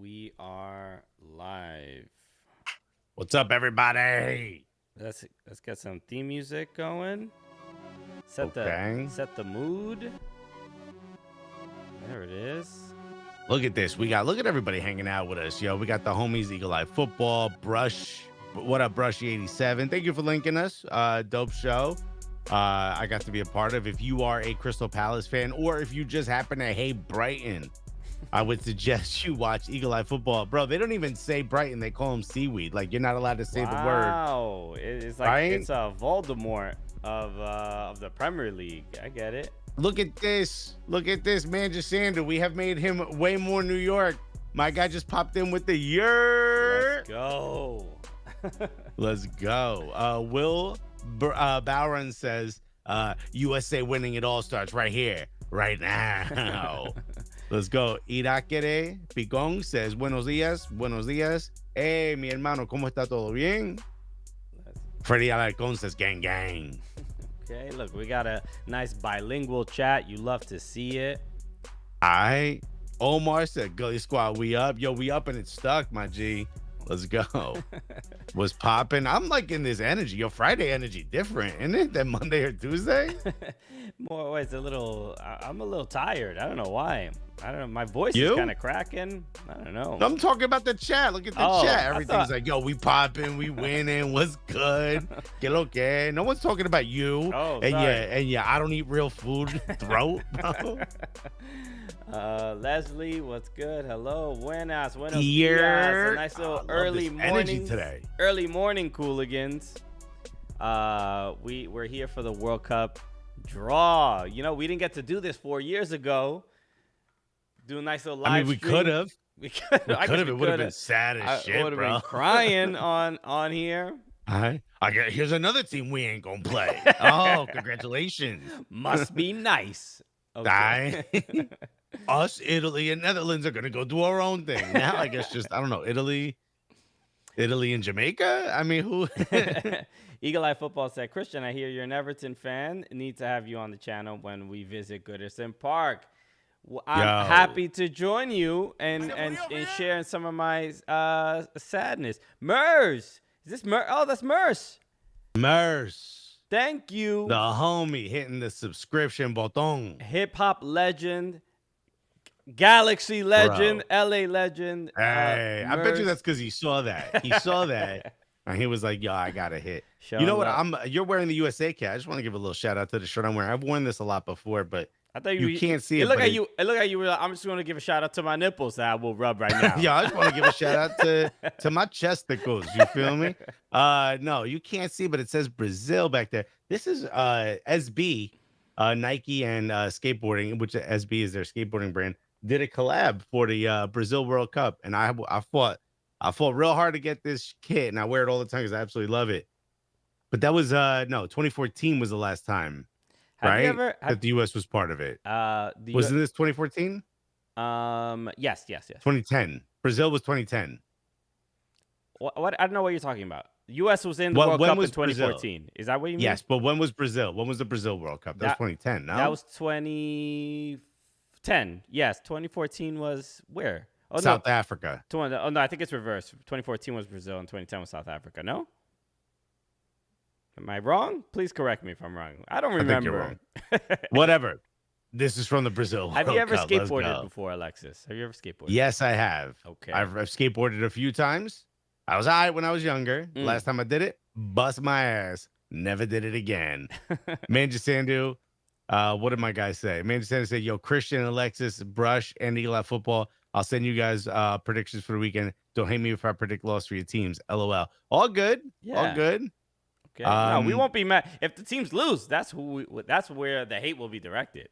We are live. What's up, everybody? Let's get some theme music going. Set the mood. There it is. Look at this. Look at everybody hanging out with us. Yo, we got the homies, Eagle Eye Football, Brush. What up, Brushy87? Thank you for linking us. Dope show. I got to be a part of. If you are a Crystal Palace fan, or if you just happen to hate Brighton, I would suggest you watch Eagle Eye Football. Bro, they don't even say Brighton. They call them seaweed. Like, you're not allowed to say the word. Wow. It's like right? It's a Voldemort of the Premier League. I get it. Look at this. Look at this, Manchester. We have made him way more New York. My guy just popped in with the yer. Let's go. Let's go. Will Bowron says, USA winning it all starts right here, right now. Let's go. Irakere Picón says, buenos días, buenos días. Hey, mi hermano, ¿cómo está todo bien? Freddy Alarcón says, gang, gang. Okay, look, we got a nice bilingual chat. You love to see it. All right. Omar said, Gully Squad, we up. Yo, we up and it's stuck, my G. Let's go. Was popping. I'm liking this energy. Yo, Friday energy different, isn't it, than Monday or Tuesday? More, it's a little. I'm a little tired. I don't know why. I don't know. My voice is kind of cracking. I don't know. I'm talking about the chat. Look at the chat. Everything's like, yo, we popping, we winning. What's good? Que lo que? No one's talking about you. Oh, and yeah, I don't eat real food. Throat, bro. Leslie, what's good? Hello, buenos dias. A nice little early morning energy today. Early morning, Cooligans. We're here for the World Cup draw. You know, we didn't get to do this 4 years ago. Do a nice little live we stream. could have. We could have. It would have been sad as shit, would have bro. been crying on here. All right. Here's another team we ain't gonna play. Oh, congratulations. Must be nice. Okay. Us, Italy, and Netherlands are gonna go do our own thing. Now I guess just I don't know, Italy and Jamaica. I mean, who? Eagle Eye Football said, Christian, I hear you're an Everton fan. Need to have you on the channel when we visit Goodison Park. I'm happy to join you and sharing some of my sadness. Mers, is this Mers? Oh, that's Mers. Mers. Thank you. The homie hitting the subscription button. Hip hop legend, Galaxy legend, LA legend. Hey, I bet you that's because he saw that. He saw that. And he was like, yo, I got to hit. You know what? You're wearing the USA kit. I just want to give a little shout out to the shirt I'm wearing. I've worn this a lot before, but I thought you can't see it. Look at you. I'm just going to give a shout out to my nipples that I will rub right now. Yeah, I just want to give a shout out to my chesticles. You feel me? No, you can't see, but it says Brazil back there. This is SB, Nike and skateboarding, which SB is their skateboarding brand, did a collab for the Brazil World Cup, and I fought real hard to get this kit, and I wear it all the time because I absolutely love it. But that was 2014 was the last time. That the U.S. was part of it. Wasn't this 2014? Yes. 2010. Brazil was 2010. What? I don't know what you're talking about. The U.S. was in the World Cup in 2014. Brazil? Is that what you mean? Yes, but when was Brazil? When was the Brazil World Cup? That was 2010, no? That was 2010. Yes, 2014 was where? Oh, South Africa. Oh, no, I think it's reversed. 2014 was Brazil and 2010 was South Africa, no? Am I wrong? Please correct me if I'm wrong. I don't remember. I think you're wrong. Whatever. This is from the Brazil World Cup. Have you ever skateboarded before, Alexis? Have you ever skateboarded? Yes, I have. Okay. I've skateboarded a few times. I was all right when I was younger. Last time I did it, bust my ass. Never did it again. Manjisandu, what did my guy say? Manjisandu said, yo, Christian, Alexis, Brush, and Eagle Eye Football. I'll send you guys predictions for the weekend. Don't hate me if I predict loss for your teams. LOL. All good. Yeah. All good. Okay. No, we won't be mad if the teams lose. That's where the hate will be directed.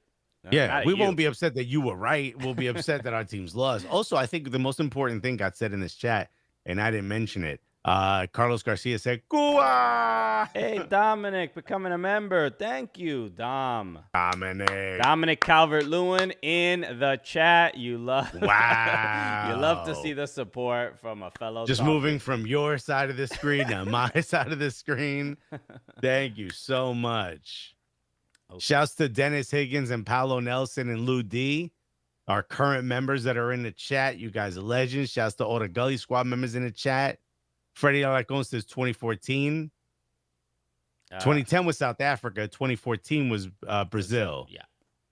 Yeah, we won't be upset that you were right. We'll be upset that our teams lost. Also, I think the most important thing got said in this chat, and I didn't mention it. Carlos Garcia said, "Gua." Hey, Dominic, becoming a member. Thank you, Dominic Calvert-Lewin in the chat. You love you love to see the support from a fellow. Just moving from your side of the screen to my side of the screen. Thank you so much. Okay. Shouts to Dennis Higgins and Paolo Nelson and Lou D. our current members that are in the chat. You guys are legends. Shouts to all the Gully Squad members in the chat. Freddie Alarcon says 2014. 2010 was South Africa. 2014 was Brazil. Yeah.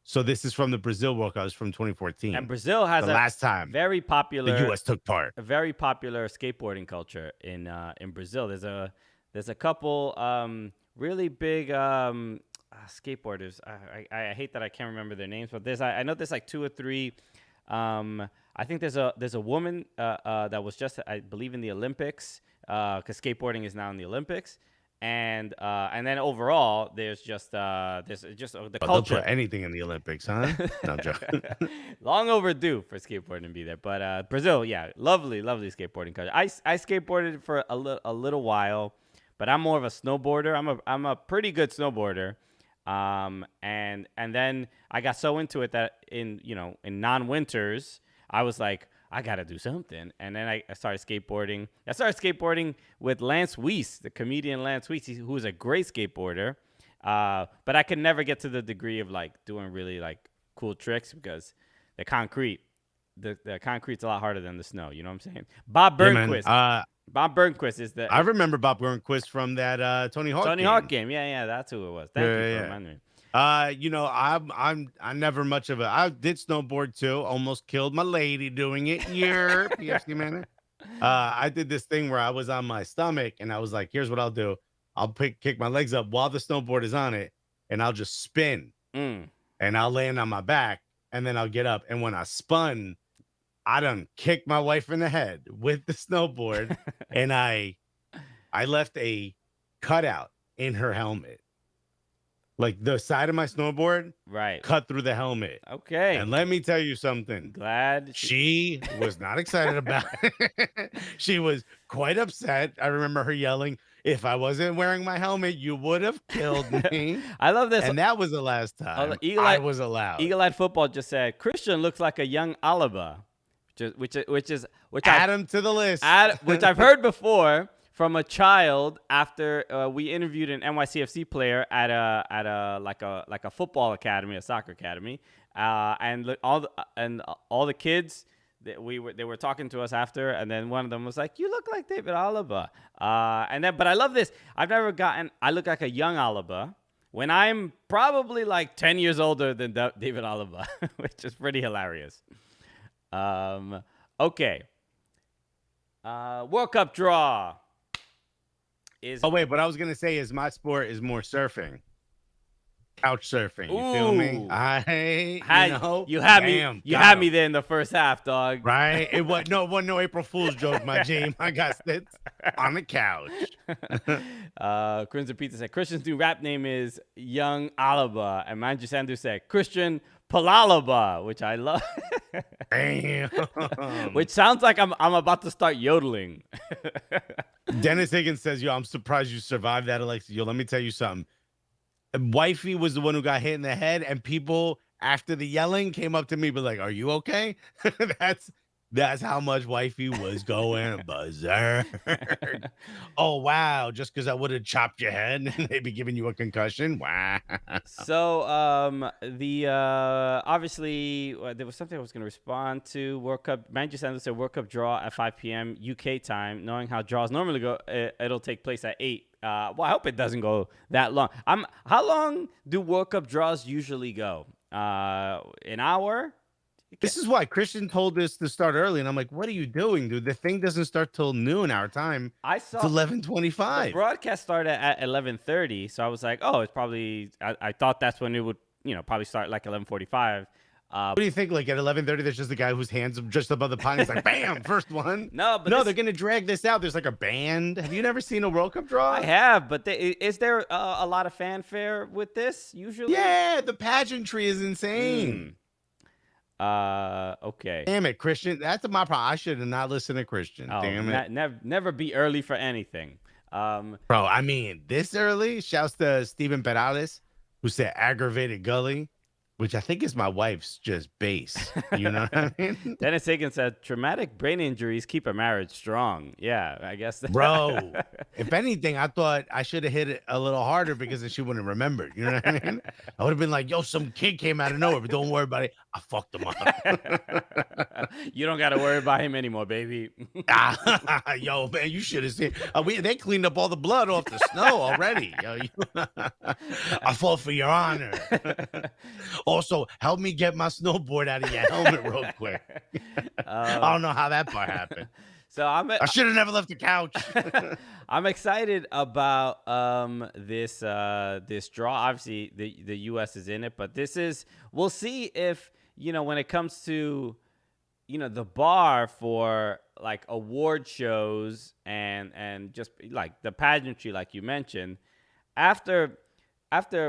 So this is from the Brazil World Cup. It's from 2014. And Brazil has the last time very popular the U.S. took part. A very popular skateboarding culture in Brazil. There's a couple really big skateboarders. I hate that I can't remember their names, but I know there's like 2 or 3. I think there's a woman that was just, I believe, in the Olympics, because skateboarding is now in the Olympics. And then overall, there's just the culture. They'll put anything in the Olympics, huh? No, I'm joking. Long overdue for skateboarding to be there. But Brazil, yeah, lovely skateboarding culture. I skateboarded for a little while, but I'm more of a snowboarder. I'm a pretty good snowboarder. And then I got so into it that in non-winters, I was like, I got to do something. And then I started skateboarding. I started skateboarding with Lance Weiss, the comedian Lance Weiss, who is a great skateboarder. But I could never get to the degree of like doing really like cool tricks because the concrete's a lot harder than the snow. You know what I'm saying? Bob Burnquist. Yeah, Bob Burnquist is the. I remember Bob Burnquist from that Tony Hawk game. Yeah, that's who it was. Thank you for reminding me. I'm never much of I did snowboard too. Almost killed my lady doing it. PFC man. I did this thing where I was on my stomach and I was like, here's what I'll do. I'll kick my legs up while the snowboard is on it, and I'll just spin. And I'll land on my back, and then I'll get up. And when I spun, I done kicked my wife in the head with the snowboard, and I left a cutout in her helmet. Like the side of my snowboard, right, cut through the helmet. Okay. And let me tell you something. Glad she was not excited about it. She was quite upset. I remember her yelling, "If I wasn't wearing my helmet, you would have killed me." I love this. And that was the last time I was allowed. Eagle-Eyed Football just said Christian looks like a young Alaba, which add him to the list. Which I've heard before. From a child after we interviewed an NYCFC player at a football academy, a soccer academy, and all the kids they were talking to us after, and then one of them was like, "You look like David Alaba," but I love this. I look like a young Alaba when I'm probably like 10 years older than David Alaba, which is pretty hilarious. Okay, World Cup draw. What I was gonna say is my sport is more surfing, couch surfing. You feel me? You had me there in the first half, dog. Right? It wasn't no April Fool's joke, my G. I got sits on the couch. Crimson Pizza said Christian's new rap name is Young Alaba, and Manju Sandu said Christian Palalaba, which I love. Damn. Which sounds like I'm about to start yodeling. Dennis Higgins says, "Yo, I'm surprised you survived that, Alexa. Yo, let me tell you something. Wifey was the one who got hit in the head, and people after the yelling came up to me, but like, are you okay?" That's how much Wifey was going berserk. Oh wow! Just because I would have chopped your head and they'd be giving you a concussion. Wow. So obviously there was something I was going to respond to. World Cup. Manchester Sanders said World Cup draw at 5 p.m. UK time. Knowing how draws normally go, it'll take place at 8. Well, I hope it doesn't go that long. How long do World Cup draws usually go? An hour? This is why Christian told us to start early, and I'm like, "What are you doing, dude? The thing doesn't start till noon our time. It's 11:25. The broadcast started at 11:30, so I was like, "Oh, it's probably." I thought that's when it would, probably start like 11:45. What do you think? Like at 11:30, there's just a guy whose hands are just above the pond. He's like, "Bam, first one." No, they're gonna drag this out. There's like a band. Have you never seen a World Cup draw? I have, but is there a lot of fanfare with this usually? Yeah, the pageantry is insane. Okay. Damn it, Christian. That's my problem. I should have not listened to Christian. Damn it. Never be early for anything. Bro, I mean, this early. Shouts to Steven Perales, who said aggravated gully. which I think is my wife's just base. You know what I mean? Dennis Higgins said, traumatic brain injuries keep a marriage strong. Yeah, I guess. Bro, if anything, I thought I should have hit it a little harder because then she wouldn't remember. You know what I mean? I would have been like, yo, some kid came out of nowhere, but don't worry about it. I fucked him up. You don't got to worry about him anymore, baby. Yo, man, you should have seen. They cleaned up all the blood off the snow already. Yo, I fought for your honor. Also, help me get my snowboard out of your helmet real quick. I don't know how that part happened. So I should have never left the couch. I'm excited about this draw. Obviously, the U.S. is in it, but we'll see if, when it comes to, the bar for like award shows and just like the pageantry, like you mentioned, after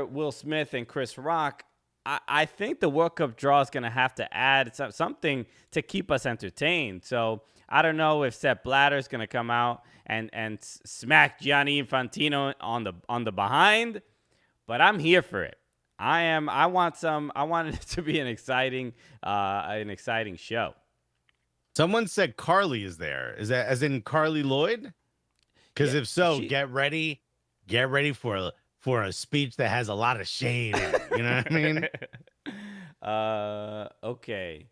Will Smith and Chris Rock, I think the World Cup draw is going to have to add something to keep us entertained. So I don't know if Sepp Blatter is going to come out and smack Gianni Infantino on the behind, but I'm here for it. I want it to be an exciting show. Someone said Carly is there. Is that as in Carly Lloyd? Because if so, get ready for a speech that has a lot of shade in it. You know what I mean? Okay.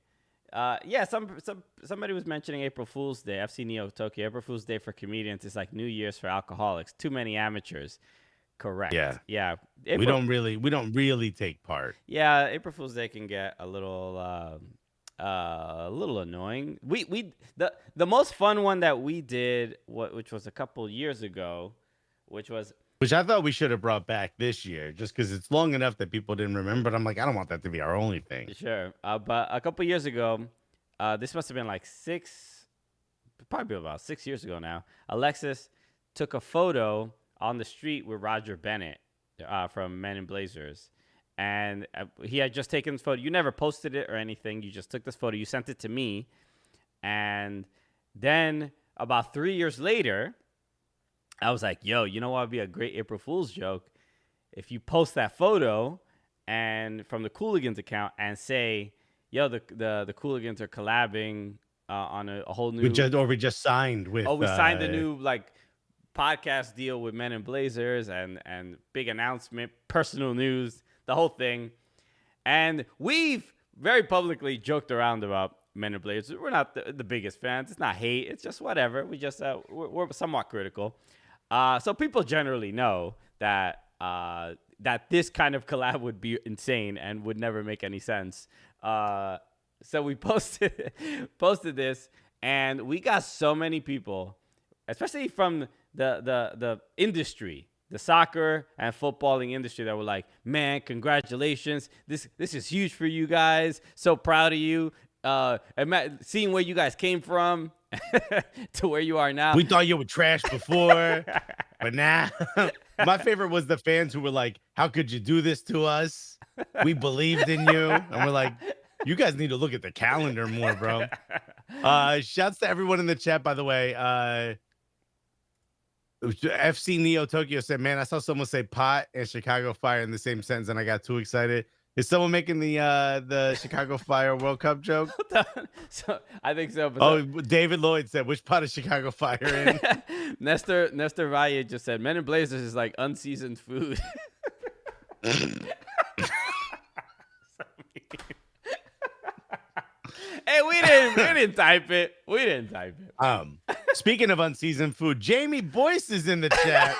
Yeah, somebody was mentioning April Fool's Day. FC Neo Tokyo. April Fool's Day for comedians is like New Year's for alcoholics. Too many amateurs. Correct. Yeah. We don't really take part. Yeah, April Fool's Day can get a little annoying. The most fun one that we did, which was a couple years ago, which I thought we should have brought back this year, just because it's long enough that people didn't remember. But I'm like, I don't want that to be our only thing. Sure. But a couple years ago, this must have been like probably about 6 years ago now. Alexis took a photo on the street with Roger Bennett from Men in Blazers. And he had just taken this photo. You never posted it or anything. You just took this photo. You sent it to me. And then about 3 years later, I was like, yo, you know what would be a great April Fool's joke? If you post that photo and from the Cooligans account and say, yo, the Cooligans are collabing on a whole new... We just signed with... Oh, we signed a new podcast deal with Men in Blazers and big announcement, personal news, the whole thing. And we've very publicly joked around about Men in Blazers. We're not the biggest fans. It's not hate. It's just whatever. We just we're somewhat critical. So people generally know that this kind of collab would be insane and would never make any sense. So we posted this, and we got so many people, especially from the industry, the soccer and footballing industry, that were like, man, congratulations. This is huge for you guys. So proud of you. Seeing where you guys came from to where you are now. We thought you were trash before, but now my favorite was the fans who were like, how could you do this to us? We believed in you. And we're like, you guys need to look at the calendar more, bro. Shouts to everyone in the chat, by the way. FC Neo Tokyo said, man, I saw someone say pot and Chicago Fire in the same sentence and I got too excited. Is someone making the Chicago Fire World Cup joke? So I think so. David Lloyd said, which pot is Chicago Fire in? Nestor Valle just said, Men in Blazers is like unseasoned food. Hey, we didn't type it. We didn't type it. Speaking of unseasoned food, Jamie Boyce is in the chat.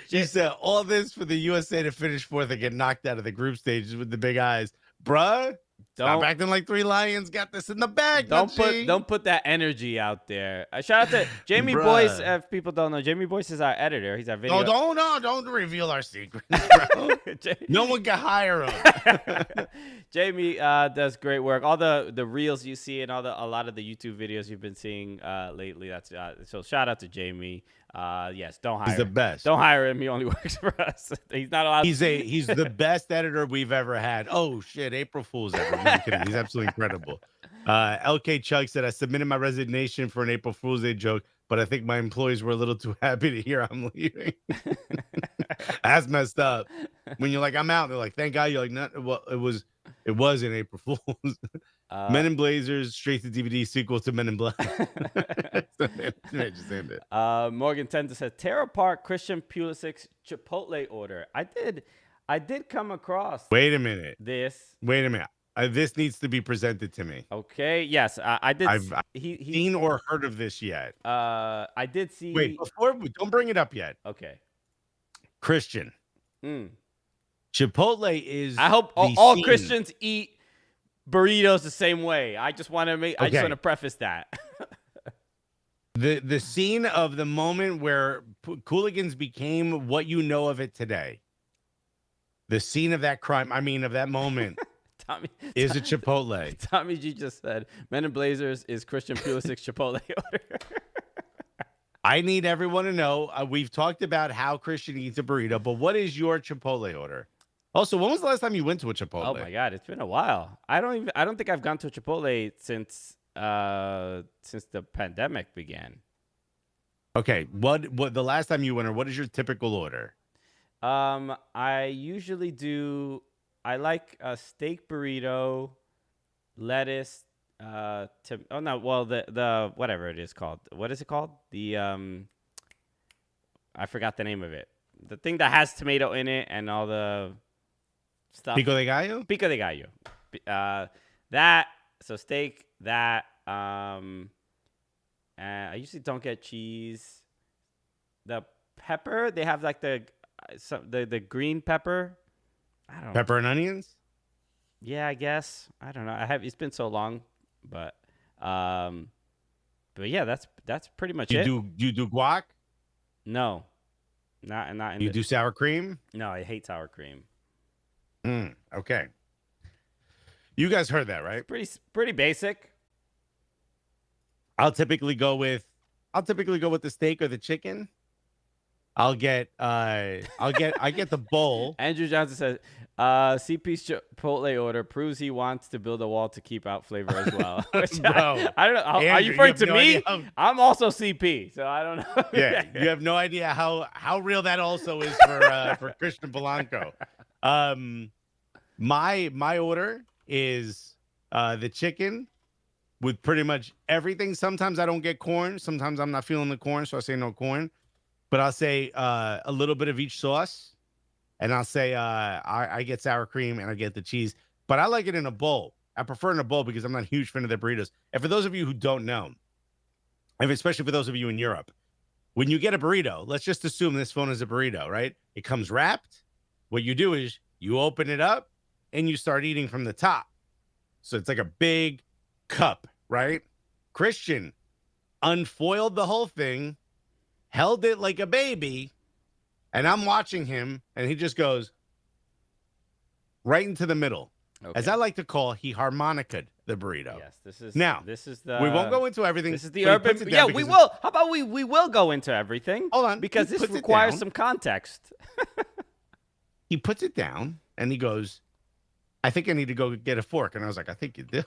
She said, all this for the USA to finish fourth and get knocked out of the group stages with the big eyes. Bruh, stop acting like Three Lions got this in the bag. Don't put that energy out there. Shout out to Jamie Boyce. If people don't know, Jamie Boyce is our editor. He's our video. Don't reveal our secrets, bro. No one can hire him. Jamie does great work. All the reels you see and a lot of the YouTube videos you've been seeing lately. That's so shout out to Jamie. Yes, don't hire him. He's the best. Don't hire him. He only works for us. He's not allowed. He's the best editor we've ever had. Oh shit, April Fool's ever. No, I'm kidding. He's absolutely incredible. LK Chuck said, I submitted my resignation for an April Fool's Day joke. but I think my employees were a little too happy to hear I'm leaving. That's messed up. When you're like, I'm out, they're like, thank God. You're like, no, well, it was an April Fool's. Men in Blazers, straight to DVD sequel to Men in Black. Just end it. Morgan Tender said, tear apart Christian Pulisic's Chipotle order. I did come across. Wait a minute. This. Wait a minute. This needs to be presented to me. Okay. Yes, I did. I've seen or heard of this yet. I did see. Wait, don't bring it up yet. Okay. Christian. Chipotle is. I hope all Christians eat burritos the same way. I just want to preface that. The scene of the moment where Cooligans became what you know of it today. The scene of that crime. I mean, of that moment. Is a Chipotle. Tommy G just said, Men in Blazers is Christian Pulisic's Chipotle order. I need everyone to know. We've talked about how Christian eats a burrito, but what is your Chipotle order? Also, when was the last time you went to a Chipotle? Oh my God, it's been a while. I don't think I've gone to a Chipotle since the pandemic began. Okay, what the last time you went, or what is your typical order? I usually do. I like a steak burrito, lettuce, the whatever it is called. What is it called? The I forgot the name of it. The thing that has tomato in it and all the stuff. Pico de gallo? Pico de gallo. That, so steak, that, and I usually don't get cheese. The pepper, they have like the green pepper. I don't know. Pepper and onions? Yeah, I guess. I don't know. It's been so long, but yeah, that's pretty much it. You do guac? No. Not in You do sour cream? No, I hate sour cream. Okay. You guys heard that, right? Pretty basic. I'll typically go with the steak or the chicken. I get the bowl. Andrew Johnson says, CP's Chipotle order proves he wants to build a wall to keep out flavor as well. Bro, I don't know. Andrew, are you referring to me? I'm also CP, so I don't know. Yeah, you have no idea how real that also is for Christian Polanco. My order is the chicken with pretty much everything. Sometimes I don't get corn. Sometimes I'm not feeling the corn, so I say no corn. But I'll say a little bit of each sauce, and I'll say I get sour cream and I get the cheese. But I like it in a bowl. I prefer in a bowl because I'm not a huge fan of the burritos. And for those of you who don't know, and especially for those of you in Europe, when you get a burrito, let's just assume this phone is a burrito, right? It comes wrapped. What you do is you open it up and you start eating from the top. So it's like a big cup, right? Christian unfoiled the whole thing, held it like a baby, and I'm watching him, and he just goes right into the middle. Okay. As I like to call, he harmonica'd the burrito. Yes, this is the. We won't go into everything. This is the urban. Yeah, we will. How about we will go into everything? Hold on, because this requires some context. He puts it down, and he goes, I think I need to go get a fork. And I was like, I think you do.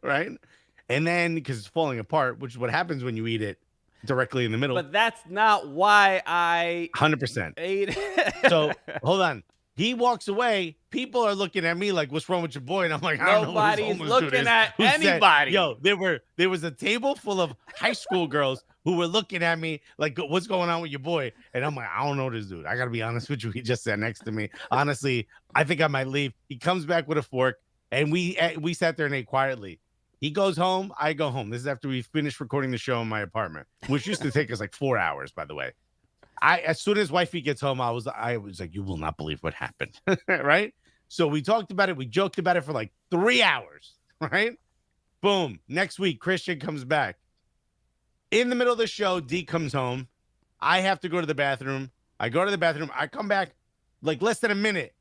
Right? And then, because it's falling apart, which is what happens when you eat it directly in the middle. But that's not why I 100% ate it. So, hold on. He walks away. People are looking at me like, what's wrong with your boy? And I'm like, I don't know. Nobody's looking at anybody. There was a table full of high school girls who were looking at me like, what's going on with your boy? And I'm like, I don't know this dude. I got to be honest with you. He just sat next to me. Honestly, I think I might leave. He comes back with a fork, and we sat there and ate quietly. He goes home. I go home. This is after we finished recording the show in my apartment, which used to take us like 4 hours, by the way. As soon as wifey gets home, I was like, you will not believe what happened. Right? So we talked about it. We joked about it for like 3 hours. Right? Boom. Next week, Christian comes back. In the middle of the show, D comes home. I have to go to the bathroom. I go to the bathroom. I come back like less than a minute.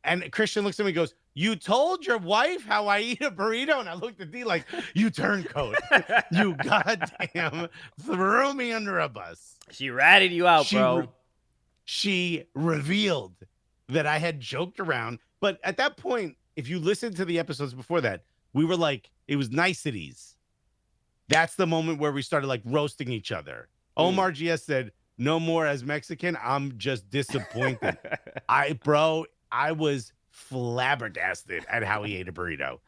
And Christian looks at me and goes, you told your wife how I eat a burrito? And I looked at D like, you turncoat. You goddamn threw me under a bus. She ratted you out, bro. She revealed that I had joked around. But at that point, if you listen to the episodes before that, we were like, it was niceties. that's the moment where we started like roasting each other. Omar GS said, "No more as Mexican. I'm just disappointed." I was flabbergasted at how he ate a burrito.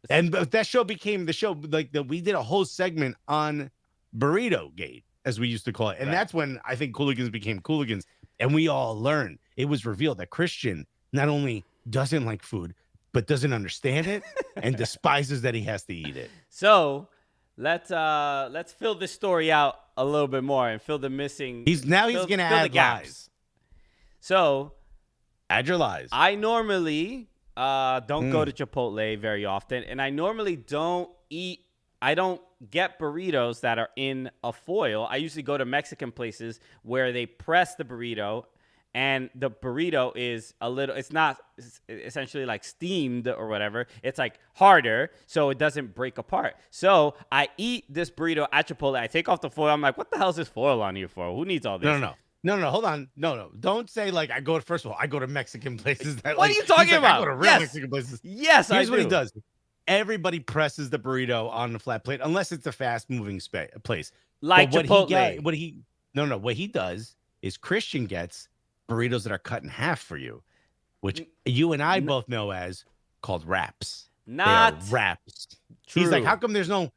And that show became the show like that. We did a whole segment on Burrito Gate, as we used to call it. And that's when I think Cooligans became Cooligans. And we all learned, it was revealed that Christian not only doesn't like food, but doesn't understand it and despises that he has to eat it. So let's fill this story out a little bit more and fill the missing. He's gonna add lies. So add your lies. I normally don't go to Chipotle very often, and I normally don't get burritos that are in a foil. I usually go to Mexican places where they press the burrito, and the burrito is it's not essentially like steamed or whatever. It's like harder, so it doesn't break apart. So I eat this burrito at Chipotle. I take off the foil. I'm like, what the hell is this foil on here for? Who needs all this? No, hold on. No. Don't say like first of all, I go to Mexican places. What are you talking about? I go to real Mexican places. Yes, Here's what he does. Everybody presses the burrito on the flat plate, unless it's a fast-moving place. Like Chipotle. What he does is Christian gets burritos that are cut in half for you, which you and I both know as called wraps. Not wraps. True. He's like, how come there's no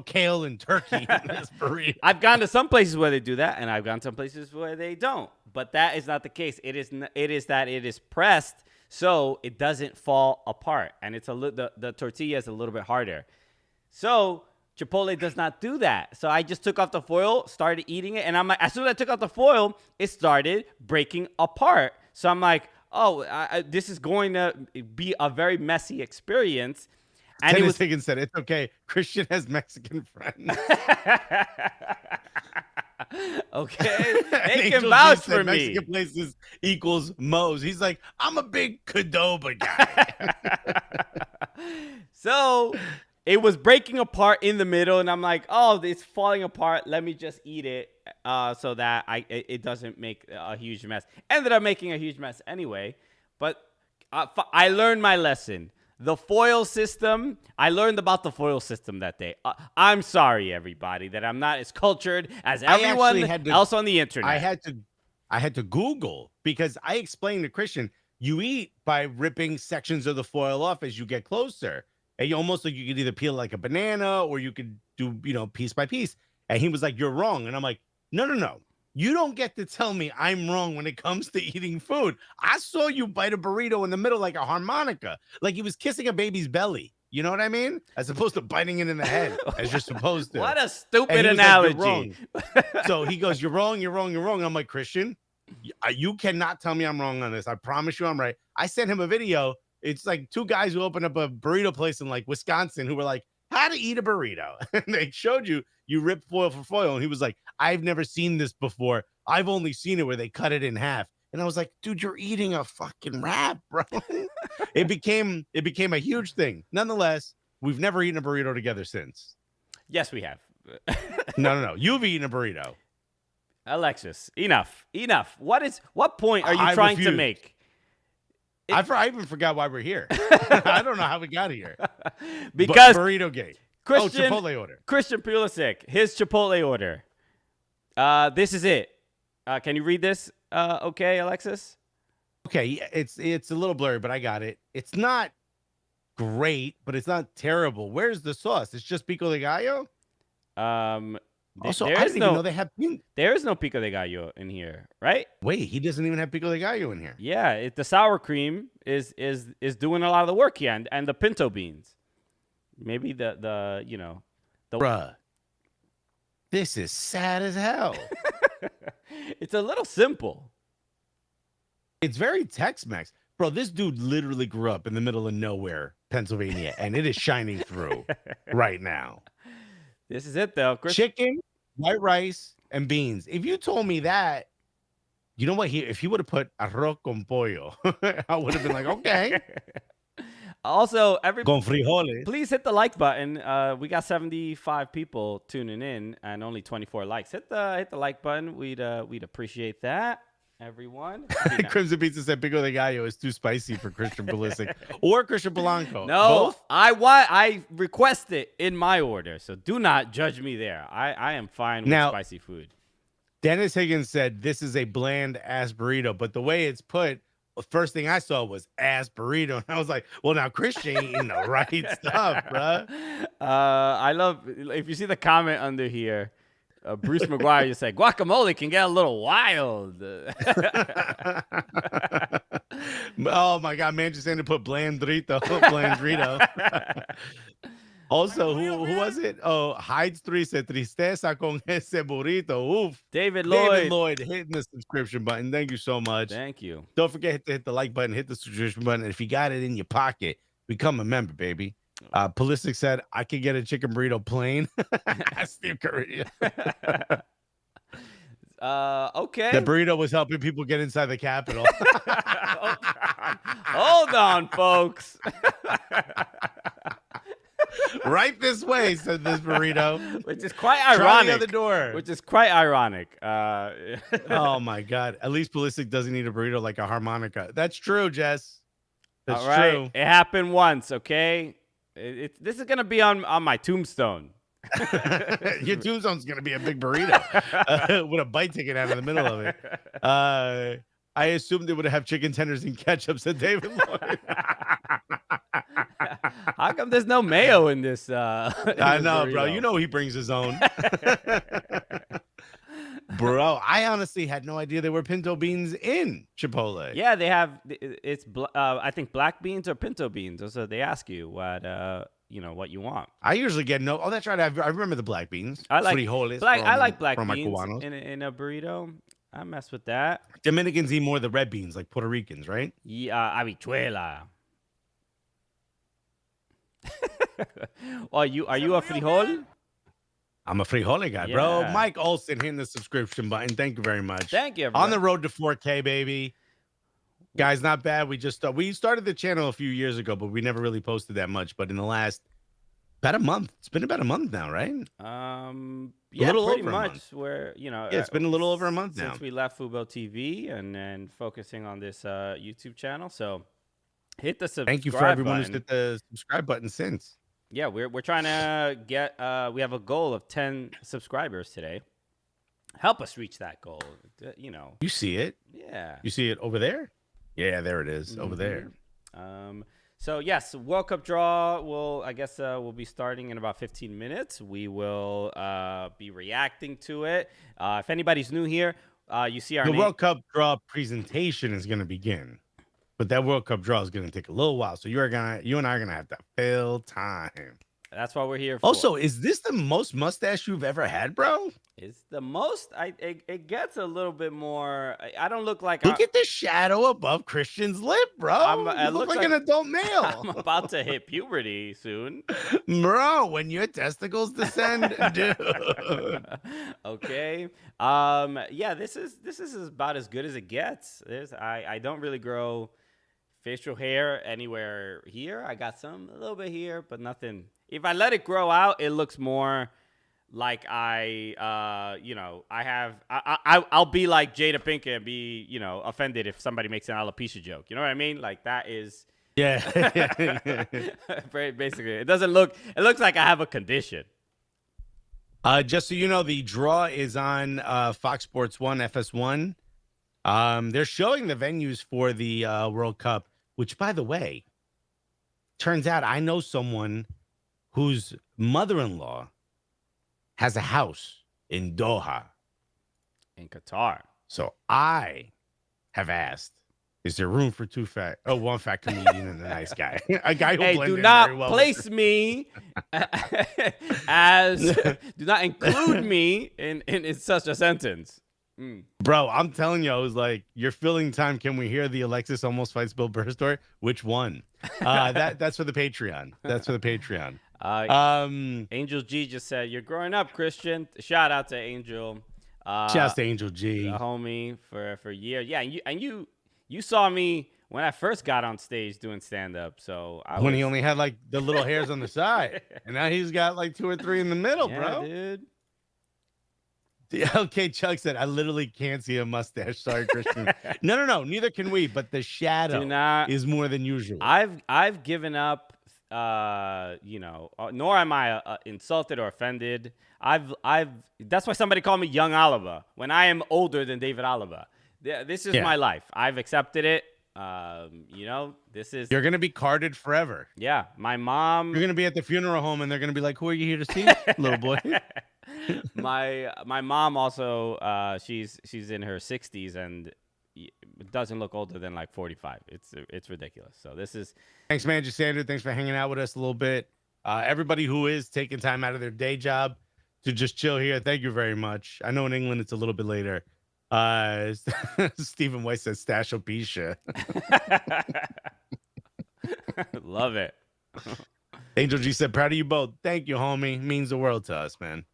kale and turkey in this burrito? I've gone to some places where they do that, and I've gone to some places where they don't. But that is not the case. It is that it is pressed so it doesn't fall apart, and it's the tortilla is a little bit harder. So Chipotle does not do that. So I just took off the foil, started eating it, and I'm like, as soon as I took off the foil, it started breaking apart. So I'm like, oh, this is going to be a very messy experience. And Dennis Higgins said, it's okay. Christian has Mexican friends. Okay. They can vouch for me. Mexican places equals Moe's. He's like, I'm a big Qdoba guy. So it was breaking apart in the middle, and I'm like, oh, it's falling apart. Let me just eat it so that it doesn't make a huge mess. Ended up making a huge mess anyway. But I learned my lesson. The foil system, I learned about the foil system that day. I'm sorry, everybody, that I'm not as cultured as everyone else on the internet. I had to Google, because I explained to Christian, you eat by ripping sections of the foil off as you get closer. And almost like you could either peel like a banana, or you could do, piece by piece. And he was like, you're wrong. And I'm like, no. You don't get to tell me I'm wrong when it comes to eating food. I saw you bite a burrito in the middle like a harmonica, like he was kissing a baby's belly. You know what I mean? As opposed to biting it in the head, as you're supposed to. What a stupid analogy. Like, so he goes, you're wrong. I'm like, Christian, you cannot tell me I'm wrong on this. I promise you I'm right. I sent him a video. It's like two guys who opened up a burrito place in like Wisconsin who were like, how to eat a burrito. And they showed you rip foil for foil. And he was like, I've never seen this before. I've only seen it where they cut it in half. And I was like, dude, you're eating a fucking wrap, bro. It became a huge thing. Nonetheless, we've never eaten a burrito together since. Yes, we have. No. You've eaten a burrito. Alexis, enough. What point are you trying to make? I even forgot why we're here. I don't know how we got here. Because Burrito Gate. Chipotle order. Christian Pulisic, his Chipotle order. This is it. Can you read this? Okay, Alexis? Okay, it's a little blurry, but I got it. It's not great, but it's not terrible. Where's the sauce? It's just pico de gallo? Also, I didn't even know they have. There is no pico de gallo in here, right? Wait, he doesn't even have pico de gallo in here. Yeah, the sour cream is doing a lot of the work here, and the pinto beans. Maybe the Bruh, this is sad as hell. It's a little simple. It's very Tex-Mex. Bro, this dude literally grew up in the middle of nowhere, Pennsylvania, and it is shining through right now. This is it, though. Chicken, white rice, and beans. If you told me that, you know what? If he would have put arroz con pollo, I would have been like, okay. Also, con frijoles. Please hit the like button. We got 75 people tuning in and only 24 likes. Hit the like button. We'd appreciate that. everyone. Crimson Pizza said Pico de Gallo is too spicy for Christian Pulisic or Christian Polanco. No, both. I request it in my order, so do not judge me there. I am fine with spicy food. Dennis Higgins said this is a bland ass burrito, but the way it's put, the first thing I saw was ass burrito, and I was like, well, now Christian ain't eating the right stuff, bro. I love if you see the comment under here. Bruce McGuire just said guacamole can get a little wild. Oh my God, man, just saying to put blandrito. Also, who was it? Oh, Hides 3 said tristeza con ese burrito. Oof. David Lloyd hitting the subscription button. Thank you so much. Thank you. Don't forget to hit the like button, hit the subscription button. And if you got it in your pocket, become a member, baby. Pulisic said, I could get a chicken burrito plain. Steve Curry. Okay. The burrito was helping people get inside the Capitol. Hold on, folks. Right this way, said this burrito. Which is quite ironic. Try the other door. Which is quite ironic. Oh, my God. At least Pulisic doesn't need a burrito like a harmonica. That's true, Jess. That's all right. true. It happened once, okay? This is going to be on my tombstone. Your tombstone's going to be a big burrito with a bite ticket out of the middle of it. I assumed they would have chicken tenders and ketchup, said David Lloyd. How come there's no mayo in this? I know, burrito? Bro. You know he brings his own. Bro, I honestly had no idea there were pinto beans in Chipotle. Yeah, they have. It's I think black beans or pinto beans. So they ask you what what you want. I usually get no. Oh, that's right. I remember the black beans. I like frijoles. I like black beans in a burrito. I mess with that. Dominicans eat more of the red beans, like Puerto Ricans, right? Yeah, habichuela. Are you a frijol? I'm a frijole guy, bro. Mike Olson hitting the subscription button. Thank you very much. Thank you, everyone. On the road to 4K, baby. Guys, not bad. We started the channel a few years ago, but we never really posted that much. But in the last about a month, it's been about a month now, right? Yeah, pretty much. Where it's been a little over a month now since we left Fubo TV and focusing on this YouTube channel. So hit the subscribe. Thank you for everyone who's hit the subscribe button since. Yeah, we're trying to get. We have a goal of 10 subscribers today. Help us reach that goal. You see it? Yeah. You see it over there? Yeah, there it is, over there. So yes, World Cup draw. We'll be starting in about 15 minutes. We will be reacting to it. If anybody's new here, you see our World Cup draw presentation is going to begin. But that World Cup draw is going to take a little while. So you and I are going to have to fill time. That's what we're here for. Also, is this the most mustache you've ever had, bro? It's the most. It gets a little bit more. I don't look like. Look at the shadow above Christian's lip, bro. You look like an adult male. I'm about to hit puberty soon. Bro, when your testicles descend, dude. Okay. Yeah, this is about as good as it gets. I don't really grow facial hair anywhere here. I got some a little bit here, but nothing. If I let it grow out, it looks more like I'll be like Jada Pinkett and be, offended if somebody makes an alopecia joke. You know what I mean? Like that is. Yeah. Basically, it looks like I have a condition. Just so you know, the draw is on Fox Sports 1, FS1. They're showing the venues for the World Cup, which, by the way, turns out I know someone whose mother-in-law has a house in Doha. In Qatar. So I have asked, is there room for one fat comedian and a nice guy? A guy who blends in very well. Do not place me as, do not include me in such a sentence. Bro, I'm telling you, I was like, you're filling time. Can we hear the Alexis almost fights Bill Burr story? Which one? That's for the Patreon. That's for the Patreon. Angel G just said, "You're growing up, Christian." Shout out to Angel. Shout out to Angel G, the homie for years. Yeah, and you saw me when I first got on stage doing stand up. So he only had like the little hairs on the side, and now he's got like 2 or 3 in the middle, bro. Dude. Okay, Chuck said, I literally can't see a mustache. Sorry, Christian. No. Neither can we. But the shadow is more than usual. I've given up. Nor am I insulted or offended. That's why somebody called me Young Alaba when I am older than David Alaba. This is my life. I've accepted it. This is. You're gonna be carded forever. Yeah, my mom. You're gonna be at the funeral home, and they're gonna be like, "Who are you here to see, little boy?" my mom also. She's in her 60s and doesn't look older than like 45. It's ridiculous. So this is. Thanks, man, Sandra. Thanks for hanging out with us a little bit. Everybody who is taking time out of their day job to just chill here, thank you very much. I know in England it's a little bit later. Stephen White says Stashopecia. Love it. Angel G said, proud of you both. Thank you, homie. Means the world to us, man.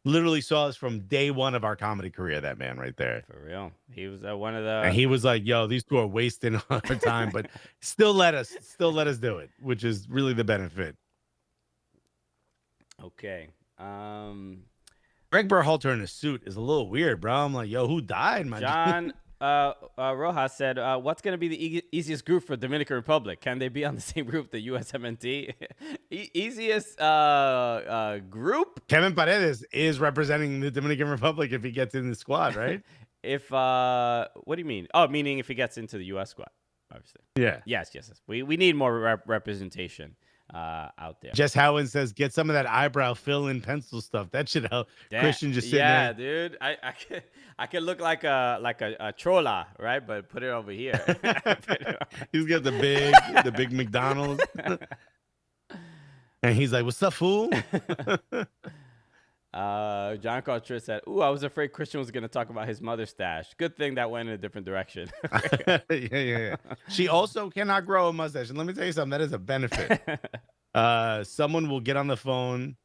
Literally saw us from day one of our comedy career, that man right there. For real. He was one of the. And he was like, yo, these two are wasting our time, but still let us do it, which is really the benefit. Okay. Greg Berhalter in a suit is a little weird, bro. I'm like, yo, who died, man? John Rojas said, what's going to be the easiest group for Dominican Republic? Can they be on the same group, the USMNT? Easiest group? Kevin Paredes is representing the Dominican Republic if he gets in the squad, right? What do you mean? Oh, meaning if he gets into the U.S. squad, obviously. Yeah. Yes. We need more representation out there. Jess Howen says, get some of that eyebrow fill in pencil stuff. That should help. Christian just sitting there. Yeah, dude. I could look like a trolla, right? But put it over here. He's got the big McDonald's. And he's like, what's up, fool? John Carter said, ooh, I was afraid Christian was going to talk about his mother's stash. Good thing that went in a different direction. Yeah. She also cannot grow a mustache. And let me tell you something, that is a benefit. Someone will get on the phone.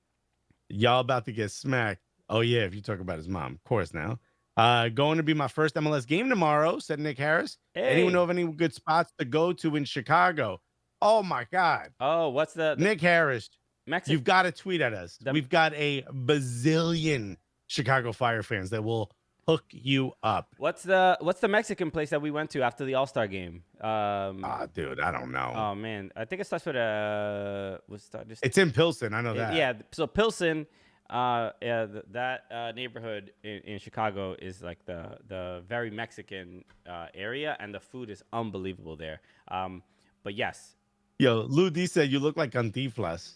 Y'all about to get smacked. Oh, yeah, if you talk about his mom. Of course now. Going to be my first MLS game tomorrow, said Nick Harris. Hey. Anyone know of any good spots to go to in Chicago? Oh, my God. Oh, what's the Nick Harris. Mexican. You've got to tweet at us. We've got a bazillion Chicago Fire fans that will hook you up. What's the Mexican place that we went to after the All-Star game? Dude, I don't know. Oh man, I think it starts with It's in Pilsen. I know that. Yeah, so Pilsen, that neighborhood in Chicago is like the very Mexican area, and the food is unbelievable there. But yes. Yo, Lou D said you look like Cantinflas.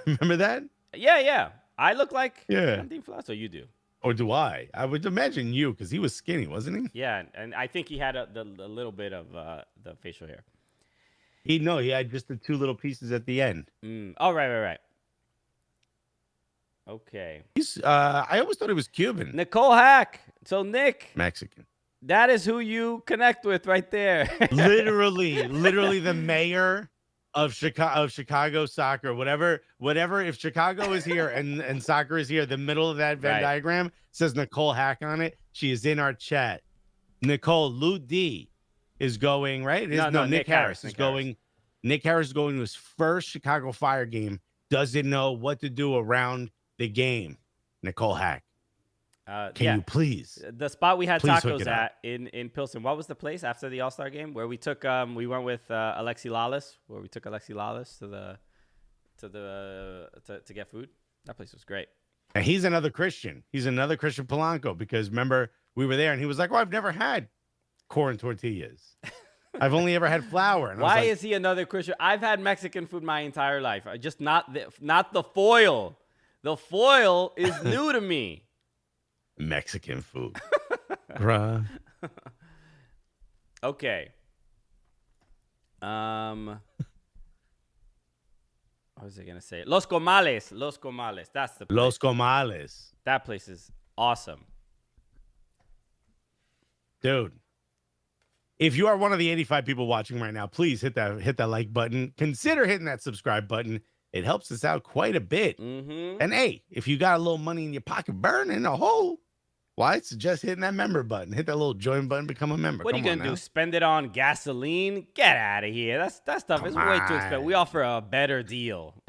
Remember that? Yeah. I look like Cantinflas, or you do? Or do I? I would imagine you, because he was skinny, wasn't he? Yeah, and I think he had the little bit of the facial hair. He had just the two little pieces at the end. Oh, right. Okay. I always thought he was Cuban. Nicole Hack. So Nick. Mexican. That is who you connect with right there. literally the mayor of Chicago soccer, whatever. If Chicago is here and soccer is here, the middle of that Venn diagram says Nicole Hack on it. She is in our chat. Nicole, Lou D is going, right? No, Nick Harris is going. Nick Harris is going to his first Chicago Fire game. Doesn't know what to do around the game. Nicole Hack. Can you please? The spot we had tacos at in Pilsen. What was the place after the All-Star game where we took? We went with Alexi Lawless, where we took Alexi Lawless to get food. That place was great. And he's another Christian. He's another Christian Polanco, because remember we were there and he was like, "Oh, I've never had corn tortillas. I've only ever had flour." And why is he another Christian? I've had Mexican food my entire life. Just not the foil. The foil is new to me. Mexican food. Bruh. Okay. What was I gonna say? Los Comales. That's the place. Los Comales. That place is awesome. Dude. If you are one of the 85 people watching right now, please hit that like button. Consider hitting that subscribe button. It helps us out quite a bit. Mm-hmm. And hey, if you got a little money in your pocket burning a hole, why suggest hitting that member button? Hit that little join button, become a member. What are you going to do? Spend it on gasoline? Get out of here. That stuff is way too expensive. We offer a better deal.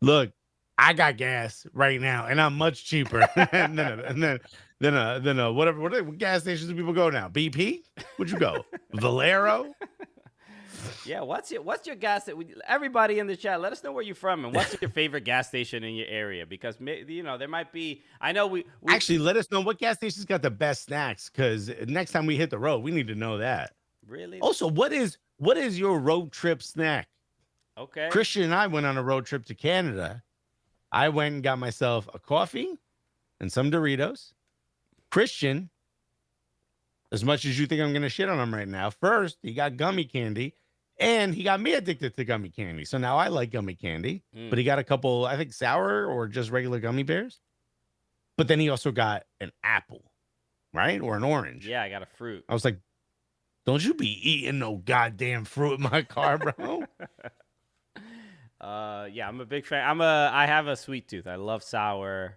Look, I got gas right now, and I'm much cheaper than a whatever. What gas stations do people go now? BP? Would you go? Valero? Yeah, what's your gas? Everybody in the chat, let us know where you're from and what's your favorite gas station in your area, because there might be. I know we actually let us know what gas stations got the best snacks, because next time we hit the road, we need to know that. Really. Also, what is your road trip snack? Okay. Christian and I went on a road trip to Canada. I went and got myself a coffee and some Doritos. Christian, as much as you think I'm going to shit on him right now, first he got gummy candy, and he got me addicted to gummy candy. So now I like gummy candy, but he got a couple, I think, sour or just regular gummy bears. But then he also got an apple, right? Or an orange. Yeah, I got a fruit. I was like, don't you be eating no goddamn fruit in my car, bro. Yeah, I'm a big fan. I have a sweet tooth. I love sour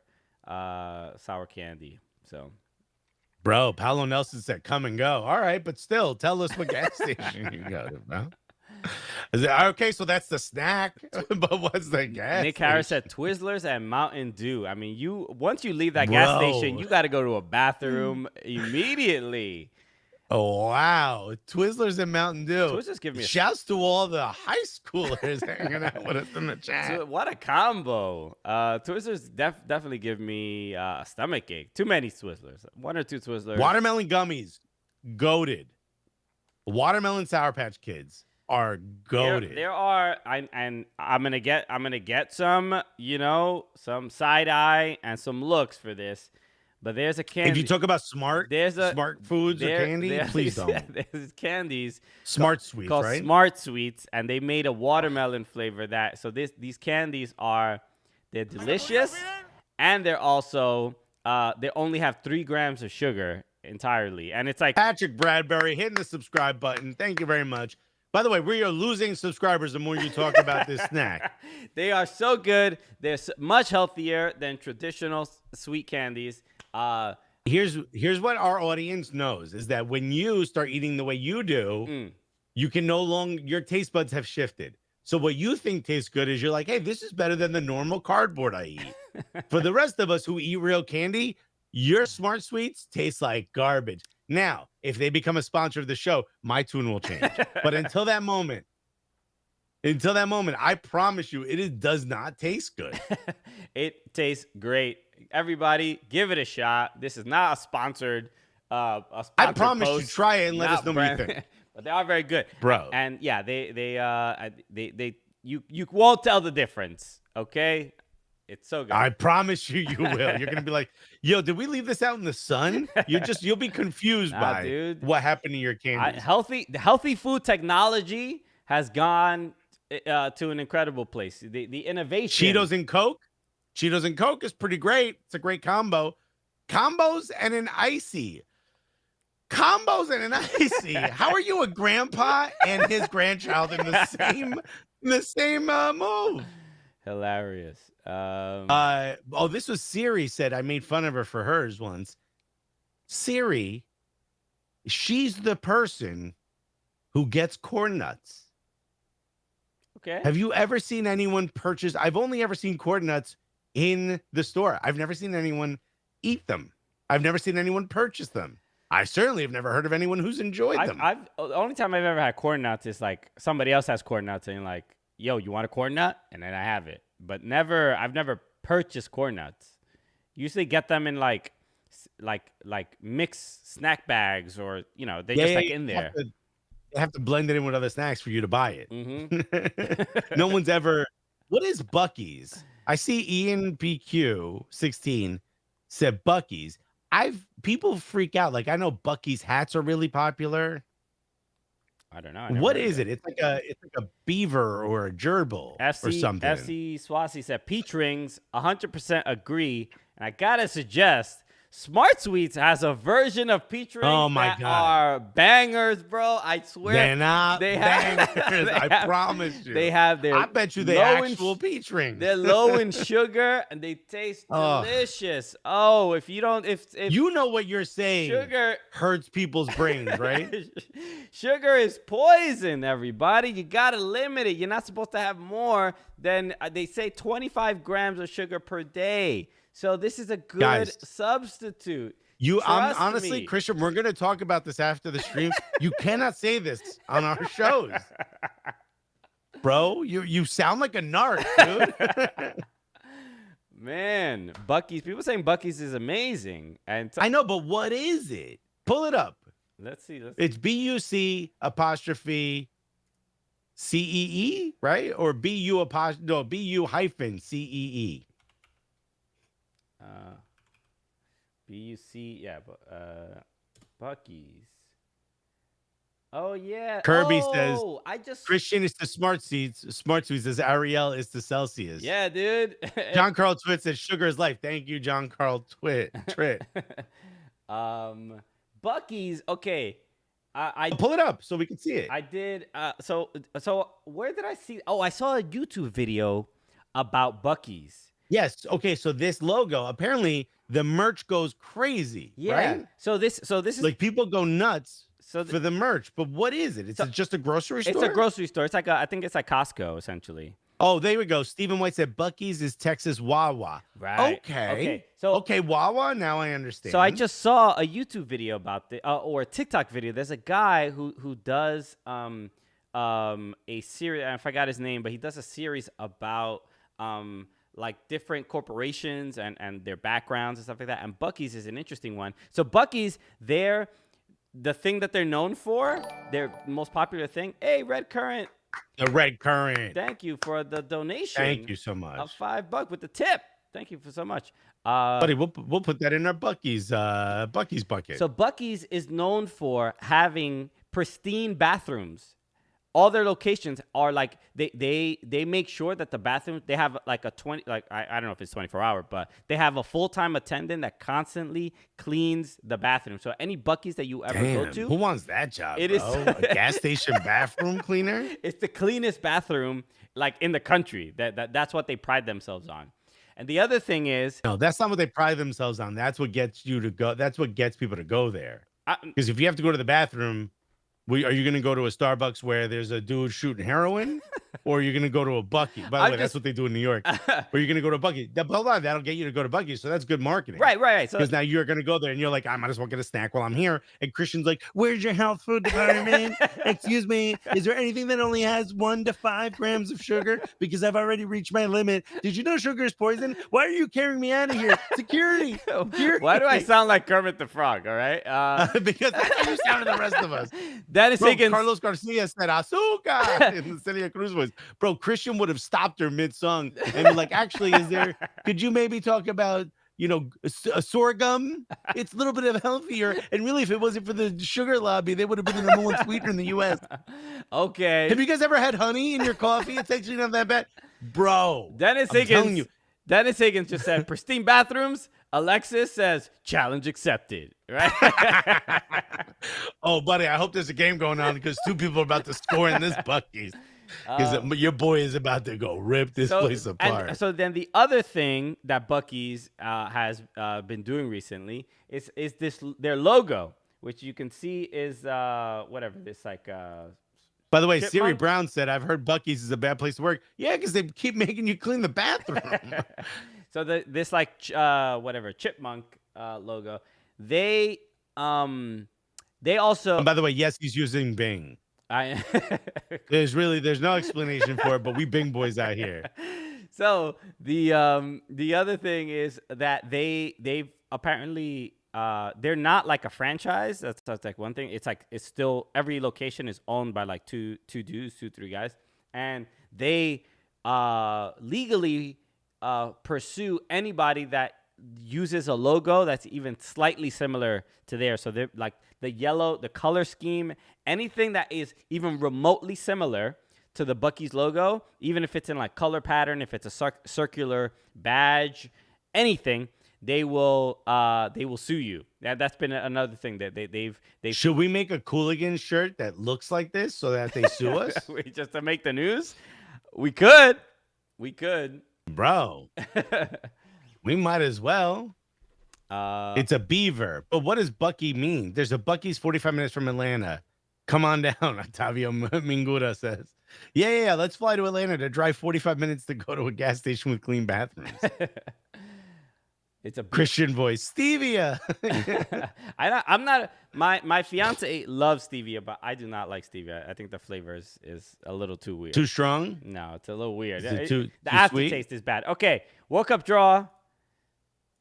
candy. So, bro, Paolo Nelson said, "Come and go." All right, but still, tell us what gas station you go to, bro. Okay? So that's the snack, but what's the gas? Nick Harris said Twizzlers and Mountain Dew. I mean, once you leave that gas station, you got to go to a bathroom immediately. Oh, wow. Twizzlers and Mountain Dew. Twizzlers give me shouts to all the high schoolers hanging out with us in the chat. What a combo. Twizzlers definitely give me a stomach ache. Too many Twizzlers. 1 or 2 Twizzlers. Watermelon gummies, goated. Watermelon Sour Patch Kids are goated. There are, and I'm gonna get some, some side eye and some looks for this. But there's a candy. If you talk about smart foods or candy, please don't. There's candies. Smart Sweets, called right? Smart Sweets, and they made a watermelon flavor these candies they're delicious, and they're also they only have 3 grams of sugar entirely, and it's like Patrick Bradbury hitting the subscribe button. Thank you very much. By the way, we are losing subscribers the more you talk about this snack. They are so good. They're much healthier than traditional sweet candies. Here's what our audience knows is that when you start eating the way you do, you can no longer, your taste buds have shifted. So what you think tastes good is you're like, hey, this is better than the normal cardboard I eat. For the rest of us who eat real candy, your Smart Sweets taste like garbage. Now, if they become a sponsor of the show, my tune will change. But until that moment, I promise you, does not taste good. It tastes great. Everybody, give it a shot. This is not a sponsored. I promise you, try it and let us know what you think. But they are very good, bro. And yeah, you won't tell the difference. Okay, it's so good. I promise you, you will. You're gonna be like, yo, did we leave this out in the sun? You'll be confused by what happened to your candy. Healthy food technology has gone to an incredible place. The innovation. Cheetos and Coke is pretty great. It's a great combo. Combos and an icy. How are you a grandpa and his grandchild in the same move? Hilarious. This was Siri said. I made fun of her for hers once. Siri, she's the person who gets corn nuts. Okay. Have you ever seen anyone purchase? I've only ever seen corn nuts in the store. I've never seen anyone eat them. I've never seen anyone purchase them. I certainly have never heard of anyone who's enjoyed them. The only time I've ever had corn nuts is like somebody else has corn nuts and you're like, yo, you want a corn nut? And then I have it. But I've never purchased corn nuts. Usually get them in like mixed snack bags, or they're just in there. You have to blend it in with other snacks for you to buy it. Mm-hmm. No one's ever. What is Buc-ee's? I see Ian BQ 16 said Buc-ee's. People freak out. Like, I know Buc-ee's hats are really popular. I don't know. What is it? It's like a beaver or a gerbil or something. FC Swasi said peach rings. 100% agree. And I gotta suggest, Smart Sweets has a version of peach rings that are bangers, bro. I swear. They're not bangers. I promise you. They have their. I bet you they're actual peach rings. They're low in sugar and they taste delicious. Oh, if you know what you're saying, sugar hurts people's brains, right? Sugar is poison, everybody. You gotta limit it. You're not supposed to have more then they say 25 grams of sugar per day. So this is a good substitute. I'm honestly, Christian, we're going to talk about this after the stream. You cannot say this on our shows. Bro, you sound like a narc, dude. Man, Buc-ee's. People saying Buc-ee's is amazing. And I know, but what is it? Pull it up. Let's see. It's BUC apostrophe CEE, right? Or BU hyphen CEE. BUC, yeah, Buc-ee's. Oh yeah. Kirby says Christian is the smart seeds. Smart sweets says Ariel is the Celsius. Yeah, dude. John Carl Twitt says sugar is life. Thank you, John Carl Twitt. Buc-ee's. Okay. I pull it up so we can see it. I did. So where did I see? Oh, I saw a YouTube video about Buc-ee's. Yes. Okay. So this logo, apparently the merch goes crazy. Yeah. Right? So this is like people go nuts for the merch. But what is it? It's just a grocery store. It's a grocery store. It's like I think it's like Costco essentially. Oh, there we go. Stephen White said Buc-ee's is Texas Wawa. Right. Okay. So Wawa. Now I understand. So I just saw a YouTube video about the or a TikTok video. There's a guy who does a series. I forgot his name, but he does a series about like different corporations and their backgrounds and stuff like that. And Buc-ee's is an interesting one. So Buc-ee's, the thing that they're known for, their most popular thing. Hey, Red Current. The Red Current. Thank you for the donation. Thank you so much. Of $5 with the tip. Thank you for so much. Buddy, we'll put that in our Buc-ee's bucket. So Buc-ee's is known for having pristine bathrooms. All their locations are like they make sure that the bathroom, they have like a 20, like I don't know if it's 24-hour, but they have a full-time attendant that constantly cleans the bathroom. So any Buc-ee's that you ever go to, who wants that job? It bro? Is a gas station bathroom cleaner. It's the cleanest bathroom like in the country. That's what they pride themselves on. And the other thing is, no, that's not what they pride themselves on. That's what gets you to go. That's what gets people to go there. Because if you have to go to the bathroom, are you going to go to a Starbucks where there's a dude shooting heroin, or are you going to go to a Buc-ee's? By the way, that's what they do in New York. Or you're going to go to a Buc-ee's. Hold on, that'll get you to go to Buc-ee's. So that's good marketing. Right. Because now you're going to go there and you're like, I might as well get a snack while I'm here. And Christian's like, where's your health food department? Excuse me, is there anything that only has 1 to 5 grams of sugar? Because I've already reached my limit. Did you know sugar is poison? Why are you carrying me out of here? Security. Why do I sound like Kermit the Frog? All right. Because that's how you sound to the rest of us. That is Higgins. Carlos Garcia said azúcar in the Celia Cruz voice. Bro, Christian would have stopped her mid-song and be like, actually, could you maybe talk about, a sorghum? It's a little bit of healthier. And really, if it wasn't for the sugar lobby, they would have been the number 1 sweetener in the U.S. Okay. Have you guys ever had honey in your coffee? It's actually not that bad. Bro. Dennis Higgins just said, pristine bathrooms. Alexis says, challenge accepted. Right? Oh, buddy, I hope there's a game going on because 2 people are about to score in this Buc-ee's. Because your boy is about to go rip this place apart. And so then the other thing that Buc-ee's has been doing recently is their logo, which you can see is this like. By the way, Siri Brown said, I've heard Buc-ee's is a bad place to work. Yeah, because they keep making you clean the bathroom. So this like chipmunk logo, they also. And by the way, yes, he's using Bing. There's no explanation for it, but we Bing boys out here. So the other thing is that they've apparently they're not like a franchise. That's like one thing. It's like it's still every location is owned by like two dudes, 2-3 guys, and they legally pursue anybody that uses a logo that's even slightly similar to theirs. So they're like the yellow, the color scheme, anything that is even remotely similar to the Buc-ee's logo, even if it's in like color pattern, if it's a circular badge, anything, they will sue you. That's been another thing that they've. Should we make a Cooligans shirt that looks like this so that they sue us? Just to make the news? We could. Bro. We might as well. It's a beaver. But what does Buc-ee mean? There's a Buc-ee's 45 minutes from Atlanta. Come on down, Octavio Mingura says. Yeah. Let's fly to Atlanta to drive 45 minutes to go to a gas station with clean bathrooms. It's a Christian voice, stevia. I'm not. My fiance loves stevia, but I do not like stevia. I think the flavor is a little too weird. Too strong? No, it's a little weird. Is it too the aftertaste sweet? is bad. Okay, World Cup draw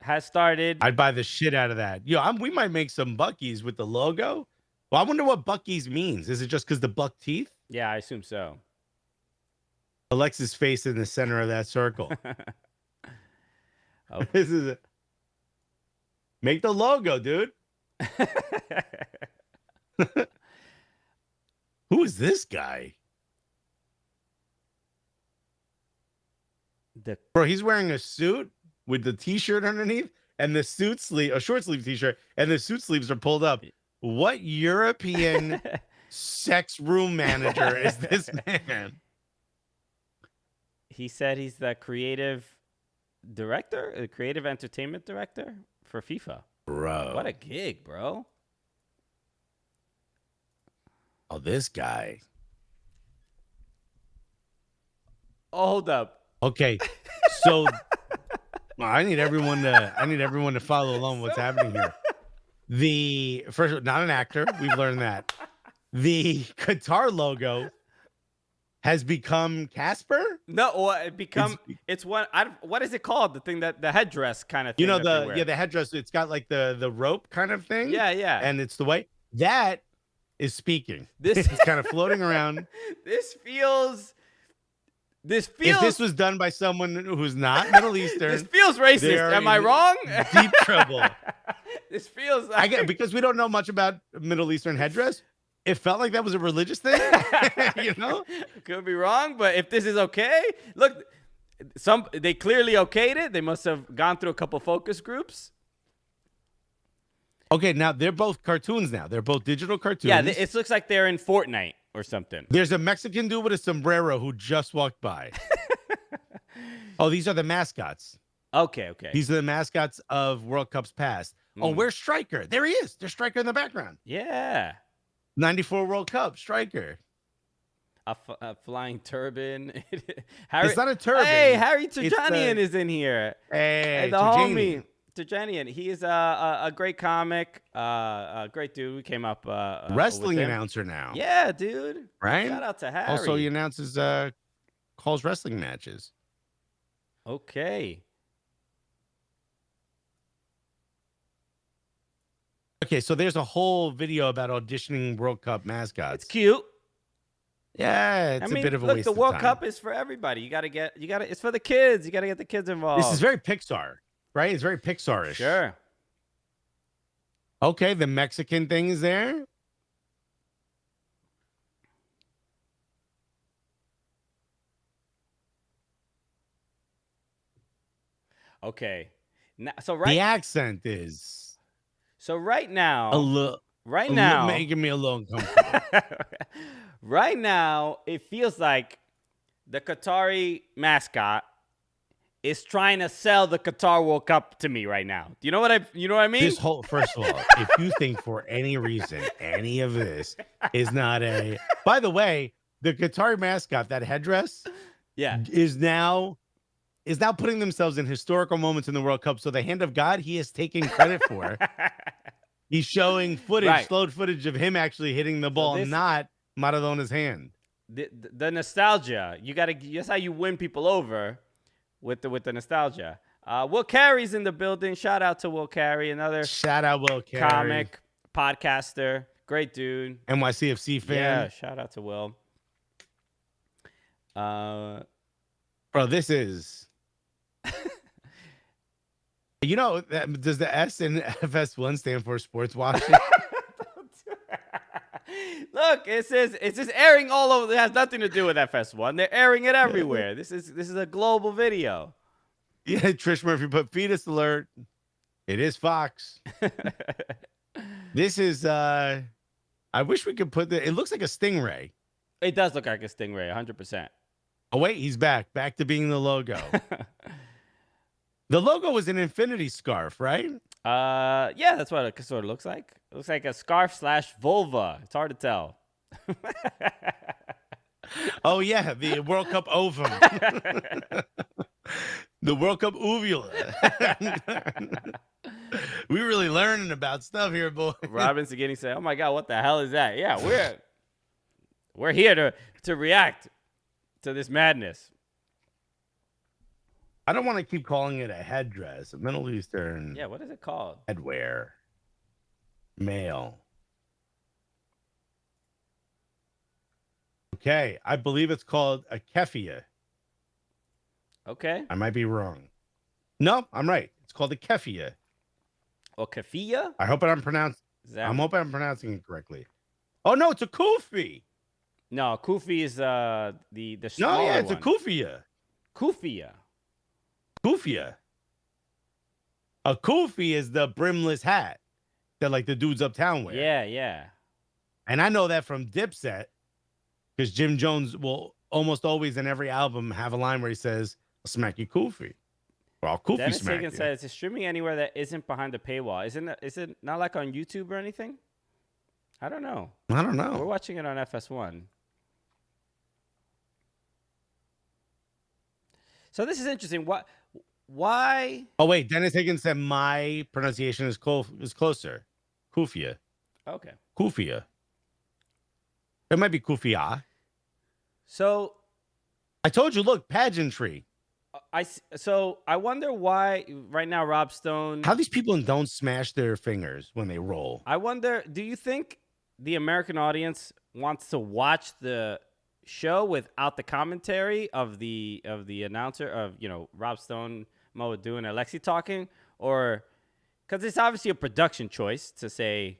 has started. I'd buy the shit out of that. We might make some Buc-ee's with the logo. Well, I wonder what Buc-ee's means. Is it just because the buck teeth? Yeah, I assume so. Alexa's face in the center of that circle. Oh. This is it. Make the logo, dude. Who is this guy? Bro, he's wearing a suit with the t-shirt underneath and the suit sleeve, a short sleeve t-shirt, and the suit sleeves are pulled up. What European sex room manager is this man? He said he's the creative entertainment director for FIFA. Bro. What a gig, bro. Oh, this guy. Oh, hold up. Okay. So I need everyone to follow along what's happening here. The first, not an actor. We've learned that. The Qatar logo has become Casper. No, it's what is it called? The thing that the headdress kind of thing. The headdress. It's got like the rope kind of thing. Yeah. And it's the way that is speaking. It's kind of floating around. This feels. If this was done by someone who's not Middle Eastern, this feels racist. Am I wrong? Deep trouble. This feels like because we don't know much about Middle Eastern headdress. It felt like that was a religious thing, Could be wrong, but if this is okay, look, they clearly okayed it. They must have gone through a couple focus groups. Okay, now they're both cartoons. Now they're both digital cartoons. Yeah, it looks like they're in Fortnite or something. There's a Mexican dude with a sombrero who just walked by. Oh, these are the mascots. Okay. These are the mascots of World Cups past. Oh, where's Striker? There he is. There's Striker in the background. Yeah. 94 World Cup, Striker. A flying turban. It's not a turban. Hey, Harry Tejanian is in here. Hey, the homie. Tejanian. He is a great comic, a great dude. We came up wrestling with him. Announcer now. Yeah, dude. Right? Shout out to Harry. Also, he announces calls wrestling matches. Okay. Okay, so there's a whole video about auditioning World Cup mascots. It's cute. Yeah, it's a bit of a waste of time. The World Cup is for everybody. It's for the kids. You got to get the kids involved. This is very Pixar, right? It's very Pixar-ish. Sure. Okay, the Mexican thing is there. Okay. Now, the accent is. So right now, making me a little uncomfortable. Right now, it feels like the Qatari mascot is trying to sell the Qatar World Cup to me right now. Do you know what I mean? This whole, first of all, if you think for any reason any of this is not a. By the way, the Qatari mascot, that headdress, is now putting themselves in historical moments in the World Cup. So the hand of God, he is taking credit for. He's showing slowed footage of him actually hitting the ball, not Maradona's hand. The nostalgia, that's how you win people over with the nostalgia. Will Carey's in the building. Shout out to Will Carey, another comic podcaster, great dude, NYCFC fan. Yeah, shout out to Will. Bro, this is. Does the S in FS1 stand for sports watching? Look, it says it's just airing all over. It has nothing to do with FS1. They're airing it everywhere. This is a global video. Yeah, Trish Murphy put fetus alert. It is Fox. This is I wish we could put it looks like a stingray. It does look like a stingray, 100%. Oh wait, he's back to being the logo. The logo was an infinity scarf, right? Yeah, that's what it sort of looks like. It looks like a scarf / vulva. It's hard to tell. Oh yeah, the World Cup ovum. The World Cup uvula. We really learning about stuff here, boy. Robinson getting said, "Oh my God, what the hell is that?" Yeah, we're here to react to this madness. I don't want to keep calling it a headdress, a Middle Eastern. Yeah, what is it called? Headwear. Male. Okay, I believe it's called a keffiyeh. Okay. I might be wrong. No, I'm right. It's called a keffiyeh. Or keffiyeh? I hope I'm pronouncing it correctly. Oh no, it's a kufi. No, kufi is the smaller No, yeah, it's one. a kufiyeh. Kufiyeh. Kufiyeh. A kufi is the brimless hat that like the dudes uptown wear. Yeah, yeah. And I know that from Dipset because Jim Jones will almost always in every album have a line where he says, "I'll smack you kufi." Or I'll kufi Dennis smack Higgins you. says it's streaming anywhere that isn't behind the paywall. Is it not like on YouTube or anything? I don't know. I don't know. We're watching it on FS1. So this is interesting. Why? Oh wait, Dennis Higgins said my pronunciation is closer. Kufia. Okay. Kufia. It might be kufia. So I told you, look, pageantry. I wonder why right now Rob Stone. How these people don't smash their fingers when they roll. I wonder, do you think the American audience wants to watch the show without the commentary of the announcer of, you know, Rob Stone, Mo Adu, and Alexi talking? Or because it's obviously a production choice to say,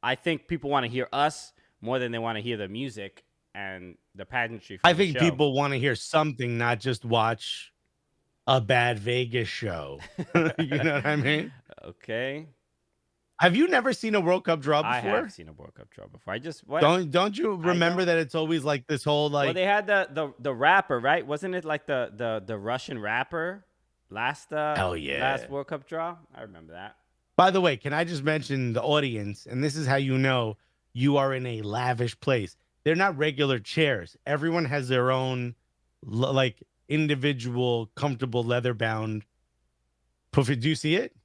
I think people want to hear us more than they want to hear the music and the pageantry. I think people want to hear something, not just watch a bad Vegas show. You know what I mean? Okay. Have you never seen a World Cup draw before? I have seen a World Cup draw before. Don't you remember that it's always like this whole like? Well, they had the rapper, right? Wasn't it like the Russian rapper last hell yeah, last World Cup draw? I remember that. By the way, can I just mention the audience? And this is how you know you are in a lavish place. They're not regular chairs. Everyone has their own like individual, comfortable, leather-bound. Do you see it?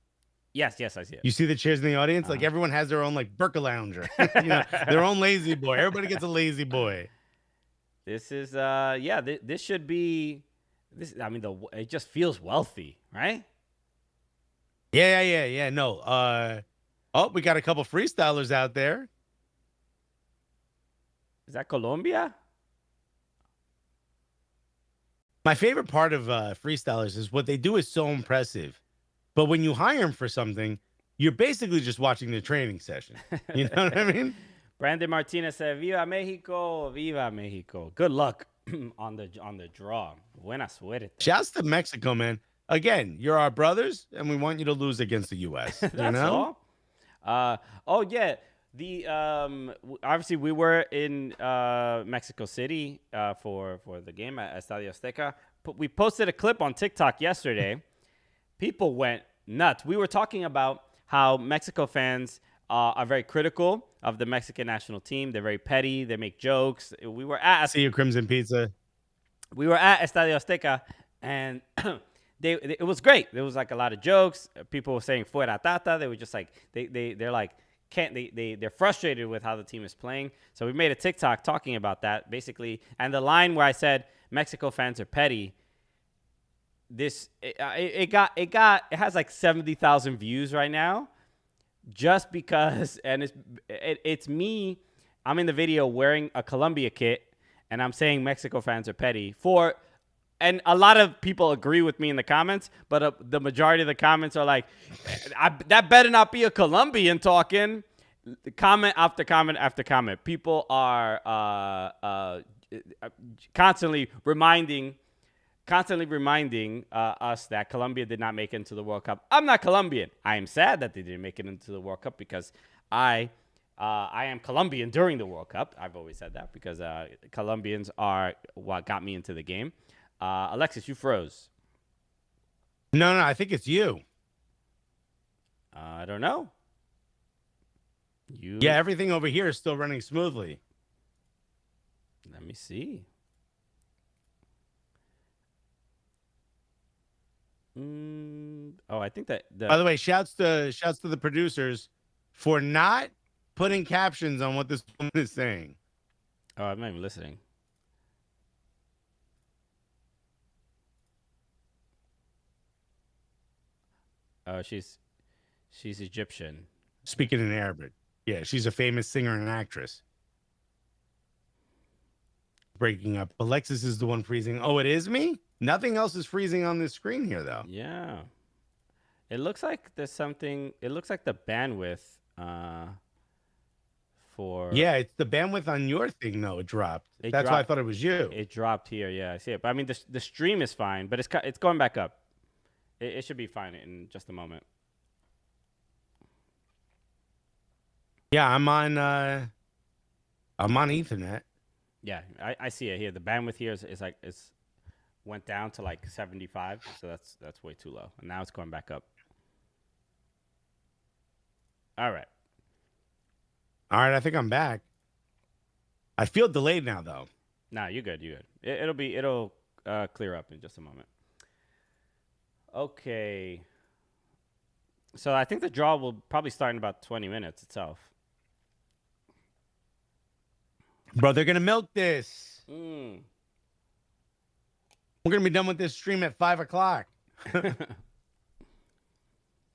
Yes, I see it. You see the chairs in the audience? Like everyone has their own like Burka lounger, you know, their own lazy boy. Everybody gets a lazy boy. This is this should be this. I mean, it just feels wealthy, right? Yeah. No. We got a couple freestylers out there. Is that Colombia? My favorite part of freestylers is what they do is so impressive. But when you hire them for something, you're basically just watching the training session. You know what I mean? Brandon Martinez said, "Viva Mexico, viva Mexico." Good luck on the draw. Buena suerte. Shouts to Mexico, man. Again, you're our brothers, and we want you to lose against the U.S. That's you know? All. Oh yeah. The obviously we were in Mexico City for the game at Estadio Azteca. We posted a clip on TikTok yesterday. People went nuts. We were talking about how Mexico fans are very critical of the Mexican national team. They're very petty. They make jokes. We were at See you, Crimson Pizza. We were at Estadio Azteca, and it was great. There was like a lot of jokes. People were saying "fuera tata." They were just like they're like they're frustrated with how the team is playing. So we made a TikTok talking about that basically, and the line where I said Mexico fans are petty. It has like 70,000 views right now, just because, and it's me. I'm in the video wearing a Colombia kit, and I'm saying Mexico fans are petty and a lot of people agree with me in the comments, but the majority of the comments are like, that better not be a Colombian talking. Comment after comment after comment. People are constantly reminding us that Colombia did not make it into the World Cup. I'm not Colombian. I am sad that they didn't make it into the World Cup because I am Colombian during the World Cup. I've always said that because Colombians are what got me into the game. Alexis, you froze. No, I think it's you. I don't know. Yeah, everything over here is still running smoothly. Let me see. Oh, I think that By the way, shouts to the producers for not putting captions on what this woman is saying. Oh, I'm not even listening. Oh, she's Egyptian. Speaking in Arabic. Yeah, she's a famous singer and actress. Breaking up. Alexis is the one freezing. Oh, it is me? Nothing else is freezing on this screen here, though. Yeah. It looks like there's something. It looks like the bandwidth for. Yeah, it's the bandwidth on your thing, though. It dropped. That's why I thought it was you. It dropped here. Yeah, I see it. But I mean, the stream is fine, but it's going back up. It should be fine in just a moment. Yeah, I'm on Ethernet. Yeah, I see it here. The bandwidth here is like it's went down to like 75, so that's way too low. And now it's going back up. All right. All right, I think I'm back. I feel delayed now, though. Nah, you're good. You're good. It'll clear up in just a moment. Okay. So I think the draw will probably start in about 20 minutes itself. Bro, they're gonna milk this. Mm. We're gonna be done with this stream at 5 o'clock.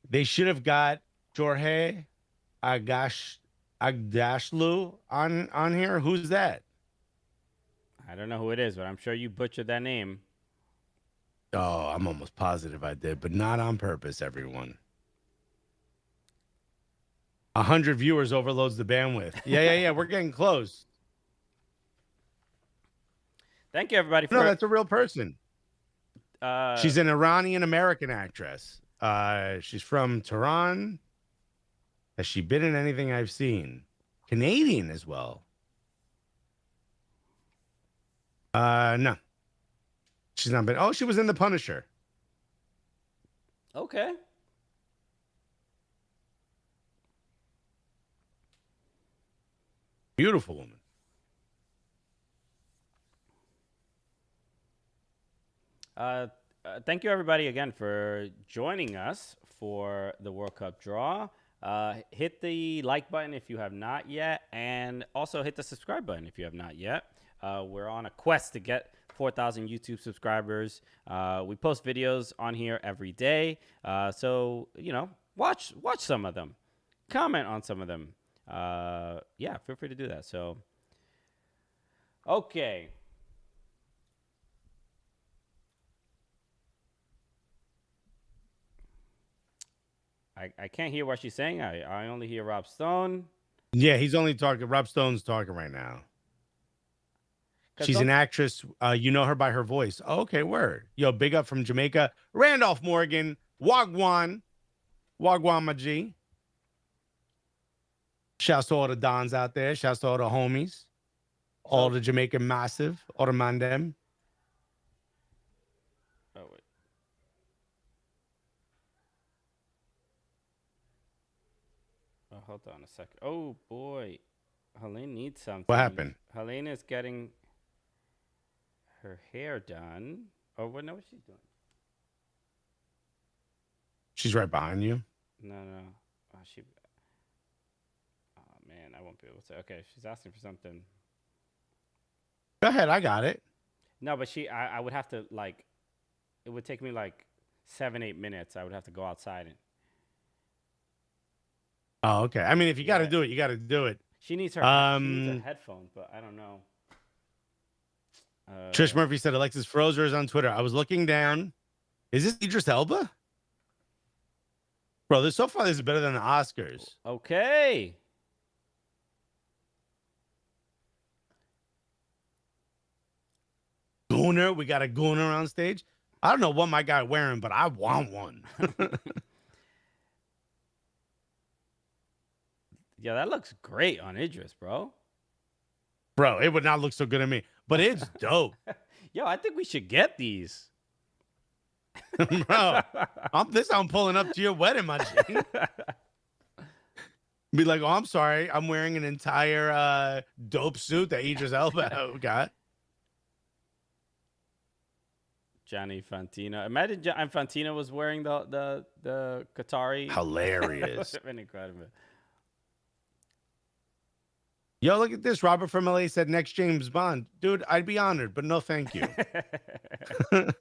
They should have got Jorge Agdashlu on here. Who's that? I don't know who it is, but I'm sure you butchered that name. Oh, I'm almost positive I did, but not on purpose, everyone. 100 viewers overloads the bandwidth. Yeah. We're getting close. Thank you, everybody. No, that's a real person. She's an Iranian-American actress. She's from Tehran. Has she been in anything I've seen? Canadian as well. No. She's not been. Oh, she was in The Punisher. Okay. Beautiful woman. Thank you, everybody, again for joining us for the World Cup draw. Hit the like button if you have not yet, and also hit the subscribe button if you have not yet. We're on a quest to get 4,000 YouTube subscribers. We post videos on here every day, so watch some of them, comment on some of them. Yeah, feel free to do that. So, okay. I can't hear what she's saying. I only hear Rob Stone. Yeah, he's only talking. Rob Stone's talking right now. She's an actress. You know her by her voice. Oh, okay, word. Yo, big up from Jamaica. Randolph Morgan. Wagwan. Wagwan, my G. Shouts to all the Dons out there. Shouts to all the homies. All the Jamaican massive. All the mandem. Oh, wait. Oh, hold on a second. Oh, boy. Helene needs something. What happened? Helene is getting her hair done. Oh, what? No, what she's doing? She's right behind you. No. Oh, man, I won't be able to. Okay, she's asking for something. Go ahead, I got it. No, but I would have to, like, it would take me like 7-8 minutes. I would have to go outside and. Oh, okay. I mean, if you got to do it, you got to do it. She needs her headphones, but I don't know. Trish Murphy said Alexis Frozer is on Twitter. I was looking down. Is this Idris Elba? Bro, so far this is better than the Oscars. Okay. Gooner, we got a Gooner on stage. I don't know what my guy wearing, but I want one. Yeah, that looks great on Idris, bro. Bro, it would not look so good on me, but it's dope. Yo, I think we should get these. Bro, I'm pulling up to your wedding, my G. Be like, oh, I'm sorry, I'm wearing an entire dope suit that Idris Elba got. Gianni Infantino. Imagine Infantino was wearing the Qatari. Hilarious. Would have been incredible. Yo, look at this. Robert from LA said next James Bond. Dude, I'd be honored, but no thank you. I'm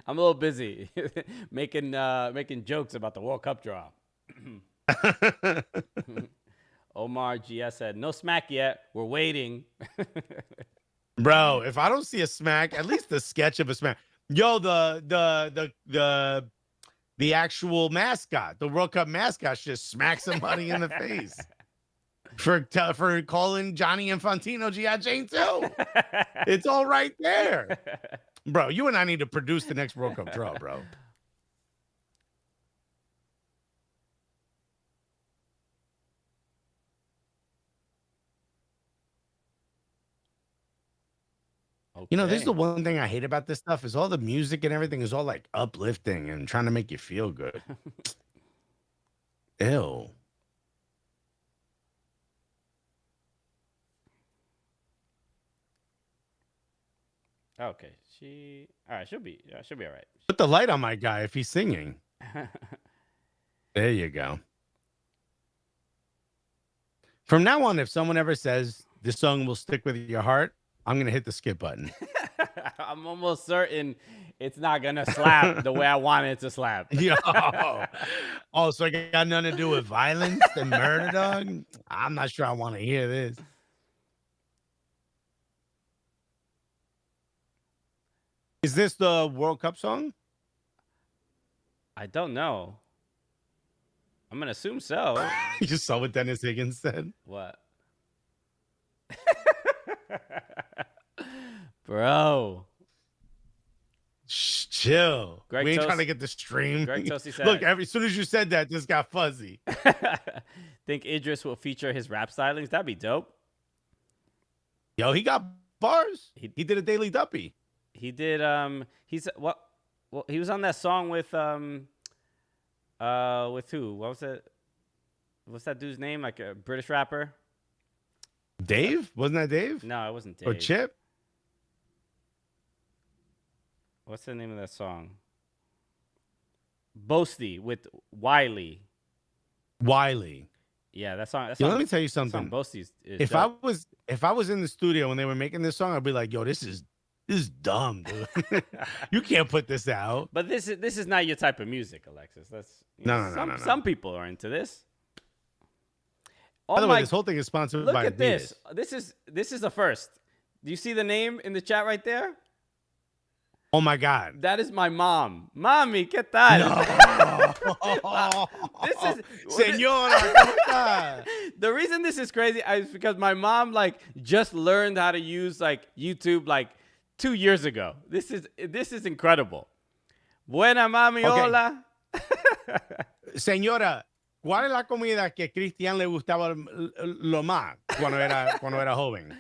a little busy making jokes about the World Cup draw. Omar GS said, no smack yet. We're waiting. Bro, if I don't see a smack, at least the sketch of a smack. Yo, the actual mascot, the World Cup mascot, just smack somebody in the face for calling Johnny Infantino G.I. Jane too. It's all right there, bro. You and I need to produce the next World Cup draw, bro. Okay. You know, this is the one thing I hate about this stuff is all the music and everything is all like uplifting and trying to make you feel good. Ew. Okay, she'll be all right. Put the light on my guy if he's singing. There you go. From now on, if someone ever says this song will stick with your heart, I'm going to hit the skip button. I'm almost certain it's not going to slap the way I want it to slap. Yo. Oh, so it got nothing to do with violence and murder, dog? I'm not sure I want to hear this. Is this the World Cup song? I don't know. I'm going to assume so. You just saw what Dennis Higgins said? What? Bro. Shh, chill. Greg we ain't trying to get the stream. Greg Toasty said, look, as soon as you said that, this got fuzzy. Think Idris will feature his rap stylings? That'd be dope. Yo, he got bars. He did a Daily Duppy. He did he was on that song with who? What was it? What's that dude's name? Like a British rapper? Dave? Wasn't that Dave? No, it wasn't Dave. Or Chip? What's the name of that song? Boasty with Wiley. Yeah, that song. Yo, let me tell you something. Boasty is if dope. I was in the studio when they were making this song, I'd be like, yo, this is dumb, dude. You can't put this out. But this is not your type of music, Alexis. That's no. Some people are into this. By the way, this whole thing is sponsored by Look at Adidas. This is the first. Do you see the name in the chat right there? Oh my God. That is my mom. Mami, ¿qué tal? No. This is Señora. The reason this is crazy is because my mom just learned how to use YouTube 2 years ago. This is incredible. Buena mami, Okay. hola. Señora, ¿cuál es la comida que Cristian le gustaba lo más cuando era joven?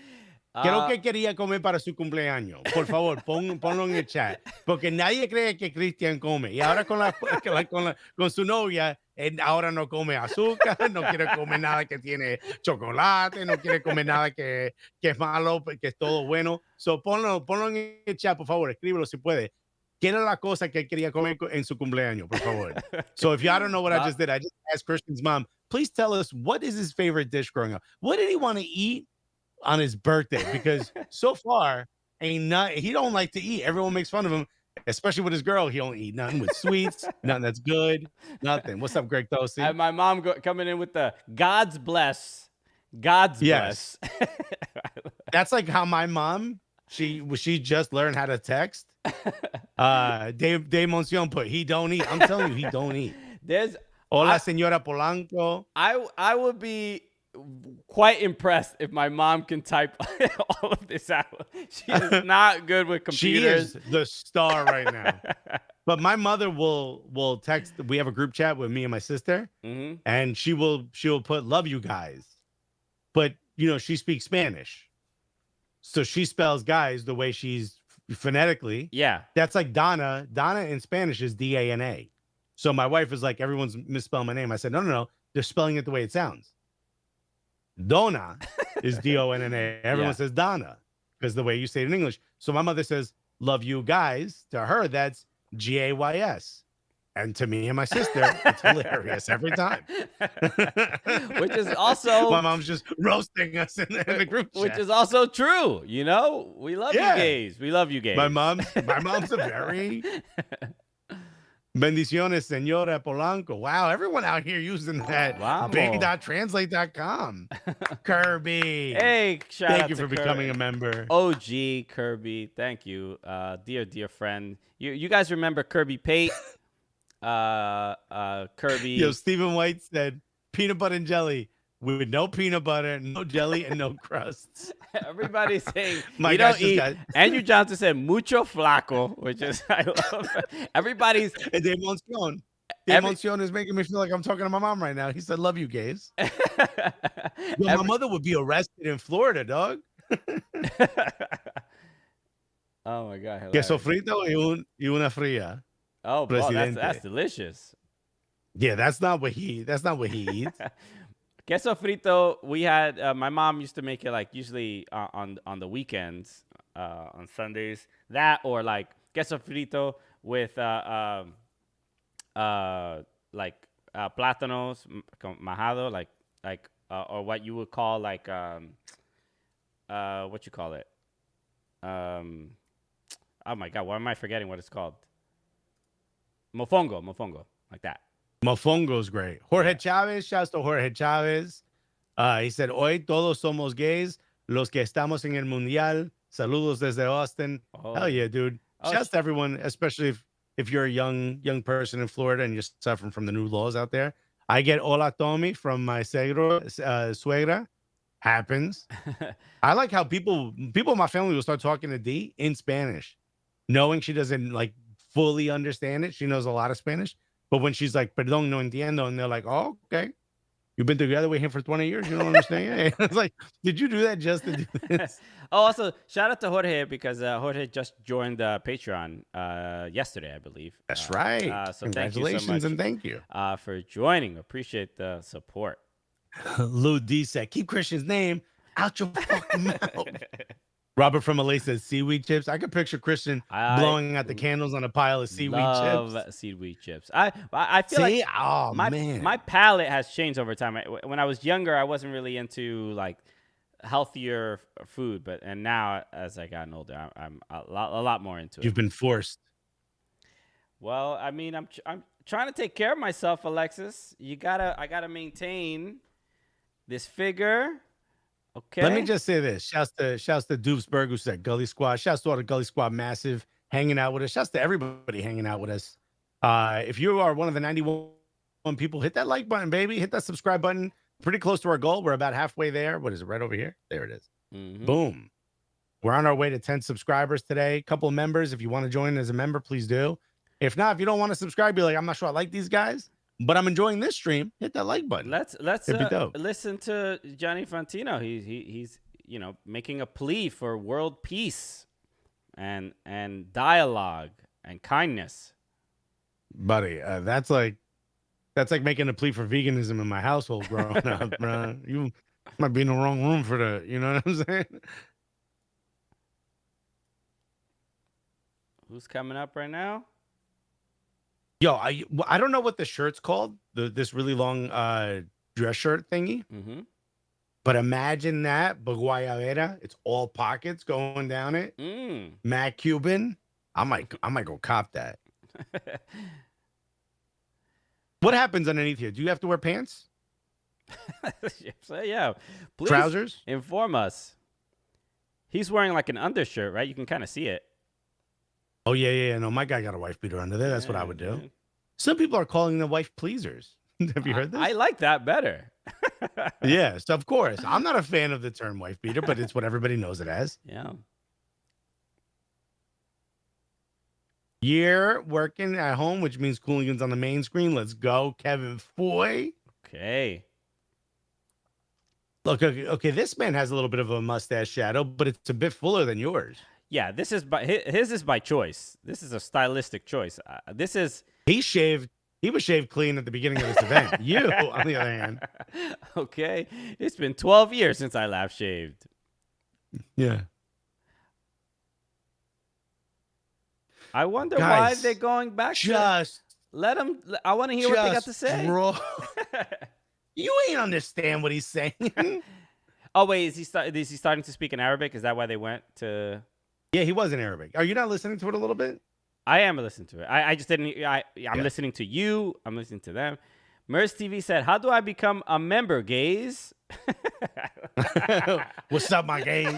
¿Qué es lo que quería comer para su cumpleaños? Por favor, ponlo en el chat. Porque nadie cree que Cristian come. Y ahora con su novia, él ahora no come azúcar, no quiere comer nada que tiene chocolate, no quiere comer nada que es malo, que es todo bueno. So, ponlo en el chat, por favor, escríbelo si puede. ¿Qué era la cosa que él quería comer en su cumpleaños, por favor? So if y'all don't know what I just did, I just asked Christian's mom, please tell us what is his favorite dish growing up? What did he want to eat on his birthday? Because so far, he don't like to eat. Everyone makes fun of him, especially with his girl. He don't eat nothing with sweets, nothing that's good, nothing. What's up, Greg Toasty? And my mom coming in with the God's bless. God's bless. That's like how my mom, she just learned how to text. Dave Monsión put, he don't eat. I'm telling you, he don't eat. Hola, señora Polanco. I would be quite impressed if my mom can type all of this out. She is not good with computers. She is the star right now. But my mother will text. We have a group chat with me and my sister, and she will put "love you guys," but she speaks Spanish, so she spells guys the way she's phonetically. Yeah, that's like Donna. Donna in Spanish is Dana. So my wife is like, everyone's misspelling my name. I said, no, they're spelling it the way it sounds. Donna is Donna. Everyone Yeah. says Donna because the way you say it in English. So my mother says, love you guys. To her, that's Gays. And to me and my sister, it's hilarious every time. Which is also my mom's just roasting us in the group chat. Which is also true. You know, we love you gays. We love you gays. My mom's a very bendiciones, Senora Polanco. Wow, everyone out here using that pay.translate.com. Kirby. Hey, thank you for becoming a member. OG Kirby, thank you, dear friend. You guys remember Kirby Pate? Kirby. Yo, Stephen White said peanut butter and jelly with no peanut butter, no jelly, and no crusts. Everybody's saying My you gosh, don't eat. Andrew Johnson said mucho flaco, which is I love. Everybody's. And Dave Monsione. Dave Monsione is making me feel like I'm talking to my mom right now. He said, "Love you, gays." Yo, my mother would be arrested in Florida, dog. Oh my God. Hilarious. Queso frito y una fría. Oh, bro, that's delicious. Yeah, that's not what he eats. Queso frito, we had my mom used to make it like usually on the weekends, on Sundays. That or like queso frito with plátanos majado, like or what you would call like what you call it? Oh my God, why am I forgetting what it's called? Mofongo, like that. Mofongo's great. Jorge Chavez, shouts to Jorge Chavez. He said, hoy todos somos gays, los que estamos en el mundial. Saludos desde Austin. Oh. Hell yeah, dude. Shouts to everyone, especially if you're a young person in Florida and you're suffering from the new laws out there. I get hola Tommy from my suegra. Happens. I like how people in my family will start talking to D in Spanish, knowing she doesn't like fully understand it. She knows a lot of Spanish, but when she's like, perdón, no entiendo, and they're like, oh, okay. You've been together with him for 20 years. You don't understand? It's like, did you do that just to do this? Oh, also, shout out to Jorge because Jorge just joined Patreon yesterday, I believe. That's right. So congratulations thank you so much, and thank you for joining. Appreciate the support. Lou D said, keep Christian's name out your fucking mouth. Robert from LA says seaweed chips. I could picture Christian blowing out the candles on a pile of seaweed chips. Love seaweed chips. I feel like my palate has changed over time. When I was younger, I wasn't really into like healthier food, and now as I gotten older, I'm a lot more into it. You've been forced. Well, I mean, I'm trying to take care of myself, Alexis. I gotta maintain this figure. Okay. Let me just say this. Shouts to Doofsburg who said Gully Squad. Shouts to all the Gully Squad massive hanging out with us. Shouts to everybody hanging out with us. If you are one of the 91 people, hit that like button, baby. Hit that subscribe button. Pretty close to our goal. We're about halfway there. What is it? Right over here? There it is. Mm-hmm. Boom. We're on our way to 10 subscribers today. A couple of members. If you want to join as a member, please do. If not, if you don't want to subscribe, be like, I'm not sure I like these guys, but I'm enjoying this stream. Hit that like button. Let's listen to Johnny Fantino. He's making a plea for world peace and dialogue and kindness. Buddy, that's like making a plea for veganism in my household growing up, bro. You might be in the wrong room for that. You know what I'm saying? Who's coming up right now? Yo, I don't know what the shirt's called. This really long dress shirt thingy. Mm-hmm. But imagine that, but guayabera. It's all pockets going down it. Matt Cuban. I might go cop that. What happens underneath here? Do you have to wear pants? So, yeah. Please trousers? Inform us. He's wearing like an undershirt, right? You can kind of see it. Oh, yeah. No, my guy got a wife beater under there. That's what I would do. Some people are calling them wife pleasers. Have you heard this? I like that better. Yes, of course. I'm not a fan of the term wife beater, but it's what everybody knows it as. Yeah. Year working at home, which means Cooligans on the main screen. Let's go, Kevin Foy. Okay. Look, okay, this man has a little bit of a mustache shadow, but it's a bit fuller than yours. Yeah, his is by choice. This is a stylistic choice. He shaved He was shaved clean at the beginning of this event. You, on the other hand. Okay. It's been 12 years since I last shaved. Yeah. I wonder why they're going back let them. I want to hear what they got to say. You ain't understand what he's saying. Oh, wait. Is he starting to speak in Arabic? Is that why they went to... Yeah, he was in Arabic. Are you not listening to it a little bit? I am listening to it. I just didn't. I'm listening to you. I'm listening to them. Merz TV said, "How do I become a member, gays?" What's up, my gays?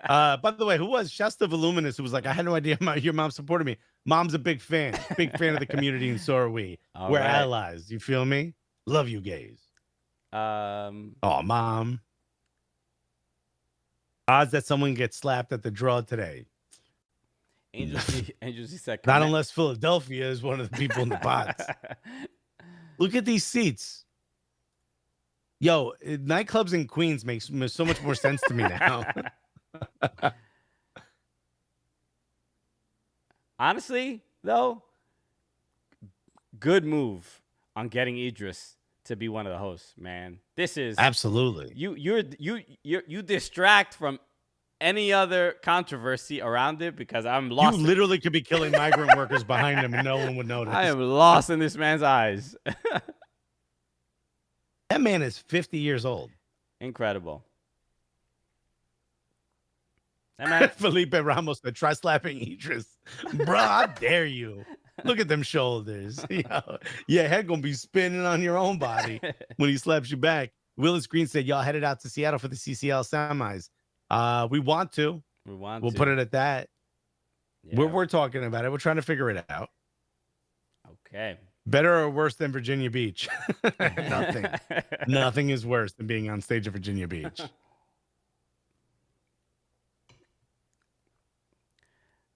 By the way, who was Shasta Voluminous, who was like, I had no idea your mom supported me. Mom's a big fan of the community, and so are we. We're allies. You feel me? Love you, gays. Oh, Mom. Odds that someone gets slapped at the draw today. Angel C said, not unless Philadelphia is one of the people in the pots. Look at these seats. Yo, nightclubs in Queens makes so much more sense to me now. Honestly, though, good move on getting Idris to be one of the hosts, man. This is absolutely you distract from any other controversy around it because I'm lost. You literally could be killing migrant workers behind him and no one would notice. I am lost in this man's eyes. That man is 50 years old. Incredible. That man Felipe Ramos to try slapping Idris. Bro, how dare you? Look at them shoulders. Your head gonna be spinning on your own body when he slaps you back. Willis Green said, y'all headed out to Seattle for the CCL semis. We want to. We'll put it at that. Yeah. We're talking about it. We're trying to figure it out. Okay. Better or worse than Virginia Beach? Nothing. Nothing is worse than being on stage at Virginia Beach.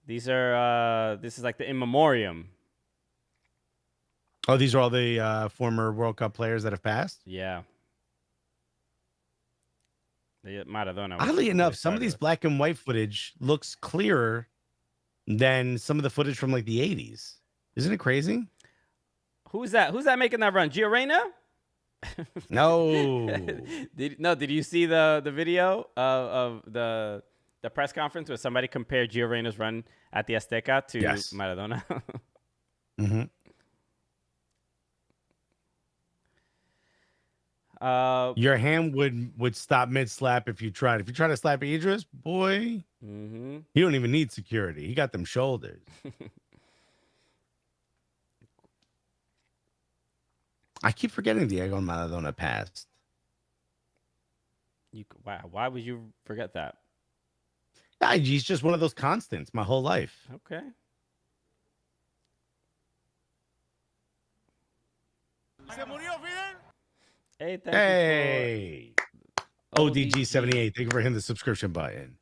These are this is like the in memoriam. Oh, these are all the former World Cup players that have passed? Yeah. Maradona. Oddly enough, some of these black and white footage looks clearer than some of the footage from like the 80s. Isn't it crazy? Who's that? Who's that making that run? Gio Reyna? No. Did you see the video of the press conference where somebody compared Gio Reyna's run at the Azteca to Maradona? Mm-hmm. Your hand would stop mid slap if you tried. If you try to slap Idris, boy, you don't even need security. He got them shoulders. I keep forgetting Diego Maradona passed. Wow, why would you forget that? He's just one of those constants my whole life. Okay. Hey, thank you for ODG78. Thank you for hitting the subscription button.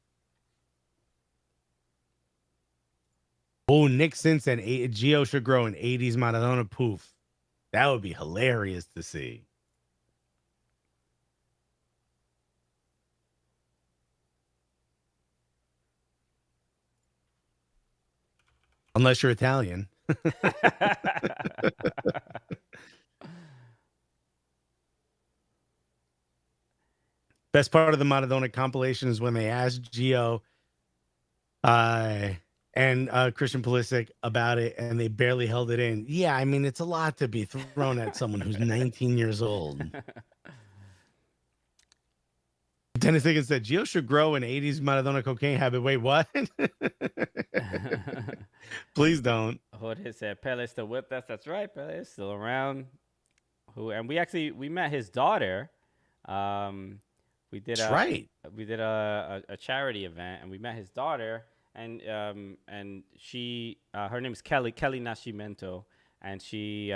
Oh, Nixon said Gio should grow an 80s Maradona poof. That would be hilarious to see. Unless you're Italian. Best part of the Maradona compilation is when they asked Gio and Christian Pulisic about it, and they barely held it in. Yeah, I mean, it's a lot to be thrown at someone who's 19 years old. Dennis Higgins said, Gio should grow an 80s Maradona cocaine habit. Wait, what? Please don't. Jorge said, Pele's still with us. That's right, Pele is still around. And we met his daughter. We did a charity event, and we met his daughter. And she her name is Kelly Nascimento, and she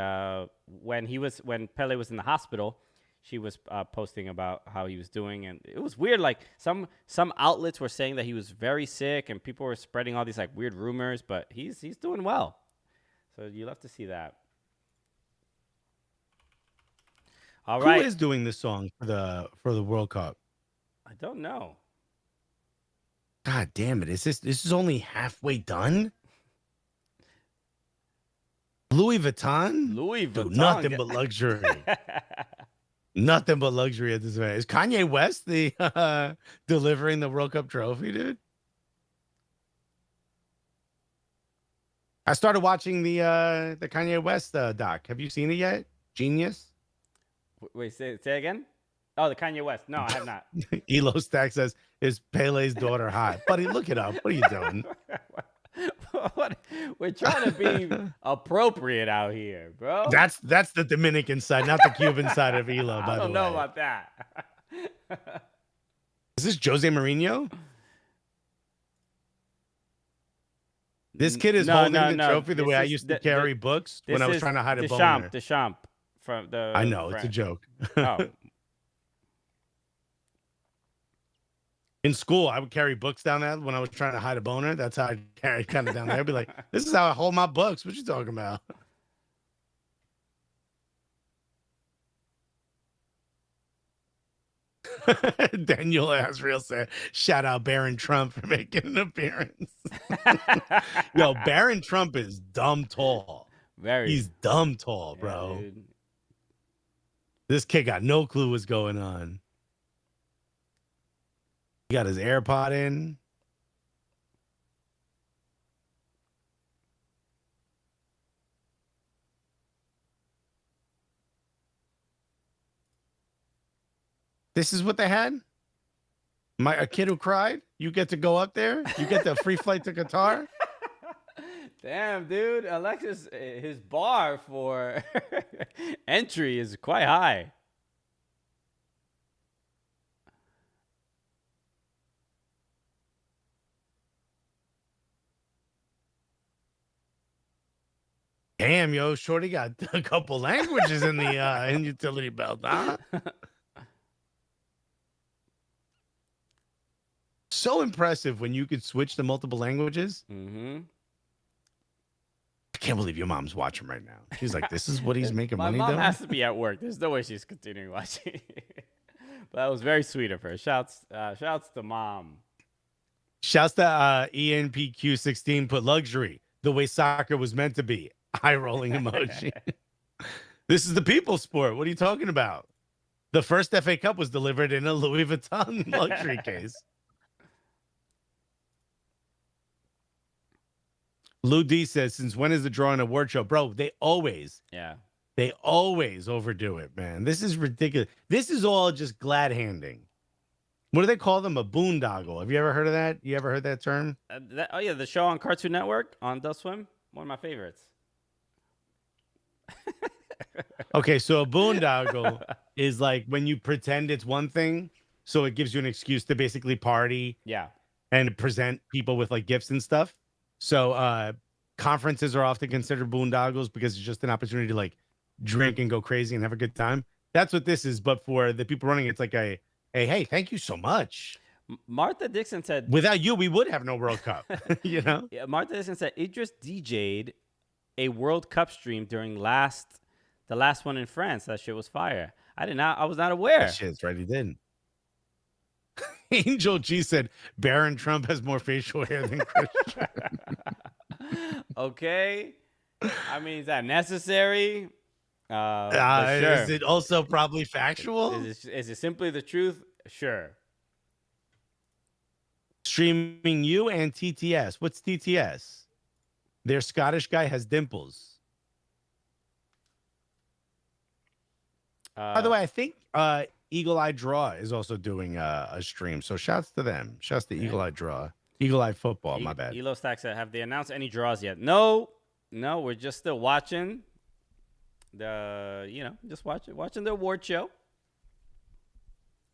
when Pele was in the hospital, she was posting about how he was doing, and it was weird. Like some outlets were saying that he was very sick, and people were spreading all these like weird rumors, but he's doing well. So you'll have to see that. All right. Who is doing this song for the World Cup? I don't know. God damn it. This is only halfway done? Louis Vuitton? Louis Vuitton. Dude, nothing but luxury. Nothing but luxury at this event. Is Kanye West the delivering the World Cup trophy, dude? I started watching the Kanye West doc. Have you seen it yet? Genius. Wait, say again. Oh, the Kanye West. No, I have not. Elo Stack says, "Is Pele's daughter hot?" Buddy, look it up. What are you doing? We're trying to be appropriate out here, bro. That's the Dominican side, not the Cuban side of Elo. By I don't the way, know about that. Is this Jose Mourinho? This kid is holding the trophy the way I used to carry books when I was trying to hide a boner. Deschamps from the. I know it's a joke. Oh. In school, I would carry books down there when I was trying to hide a boner. That's how I carry kind of down there. I'd be like, "This is how I hold my books." What you talking about? Daniel Asriel said, "Shout out Barron Trump for making an appearance." Yo, Barron Trump is dumb tall. He's dumb tall, bro. Yeah, this kid got no clue what's going on. He got his AirPod in. This is what they had? A kid who cried? You get to go up there? You get the free flight to Qatar? Damn, dude. Alexis, his bar for entry is quite high. Damn, yo, Shorty got a couple languages in the utility belt, huh? So impressive when you could switch to multiple languages. Mm-hmm. I can't believe your mom's watching right now. She's like, "This is what he's making money My doing?" mom has to be at work. There's no way she's continuing watching. But that was very sweet of her. Shouts to mom. Shouts to ENPQ16 put luxury the way soccer was meant to be. Eye rolling emoji. This is the people's sport. What are you talking about? The first FA Cup was delivered in a Louis Vuitton luxury case. Lou D says, "Since when is the drawing award show?" Bro, they always overdo it, man. This is ridiculous. This is all just glad handing. What do they call them? A boondoggle. Have you ever heard of that? You ever heard that term? Oh, yeah, the show on Cartoon Network on Adult Swim. One of my favorites. Okay, so a boondoggle is like when you pretend it's one thing, so it gives you an excuse to basically party. Yeah. And present people with like gifts and stuff. So conferences are often considered boondoggles because it's just an opportunity to like drink and go crazy and have a good time. That's what this is. But for the people running, it's like a hey, thank you so much. Martha Dixon said, "Without you, we would have no World Cup." You know? Yeah, Martha Dixon said, Idris DJ'd a World Cup stream during the last one in France. That shit was fire. I was not aware. That shit's right, he didn't. Angel G said, "Barron Trump has more facial hair than Christian." Okay. I mean, is that necessary? Sure. Is it also probably factual? Is it simply the truth? Sure. Streaming you and TTS. What's TTS? Their Scottish guy has dimples. By the way, I think Eagle Eye Draw is also doing a stream. So shouts to them. Shouts to Eagle Eye Draw. Eagle Eye Football, my bad. Elo Stack said, "Have they announced any draws yet?" No, we're just still watching just watching the award show.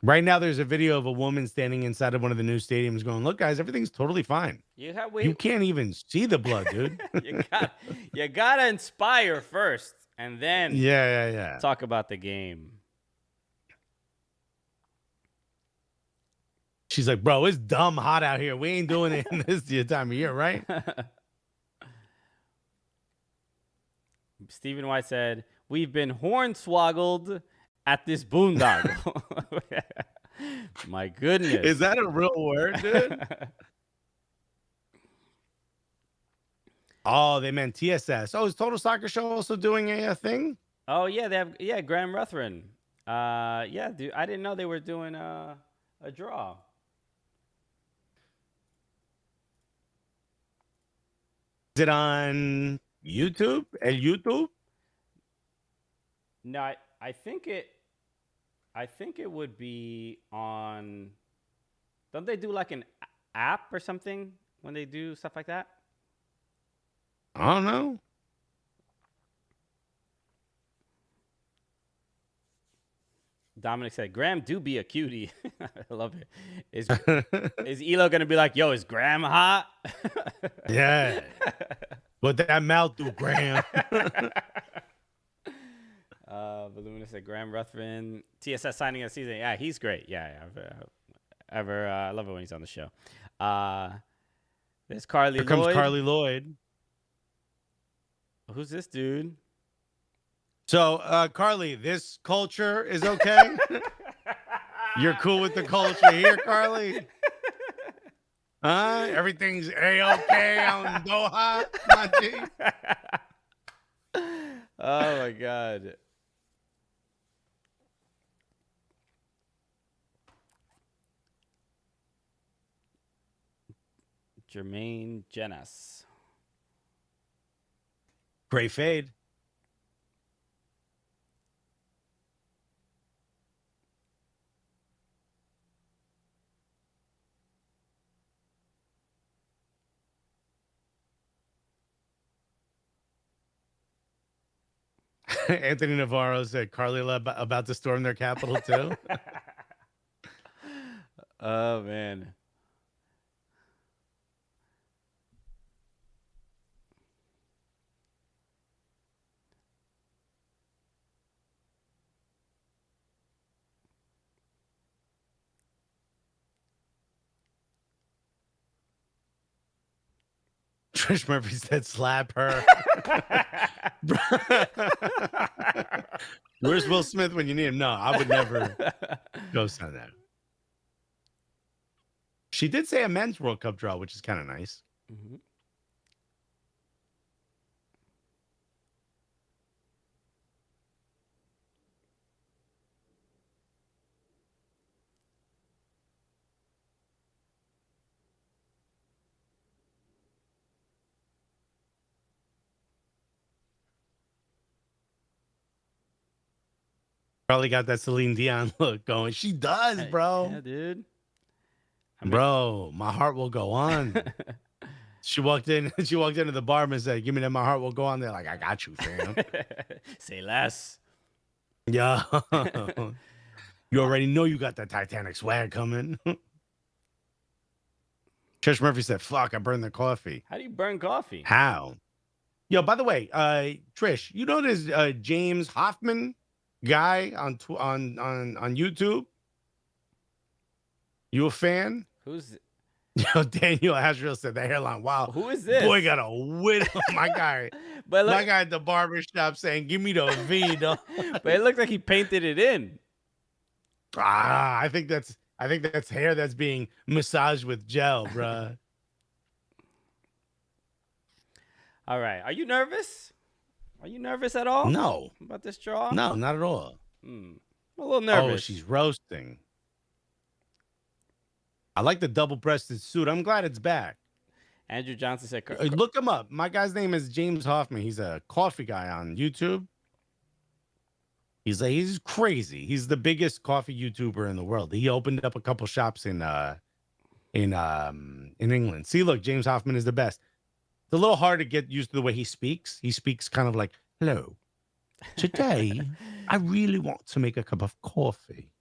Right now, there's a video of a woman standing inside of one of the new stadiums going, "Look, guys, everything's totally fine. You can't even see the blood, dude." you gotta inspire first, and then talk about the game. She's like, "Bro, it's dumb hot out here. We ain't doing it in this time of year, right?" Stephen White said, "We've been hornswoggled at this boondoggle." My goodness. Is that a real word, dude? Oh, they meant TSS. Oh, is Total Soccer Show also doing a thing? Oh yeah, they have Graham Ruthven. Yeah, dude, I didn't know they were doing a draw. Is it on YouTube? El YouTube? No, I think it would be on. Don't they do like an app or something when they do stuff like that? I don't know. Dominic said, "Graham do be a cutie." I love it. Is Elo gonna be like, "Yo, is Graham hot?" Yeah. What that mouth do, Graham? Volumina said, "Graham Ruthven, TSS signing a season. Yeah, he's great. Yeah, I love it when he's on the show." There's Carly Here comes Lloyd. Carly Lloyd. Who's this dude? So, Carly, this culture is okay? You're cool with the culture here, Carly? Everything's A-okay on Doha, my G? Oh, my God. Jermaine Jenas. Great fade. Anthony Navarro said Carly about to storm their capital too. Oh, man. Trish Murphy said slap her. Where's Will Smith when you need him? No, I would never go sign that. She did say a men's World Cup draw, which is kind of nice. Mm-hmm. Probably got that Celine Dion look going. She does, bro. Yeah, dude. Bro, my heart will go on. She walked in. She walked into the bar and said, "Give me that. My heart will go on." They're like, "I got you, fam." Say less. Yeah. You already know you got that Titanic swag coming. Trish Murphy said, "Fuck, I burned the coffee." How do you burn coffee? How? Yo, by the way, Trish, you know this James Hoffman guy on YouTube? You a fan? Who's? Yo, Daniel Asriel said the hairline. Wow, who is this? Boy, got a widow. My guy, but look, my guy at the barbershop saying, "Give me the V." But it looks like he painted it in. I think that's hair that's being massaged with gel, bruh. All right, are you nervous? Are you nervous at all? No, about this draw? no, not at all. I'm a little nervous. Oh, she's roasting. I like the double-breasted suit. I'm glad it's back. Andrew Johnson said, "Look him up. My guy's name is James Hoffman. He's a coffee guy on YouTube. He's crazy. He's the biggest coffee YouTuber in the world. He opened up a couple shops in England. See, look, James Hoffman is the best. It's a little hard to get used to the way he speaks. He speaks kind of like, "Hello, today I really want to make a cup of coffee."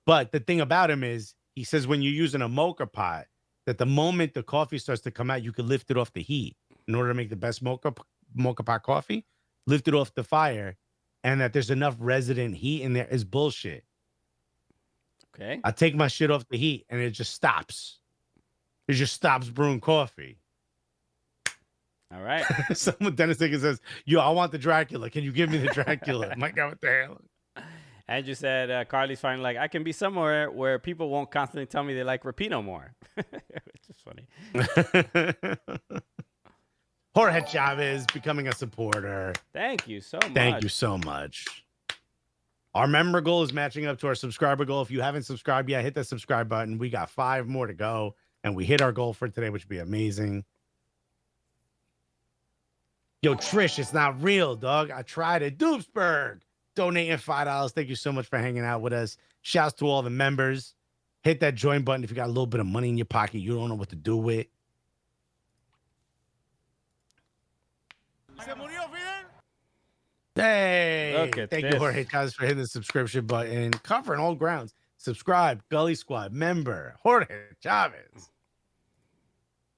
But the thing about him is, he says when you're using a mocha pot, that the moment the coffee starts to come out, you can lift it off the heat in order to make the best mocha pot coffee. Lift it off the fire, and that there's enough resident heat in there is bullshit. Okay. I take my shit off the heat, and it just stops. It just stops brewing coffee. All right. Someone, Dennis Dickens says, "Yo, I want the Dracula. Can you give me the Dracula?" My God, what the hell? Andrew said, Carly's finally like, I can be somewhere where people won't constantly tell me they like Rapino more. Which is funny. Jorge Chavez becoming a supporter. Thank you so much. Thank you so much. Our member goal is matching up to our subscriber goal. If you haven't subscribed yet, hit the subscribe button. We got 5 more to go, and we hit our goal for today, which would be amazing. Yo, Trish, it's not real, dog. I tried it. Doopsburg, donating $5. Thank you so much for hanging out with us. Shouts to all the members. Hit that join button if you got a little bit of money in your pocket you don't know what to do with. Hey, thank you, Jorge Chavez, for hitting the subscription button. Covering all grounds. Subscribe, Gully Squad member, Jorge Chavez.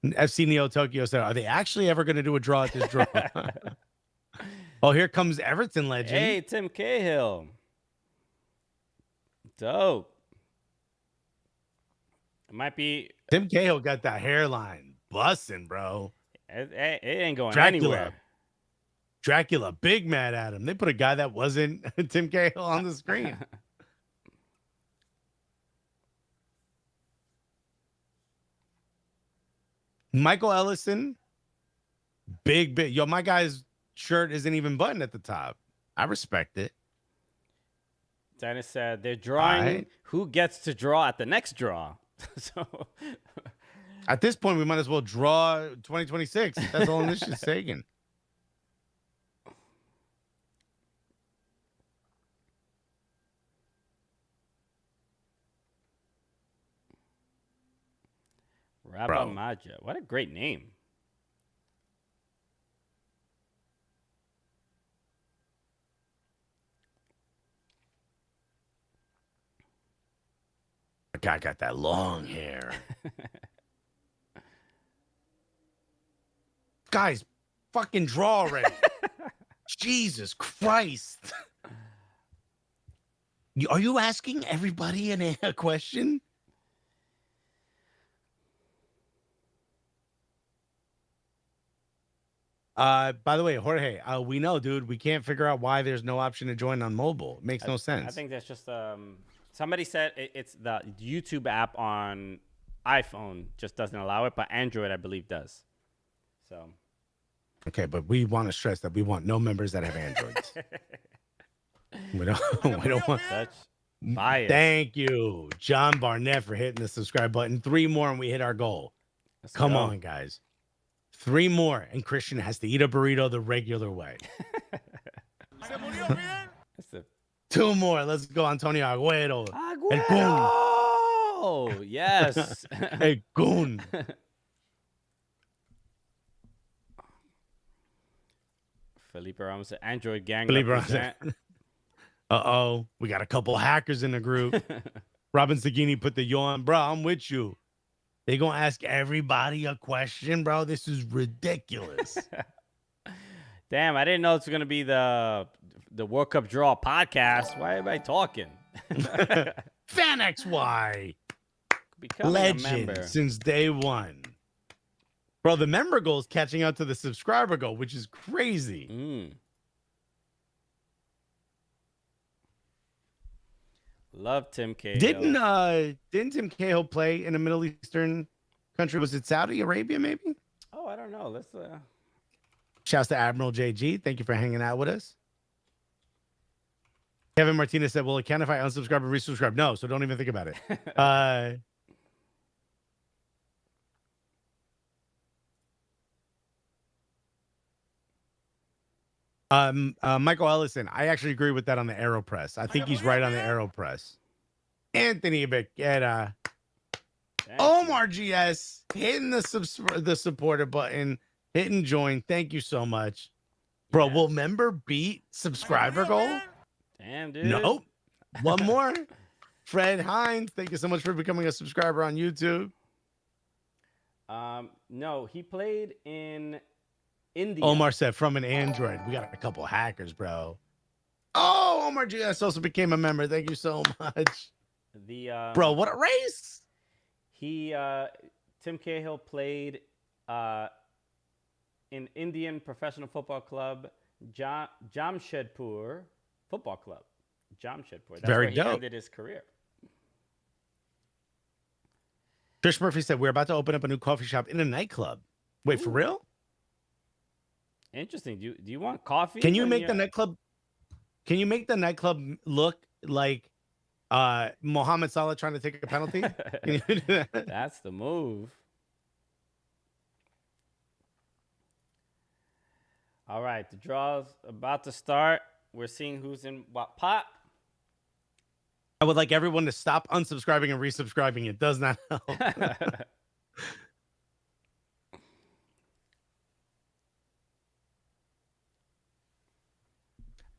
FC Neo Tokyo said, are they actually ever going to do a draw at this draw? Oh, here comes Everton legend. Hey, Tim Cahill. Dope. It might be. Tim Cahill got that hairline busting, bro. It ain't going anywhere. Dracula, big mad at him. They put a guy that wasn't Tim Cahill on the screen. Michael Ellison, big. Yo, my guy's shirt isn't even buttoned at the top. I respect it. Dennis said they're drawing. Right. Who gets to draw at the next draw? So at this point, we might as well draw 2026. That's all this is taking. Rabba Maja. What a great name. The guy got that long hair. Guys, fucking draw already. Jesus Christ. Are you asking everybody a question? By the way, Jorge, we know, dude, we can't figure out why there's no option to join on mobile. It makes no sense. I think that's just somebody said it's the YouTube app on iPhone just doesn't allow it, but Android, I believe, does. So. Okay, but we want to stress that we want no members that have Androids. we don't want such bias. Thank you, John Barnett, for hitting the subscribe button. 3 more and we hit our goal. Come on, guys. 3 more, and Christian has to eat a burrito the regular way. 2 more. Let's go, Antonio Agüero. Oh, yes. Hey, goon. Felipe Ramos said, Android gang. Felipe Ramos. Uh-oh. We got a couple hackers in the group. Robin Sagini put the yawn. Bro, I'm with you. They gonna ask everybody a question, bro. This is ridiculous. Damn, I didn't know it's gonna be the World Cup draw podcast. Why am I talking? Fan XY. Becoming legend since day one. Bro, the member goal is catching up to the subscriber goal, which is crazy. Love Tim Cahill. Didn't Tim Cahill play in a Middle Eastern country? Was it Saudi Arabia, maybe? Oh, I don't know. Let's Shouts to Admiral JG. Thank you for hanging out with us. Kevin Martinez said, "Will it count if I unsubscribe or resubscribe?" No, so don't even think about it. Michael Ellison, I actually agree with that on the AeroPress. I think he's right on the AeroPress. Anthony Becketta. Omar GS hitting the supporter button, hitting join. Thank you so much. Bro, will member beat subscriber goal? Damn, dude. Nope. One more. Fred Hines, thank you so much for becoming a subscriber on YouTube. No, he played in India. Omar said from an Android. We got a couple hackers, bro. Oh, Omar GS also became a member. Thank you so much. Bro, what a race. Tim Cahill played in Indian professional football club, Jamshedpur Football Club. Jamshedpur. That's very where dope. He ended his career. Trish Murphy said, we're about to open up a new coffee shop in a nightclub. Wait, for real? Interesting. Do you want coffee? Can you when make you're- the nightclub? Can you make the nightclub look like Mohamed Salah trying to take a penalty? Can you do that? That's the move. All right, the draw's about to start. We're seeing who's in what pot. I would like everyone to stop unsubscribing and resubscribing. It does not help.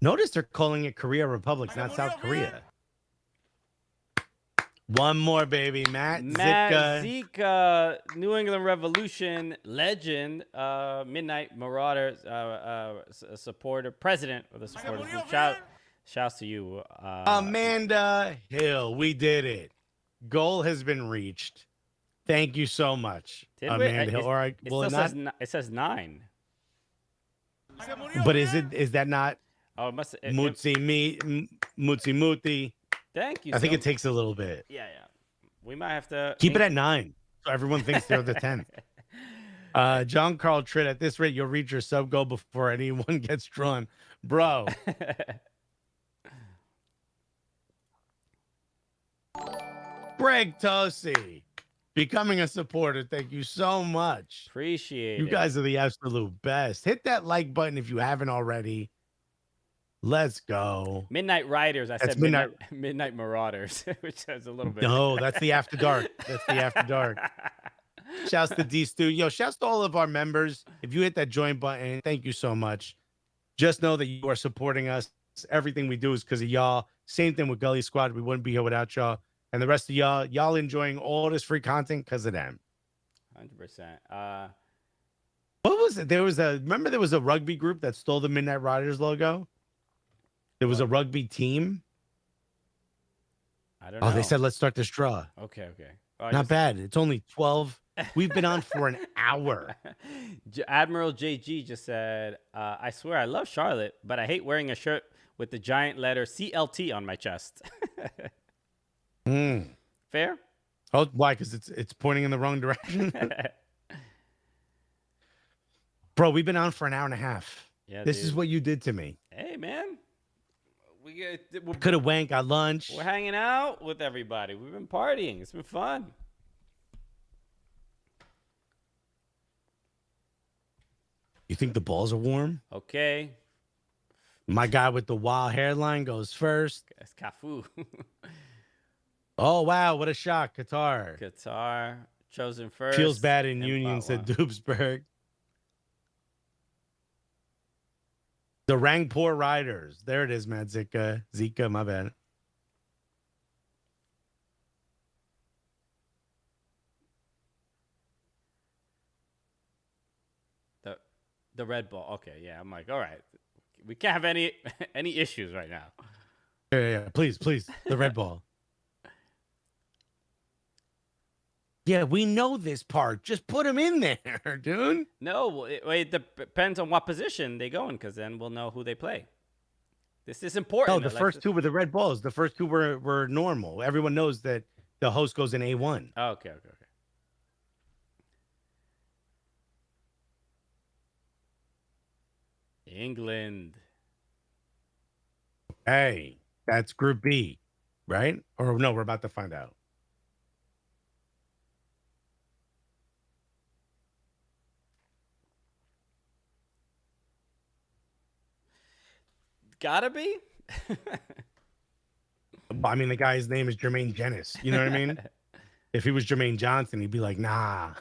Notice they're calling it Korea Republic, not South Korea. One more, baby. Matt Zika, New England Revolution legend, Midnight Marauders supporter, president of the supporters group. Shouts to you. Amanda Hill, we did it. Goal has been reached. Thank you so much, Amanda Hill. All right, it says 9. But is that not? Oh, it must. Mutsi Muti. Thank you. I think it takes a little bit. Yeah. We might have to keep it at 9, so everyone thinks they're the 10th. John Carl Tritt, at this rate, you'll reach your sub goal before anyone gets drawn, bro. Greg Tosi, becoming a supporter. Thank you so much. Appreciate it. You guys are the absolute best. Hit that like button if you haven't already. Let's go. Midnight Riders. I said Midnight Marauders, which is a little bit. No, that's the After Dark. That's the After Dark. Shouts to D Stu. Yo, shouts to all of our members. If you hit that join button, thank you so much. Just know that you are supporting us. Everything we do is because of y'all. Same thing with Gully Squad. We wouldn't be here without y'all. And the rest of y'all enjoying all this free content because of them. 100%. What was it? Remember there was a rugby group that stole the Midnight Riders logo? There was a rugby team. I don't know. Oh, they said, let's start this draw. Okay. Oh, not bad. It's only 12. We've been on for an hour. Admiral JG just said, I swear I love Charlotte, but I hate wearing a shirt with the giant letter CLT on my chest. Fair? Oh, why? Because it's pointing in the wrong direction. Bro, we've been on for an hour and a half. Yeah, this is what you did to me. Hey, man. We could have went, got lunch. We're hanging out with everybody. We've been partying. It's been fun. You think the balls are warm? Okay. My guy with the wild hairline goes first. It's Cafu. Oh, wow. What a shock. Qatar. Chosen first. Feels bad in Union, said Dubsburg. The Rangpur Riders. There it is, man. Zika, my bad. The red ball. Okay, yeah. I'm like, all right. We can't have any issues right now. Yeah. Please. The red ball. Yeah, we know this part. Just put him in there, dude. No, it depends on what position they go in, because then we'll know who they play. This is important. No, the first two were the red balls. The first two were normal. Everyone knows that the host goes in A1. Oh, okay. England. Hey, that's Group B, right? Or no, we're about to find out. Gotta be. I mean, the guy's name is Jermaine Jennings. You know what I mean? If he was Jermaine Johnson, he'd be like, nah.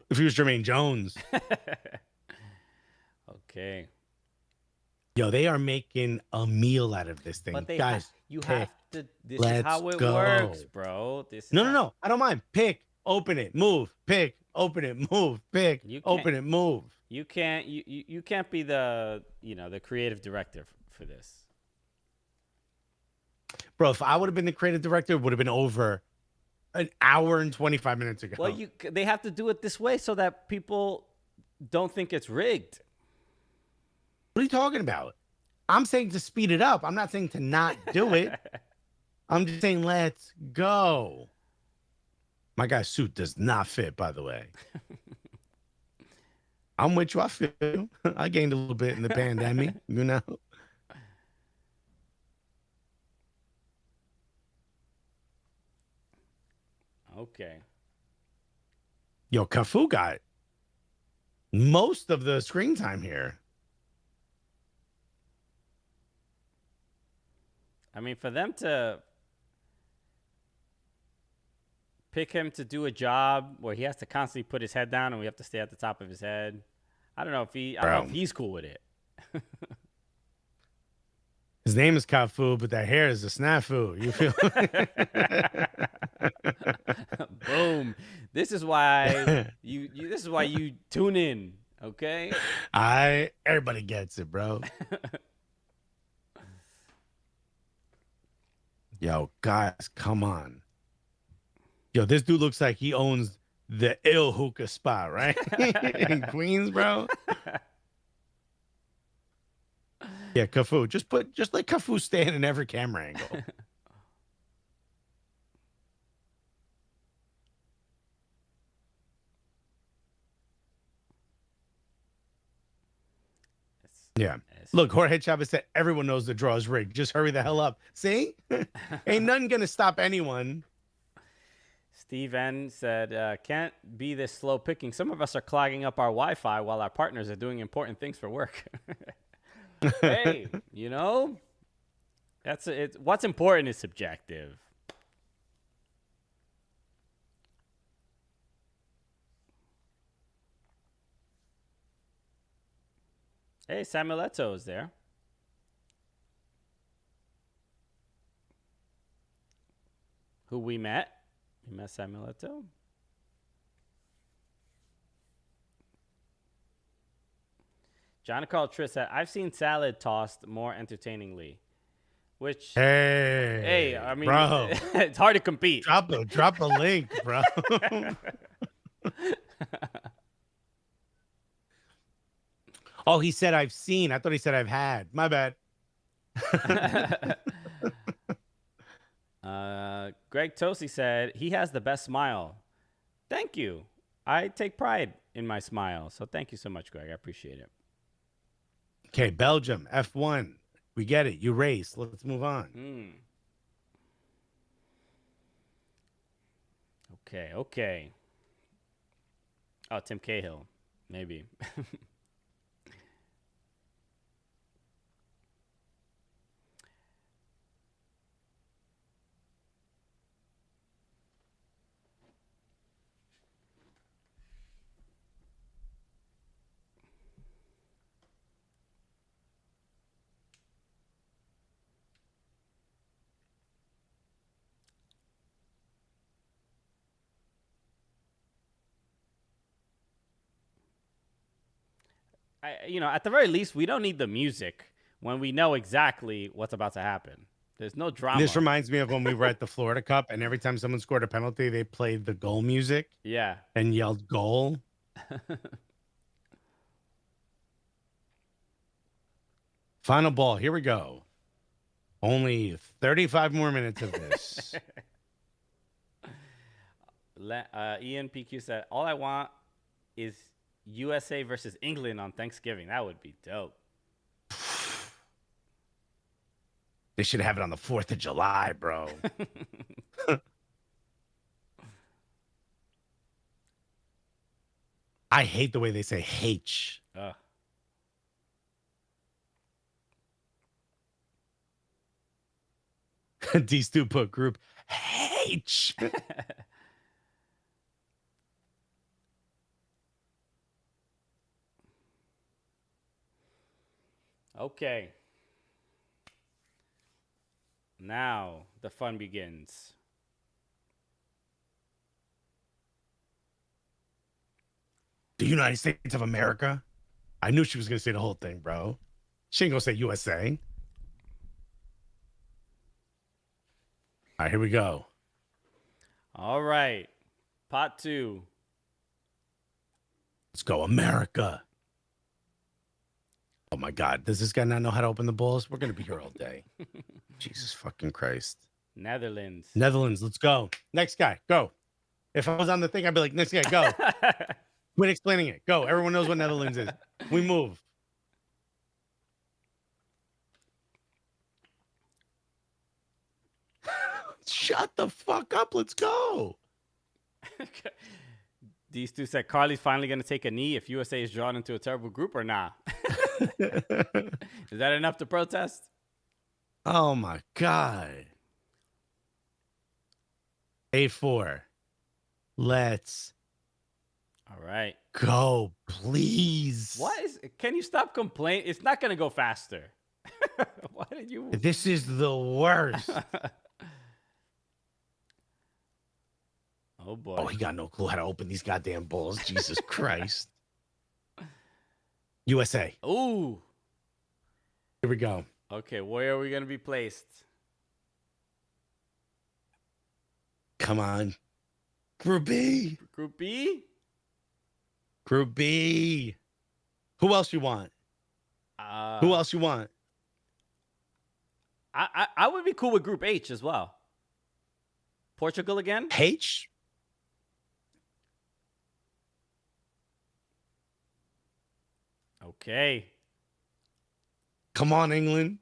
If he was Jermaine Jones. Okay. Yo, they are making a meal out of this thing. But guys, you have to. This is how it works, bro. No. I don't mind. Pick, open it, move. Pick, open it, move. Pick, open it, move. You can't be the the creative director for this. Bro, if I would have been the creative director, it would have been over an hour and 25 minutes ago. Well, they have to do it this way so that people don't think it's rigged. What are you talking about? I'm saying to speed it up. I'm not saying to not do it. I'm just saying let's go. My guy's suit does not fit, by the way. I'm with you. I feel you. I gained a little bit in the pandemic, you know. Okay. Yo, Cafu got most of the screen time here. I mean, for them to pick him to do a job where he has to constantly put his head down and we have to stay at the top of his head, I don't know if he's cool with it. His name is Cafu, but that hair is a snafu. You feel? Boom. This is why this is why you tune in, okay? Everybody gets it, bro. Yo, guys, come on. Yo, this dude looks like he owns the ill hookah spot, right? In Queens, bro. Yeah, Cafu. Just let Cafu stand in every camera angle. Yeah. Look, Jorge Chavez said everyone knows the draw is rigged. Just hurry the hell up. See? Ain't nothing gonna stop anyone. Steve N said, can't be this slow picking. Some of us are clogging up our Wi-Fi while our partners are doing important things for work. Hey, you know, what's important is subjective. Hey, Samuel Eto'o is there. Who we met. We met Samuel Eto'o. John Carl Triss said, I've seen salad tossed more entertainingly. Which, hey, I mean, bro, it's hard to compete. Drop a link, bro. Oh, he said I've seen. I thought he said I've had. My bad. Greg Tosi said he has the best smile. Thank you. I take pride in my smile. So thank you so much, Greg. I appreciate it. Okay, Belgium, F1. We get it. You race. Let's move on. Okay. Oh, Tim Cahill. Maybe. At the very least, we don't need the music when we know exactly what's about to happen. There's no drama. This reminds me of when we were at the Florida Cup, and every time someone scored a penalty, they played the goal music. Yeah. And yelled goal. Final ball. Here we go. Only 35 more minutes of this. Ian PQ said, all I want is USA versus England on Thanksgiving. That would be dope. They should have it on the 4th of July, bro. I hate the way they say H. D-Stu put group H. Okay. Now the fun begins. The United States of America. I knew she was going to say the whole thing, bro. She ain't going to say USA. All right, here we go. All right. Pot 2. Let's go, America. Oh, my God. Does this guy not know how to open the balls? We're going to be here all day. Jesus fucking Christ. Netherlands. Let's go. Next guy, go. If I was on the thing, I'd be like, next guy, go. Quit explaining it. Go. Everyone knows what Netherlands is. We move. Shut the fuck up. Let's go. These two said Carly's finally going to take a knee if USA is drawn into a terrible group or not. Is that enough to protest? Oh, my God. A4. Let's all right. Go, please. What is? Can you stop complaining? It's not going to go faster. Why did you? This is the worst. Oh, boy. Oh, he got no clue how to open these goddamn balls. Jesus Christ. USA. Ooh. Here we go. Okay, where are we going to be placed? Come on. Group B. Group B? Group B. Who else you want? Who else you want? I would be cool with Group H as well. Portugal again? H? Okay. Come on, England.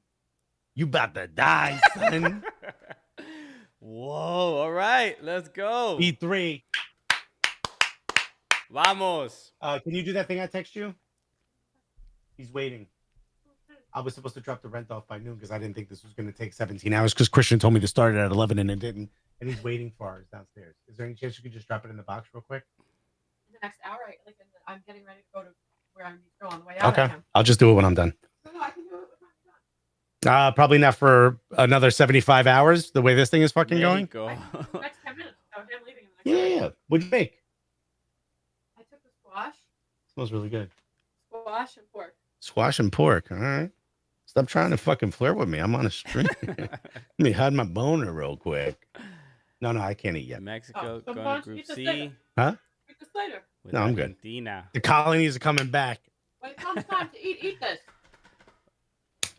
You about to die, son. Whoa, all right. Let's go. E3. Vamos. Can you do that thing I text you? He's waiting. I was supposed to drop the rent off by noon because I didn't think this was going to take 17 hours because Christian told me to start it at 11 and it didn't. And he's waiting for ours downstairs. Is there any chance you could just drop it in the box real quick? In the next hour, I'm getting ready to go to where I need to go on the way out. Okay. I'll just do it when I'm done. No, I can do it when I'm done. Probably not for another 75 hours, the way this thing is fucking going. Next 10 minutes. So him leaving in the next Yeah. What'd you make? I took the squash. Smells really good. Squash and pork. Squash and pork. All right. Stop trying to fucking flirt with me. I'm on a stream. Let me hide my boner real quick. No, I can't eat yet. Mexico so going to Group C. Huh? Eat this later. No, I'm good. Argentina. The colonies are coming back. When it comes time to eat this.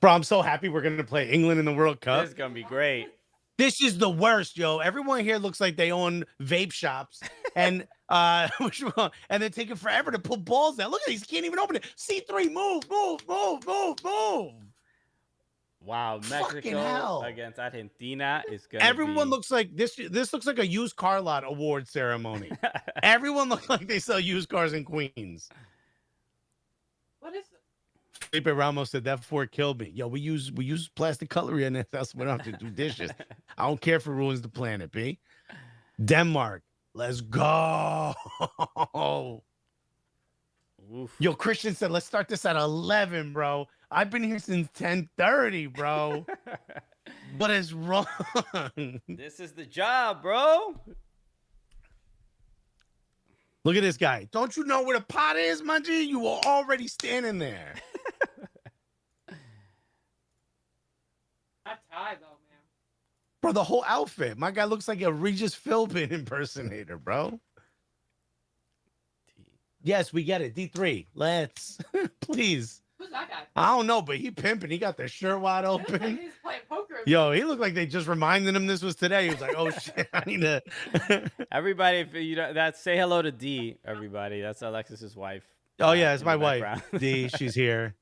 Bro, I'm so happy we're going to play England in the World Cup. This is going to be great. This is the worst, yo. Everyone here looks like they own vape shops. And and they're taking forever to put balls down. Look at these. He can't even open it. C3, move. Wow, Mexico against Argentina is going to Everyone looks like this looks like a used car lot award ceremony. Everyone looks like they sell used cars in Queens. What is it? Felipe Ramos said that before it killed me. Yo, we use plastic cutlery in this house. We don't have to do dishes. I don't care if it ruins the planet, B. Denmark. Let's go. Oof. Yo, Christian said, let's start this at 11, bro. I've been here since 10:30, bro. What is wrong? This is the job, bro. Look at this guy. Don't you know where the pot is, my G? You were already standing there. That's high, though, man. Bro, the whole outfit. My guy looks like a Regis Philbin impersonator, bro. Yes, we get it. D3. Let's. Please. Who's that guy? I don't know, but he pimping. He got the shirt wide He's open. playing poker. Yo, he looked like they just reminded him this was today. He was like, oh, shit, I need to. Everybody, if you know that, say hello to D, everybody. That's Alexis's wife. Oh, yeah, it's in my the wife. background. D, she's here.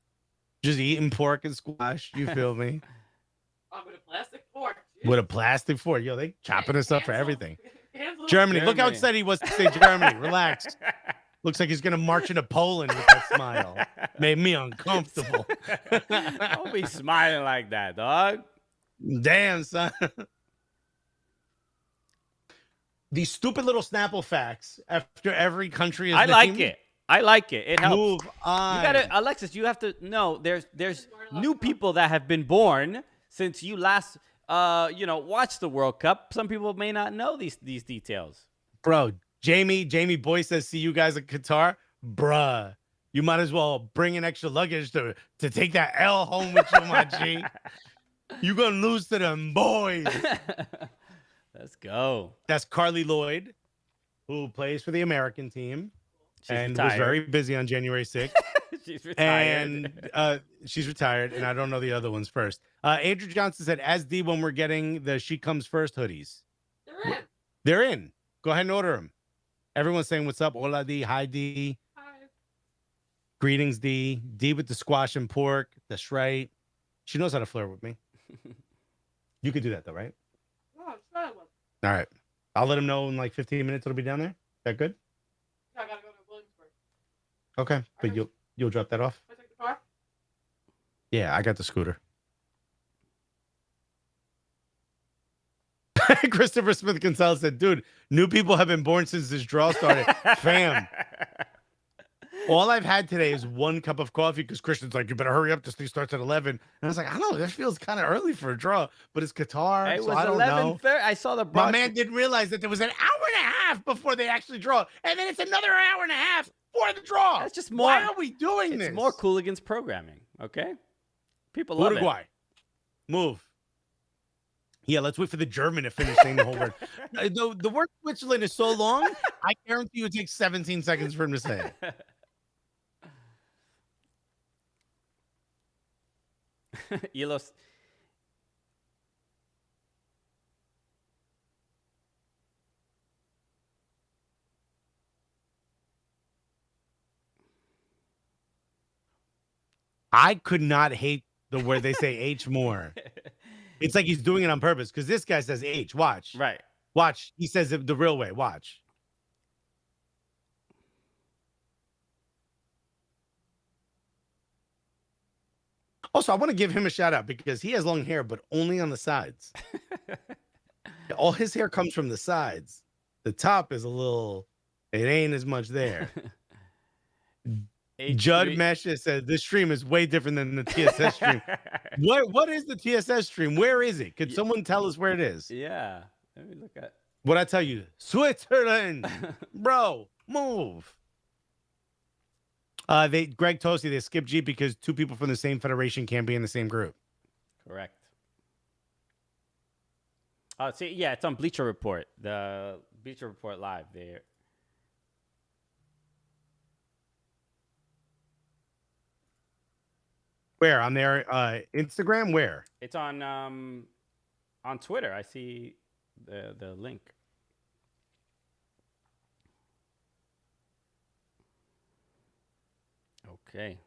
Just eating pork and squash. You feel me? With a plastic fork. With a plastic fork. Yo, they chopping us up for everything. Cancel. Germany. Look how excited he was to say Germany. Relax. Looks like he's going to march into Poland with that smile. Made me uncomfortable. Don't be smiling like that, dog. Damn, son. These stupid little Snapple facts after every country is I like named. it. I like it. It helps. Move on. You gotta, Alexis. You have to know. There's new people that have been born since you last, watched the World Cup. Some people may not know these details. Bro, Jamie Boy says, see you guys at Qatar. Bruh, you might as well bring in extra luggage to take that L home with you, my G. You gonna lose to them boys. Let's go. That's Carly Lloyd, who plays for the American team. She's was retired. very busy on January 6th. She's retired. And she's retired, and I don't know the other ones first. Andrew Johnson said, as D, when we're getting the She Comes First hoodies. They're in. They're in. Go ahead and order them. Everyone's saying, what's up? Hola, D. Hi, D. Greetings, D. D with the squash and pork. That's right. She knows how to flirt with me. You could do that, though, right? Oh, it's fine. All right. I'll let him know in like 15 minutes it'll be down there. Is that good? I gotta go to Williamsburg. Okay. But you'll drop that off? I take the car? Yeah, I got the scooter. Christopher Smith Gonzalez said, dude, new people have been born since this draw started. Fam. All I've had today is 1 cup of coffee because Christian's like, you better hurry up. This thing starts at 11. And I was like, I don't know. This feels kind of early for a draw, but it's Qatar. It so was I don't know. 11:30. I saw the My broadcast. man didn't realize that there was an hour and a half before they actually draw. And then it's another hour and a half for the draw. That's just more. Why are we doing this? It's more Cooligans programming, okay? People love Uruguay. Move. Yeah, let's wait for the German to finish saying the whole word. The word Switzerland is so long, I guarantee you it takes 17 seconds for him to say it. Elos. I could not hate the word they say H more. It's like he's doing it on purpose because this guy says H. Watch. Right. Watch. He says it the real way. Watch. Also, I want to give him a shout out because he has long hair, but only on the sides. All his hair comes from the sides. The top is a little, it ain't as much there. Judd Mesha said this stream is way different than the TSS stream. What is the TSS stream? Where is it? Could someone tell us where it is? Yeah. Let me look at. What I tell you? Switzerland. Bro, move. Greg Toasty, they skipped G because 2 people from the same federation can't be in the same group. Correct. Oh, see, yeah, it's on Bleacher Report. The Bleacher Report live there. Where? On their Instagram? Where? It's on Twitter. I see the link. Okay.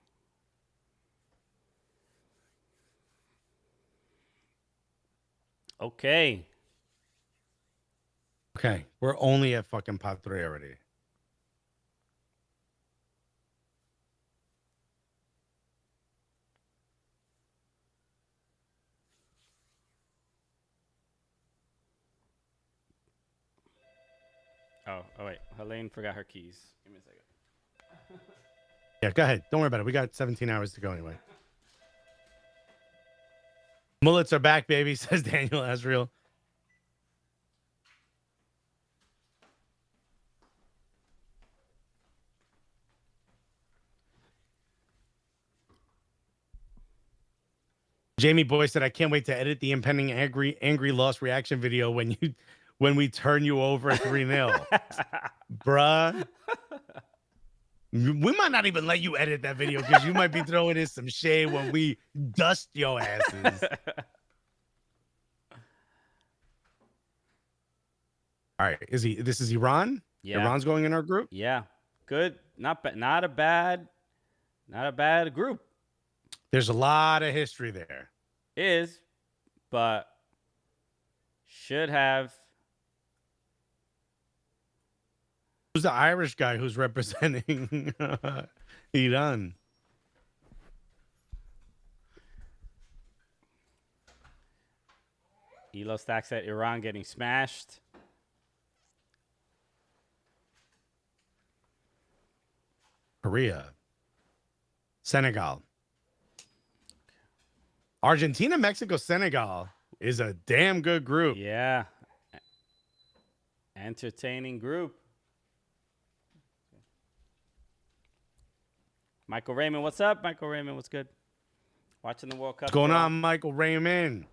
Okay. Okay. We're only at fucking pot 3 already. Oh, wait. Helene forgot her keys. Give me a second. Yeah, go ahead. Don't worry about it. We got 17 hours to go anyway. Mullets are back, baby, says Daniel Azriel. Jamie Boy said, I can't wait to edit the impending angry loss reaction video when we turn you over at 3-0. Bruh. We might not even let you edit that video because you might be throwing in some shade when we dust your asses. All right. This is Iran? Yeah. Iran's going in our group? Yeah. Good. Not a bad group. There's a lot of history there. Is, but should have. Who's the Irish guy who's representing Iran? Elo Stacks at Iran getting smashed. Korea. Senegal. Argentina, Mexico, Senegal is a damn good group. Yeah. Entertaining group. Michael Raymond, what's up? Michael Raymond, what's good? Watching the World Cup. What's going on, Michael Raymond?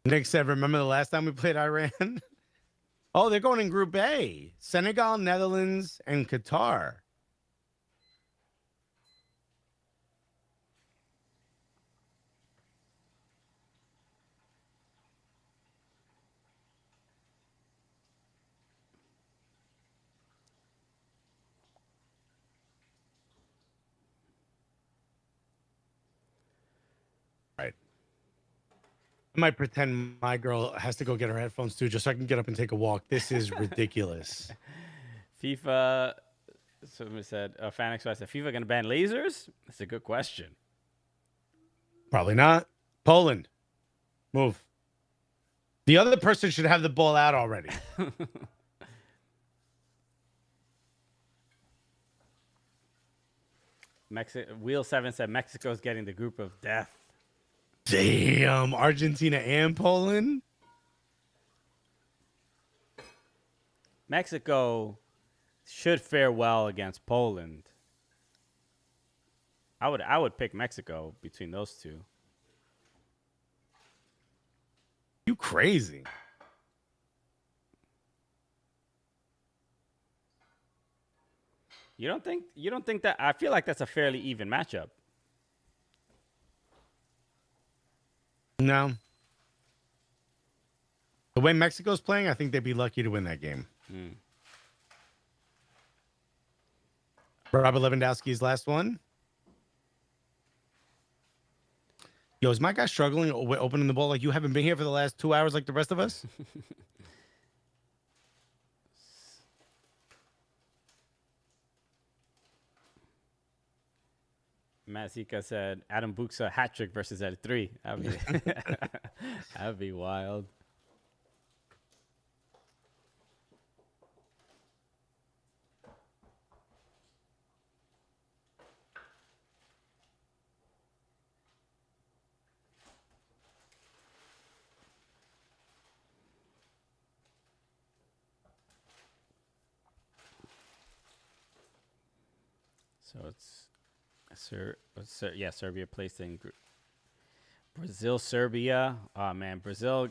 Nick said, remember the last time we played Iran? Oh, they're going in Group A. Senegal, Netherlands, and Qatar. I might pretend my girl has to go get her headphones too, just so I can get up and take a walk. This is ridiculous. FIFA. Someone said, Fan Express said, FIFA going to ban lasers? That's a good question. Probably not. Poland, move. The other person should have the ball out already. Wheel 7 said Mexico's getting the group of death. Damn, Argentina and Poland? Mexico should fare well against Poland. I would pick Mexico between those two. You crazy. You don't think that? I feel like that's a fairly even matchup. No. The way Mexico's playing, I think they'd be lucky to win that game. Robert Lewandowski's last one. Yo, is my guy struggling with opening the ball like you haven't been here for the last 2 hours like the rest of us? Matt Zika said Adam Buxa hat trick versus L3. That'd be wild. So it's Serbia placed in group. Brazil, Serbia. Oh man, Brazil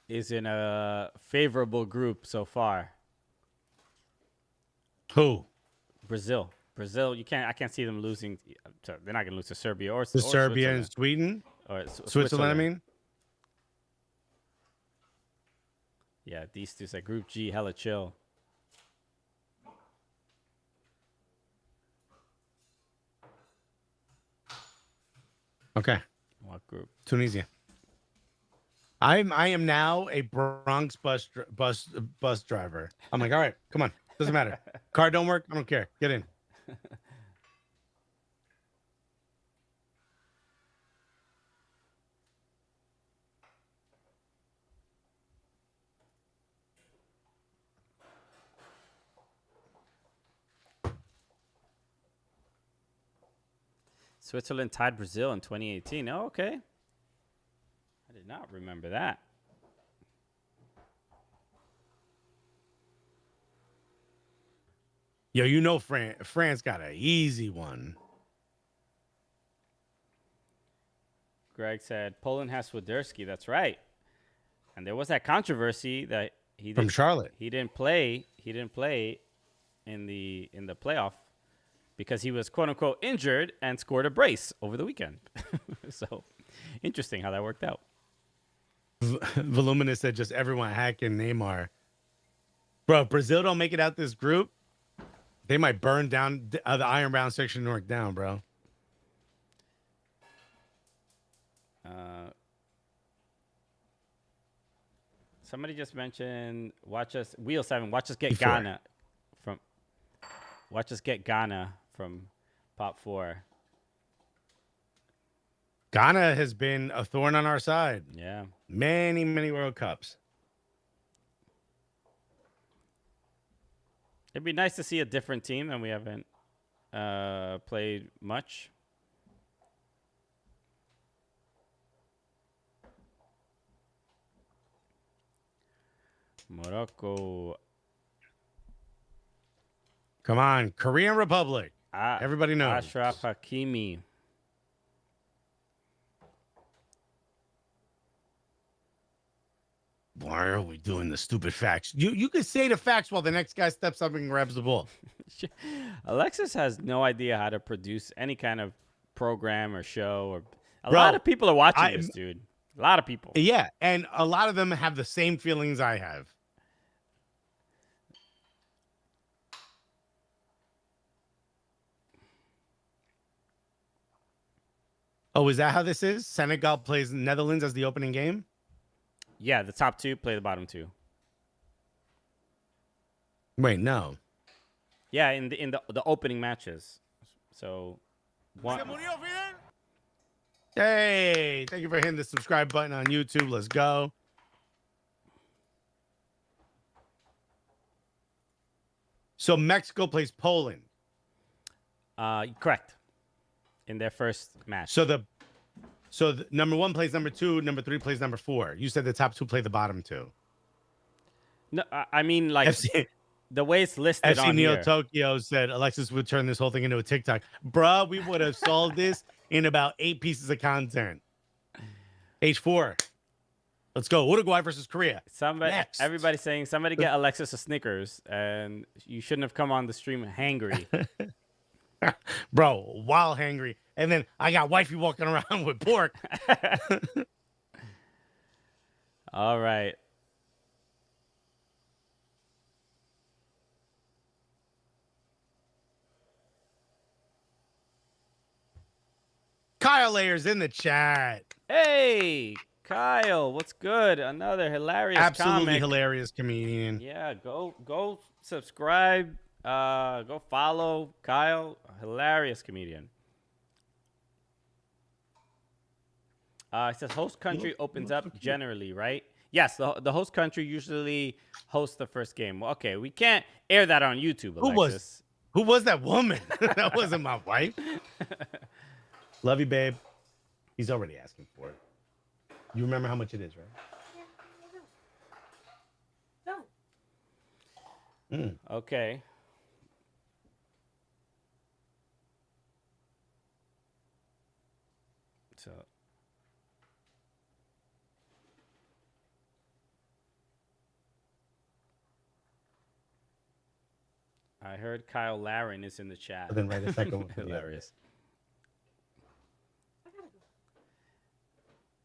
is in a favorable group so far. Who? Brazil. I can't see them losing. They're not going to lose to Serbia or Serbia and Sweden. Or Switzerland, I mean. Yeah, these two say Group G, hella chill. Okay. What group? Tunisia. I am now a Bronx bus driver. I'm like, all right, come on. Doesn't matter. Car don't work. I don't care. Get in. Switzerland tied Brazil in 2018. Oh, okay. I did not remember that. Yo, you know France got an easy one. Greg said Poland has Swiderski. That's right. And there was that controversy that he from Charlotte. He didn't play in the playoff because he was quote unquote injured and scored a brace over the weekend. So interesting how that worked out. Voluminous said just everyone hacking Neymar. Bro, if Brazil don't make it out this group, they might burn down the Ironbound section North down, bro. Somebody just mentioned Wheel 7. Watch us get Ghana from Pop 4. Ghana has been a thorn on our side. Yeah. Many, many World Cups. It'd be nice to see a different team, and we haven't played much. Morocco. Come on, Korean Republic. Everybody knows. Ashraf Hakimi. Why are we doing the stupid facts? You could say the facts while the next guy steps up and grabs the ball. Alexis has no idea how to produce any kind of program or show. Or a lot of people are watching this, dude. A lot of people. Yeah, and a lot of them have the same feelings I have. Oh, is that how this is? Senegal plays Netherlands as the opening game? Yeah, the top 2 play the bottom 2. Wait, no. Yeah, in the opening matches. So one. Hey, thank you for hitting the subscribe button on YouTube. Let's go. So Mexico plays Poland. Correct. In their first match. So the number 1 plays number 2, number 3 plays number 4. You said the top 2 play the bottom 2. No, I mean like the way it's listed FC on Neo here. Tokyo said Alexis would turn this whole thing into a TikTok. Bruh, we would have solved this in about 8 pieces of content. H4. Let's go. Uruguay versus Korea. Everybody's saying somebody get Alexis a Snickers, and you shouldn't have come on the stream hangry. Bro, wild hangry. And then I got wifey walking around with pork. All right. Kyle Layers in the chat. Hey, Kyle, what's good? Another hilarious Absolutely comic. hilarious comedian. Yeah, go subscribe. Go follow Kyle. Hilarious comedian. It says host country opens up generally, right? Yes, the host country usually hosts the first game. Well, okay, we can't air that on YouTube, Alexis. Who was that woman? That wasn't my wife. Love you, babe. He's already asking for it. You remember how much it is, right? No. Okay. So I heard Kyle Laren is in the chat. Then right a second. Hilarious.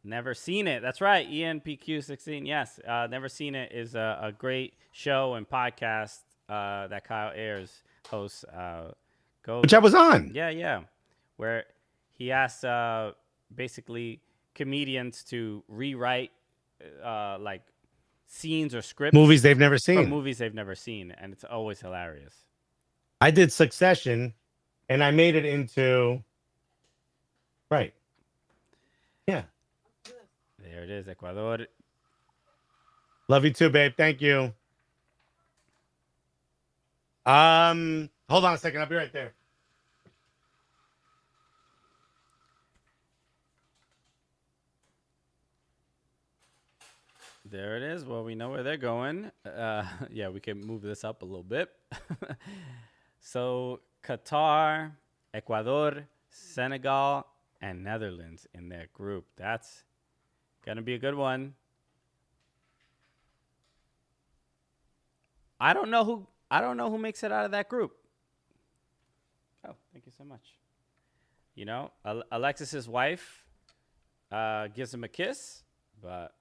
Never seen it. That's right. ENPQ16. Yes. Never seen it is a great show and podcast that Kyle hosts. Which I was on. Yeah. Where he asks basically comedians to rewrite like scenes or scripts. Movies they've never seen. From movies they've never seen. And it's always hilarious. I did Succession and I made it into. Right. Yeah. There it is, Ecuador. Love you too, babe. Thank you. Hold on a second. I'll be right there. There it is. Well, we know where they're going. Yeah, we can move this up a little bit. So Qatar, Ecuador, Senegal, and Netherlands in their group. That's gonna be a good one. I don't know who makes it out of that group. Oh, thank you so much. You know, Alexis's wife gives him a kiss, but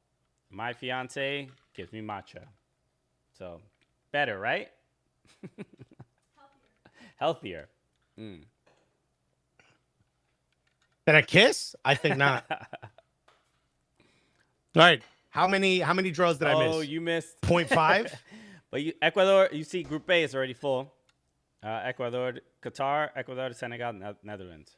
my fiance gives me matcha. So better, right? Healthier. Did I kiss? I think not. All right. How many draws did I miss? Oh, you missed 0.5. But Ecuador, you see, Group A is already full. Ecuador, Qatar, Ecuador, Senegal, Netherlands.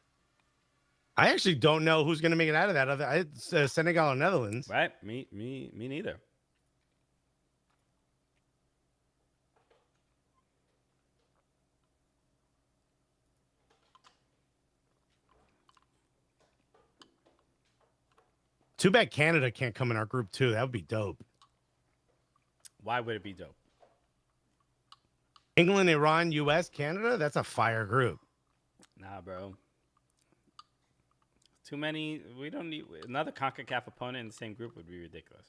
I actually don't know who's going to make it out of that. It's Senegal and Netherlands. Right? Me neither. Too bad Canada can't come in our group too. That would be dope. Why would it be dope? England, Iran, US, Canada. That's a fire group. Nah, bro. Too many. We don't need another CONCACAF opponent in the same group. Would be ridiculous.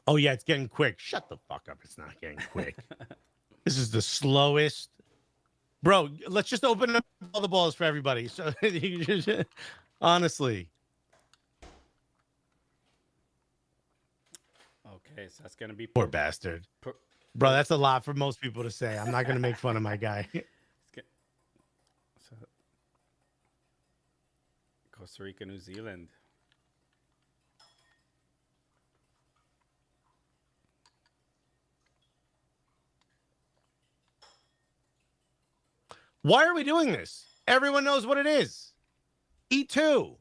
Oh yeah, it's getting quick. Shut the fuck up. It's not getting quick. This is the slowest. Bro, let's just open up all the balls for everybody. So honestly. Okay, so that's gonna be Poor bastard. Bro, that's a lot for most people to say. I'm not gonna make fun of my guy. Costa Rica, New Zealand. Why are we doing this? Everyone knows what it is. E2.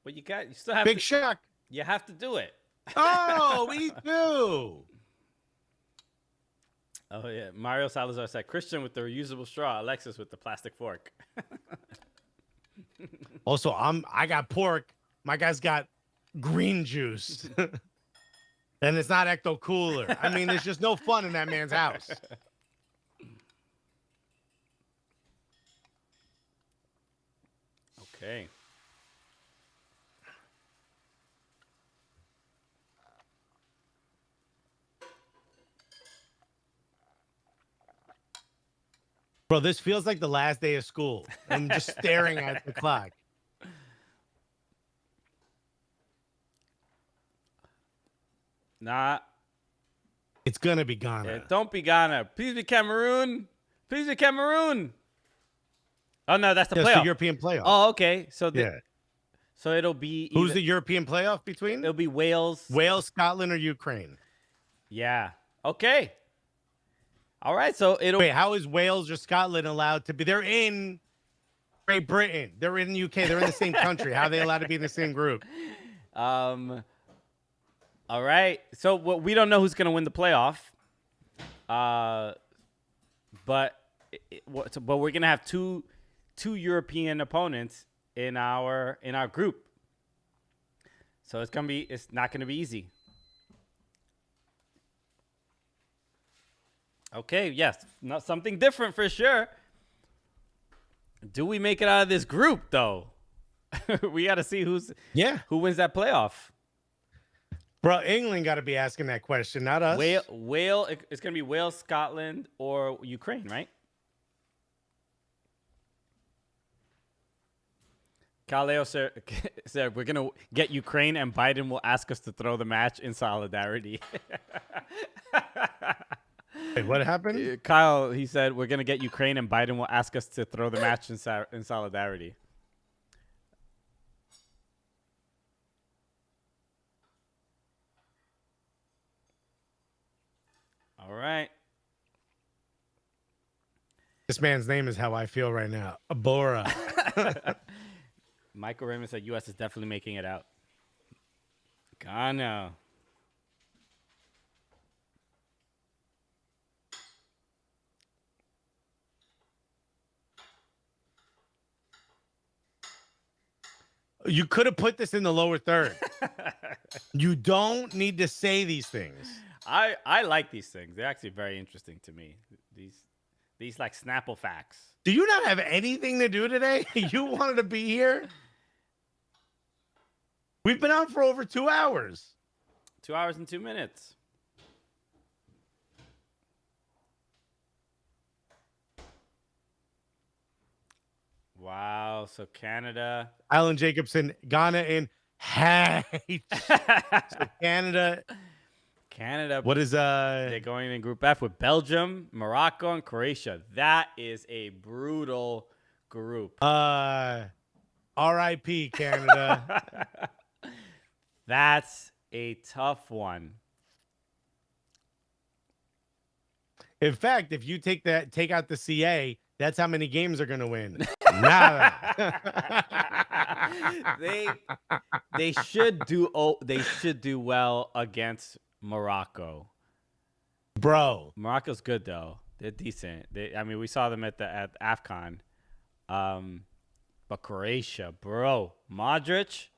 Well, you still have Big shock. You have to do it. Oh, E2. Oh yeah, Mario Salazar said Christian with the reusable straw, Alexis with the plastic fork. Also, I got pork. My guy's got green juice. And it's not Ecto Cooler. I mean, there's just no fun in that man's house. Okay. Bro, this feels like the last day of school. I'm just staring at the clock. Nah. It's going to be Ghana. Yeah, don't be Ghana. Please be Cameroon. Please be Cameroon. Oh, no, that's the It's playoff. the European playoff. Oh, okay. So yeah. So it'll be Who's the European playoff between? It'll be Wales. Wales, Scotland, or Ukraine? Yeah. Okay. All right. So it'll. Wait, how is Wales or Scotland allowed to be? They're in Great Britain. They're in the UK. They're in the same country. How are they allowed to be in the same group? All right. So we don't know who's going to win the playoff. But we're going to have two European opponents in our group. So it's not going to be easy. Okay, yes. Not something different for sure. Do we make it out of this group though? We got to see who wins that playoff. Bro, England got to be asking that question, not us. It's going to be Wales, Scotland, or Ukraine, right? Kaleo said, we're going to get Ukraine and Biden will ask us to throw the match in solidarity. Wait, what happened? Kyle, he said, we're going to get Ukraine and Biden will ask us to throw the match in solidarity. All right. This man's name is how I feel right now. Abora. Michael Raymond said U.S. is definitely making it out. Ghana. You could have put this in the lower third. You don't need to say these things. I like these things. They're actually very interesting to me. These like Snapple facts. Do you not have anything to do today? You wanted to be here? We've been out for over 2 hours. 2 hours and 2 minutes. Wow. So Canada. Alan Jacobson, Ghana in hate. So Canada. What is They're going in Group F with Belgium, Morocco, and Croatia. That is a brutal group. R.I.P. Canada. That's a tough one. In fact, if you take out the CA, that's how many games they're gonna win. Nada. They should do well against Morocco. Bro. Morocco's good though. They're decent. We saw them at AFCON. But Croatia, bro. Modric.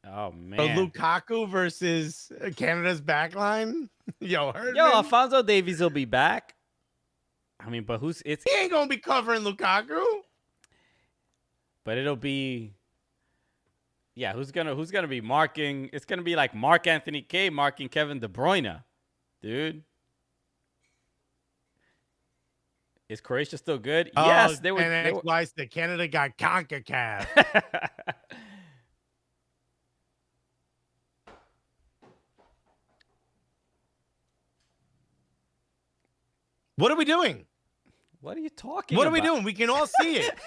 Oh man. But Lukaku versus Canada's backline? Yo, Alphonso Davies will be back. But he ain't gonna be covering Lukaku. But it'll be who's gonna be marking? It's gonna be like Mark Anthony Kaye marking Kevin De Bruyne, dude. Is Croatia still good? Yes, they were. And XY Canada got CONCACAF. What are we doing? What are you talking What about? are we doing? We can all see it.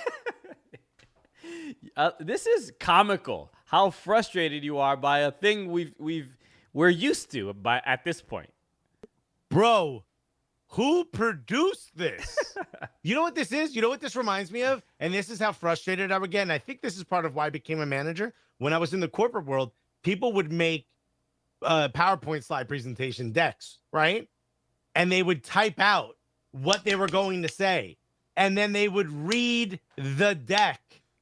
This is comical. How frustrated you are by a thing we're used to at this point. Bro, who produced this? You know what this is? You know what this reminds me of? And this is how frustrated I would get. And I think this is part of why I became a manager. When I was in the corporate world, people would make PowerPoint slide presentation decks, right? And they would type out what they were going to say. And then they would read the deck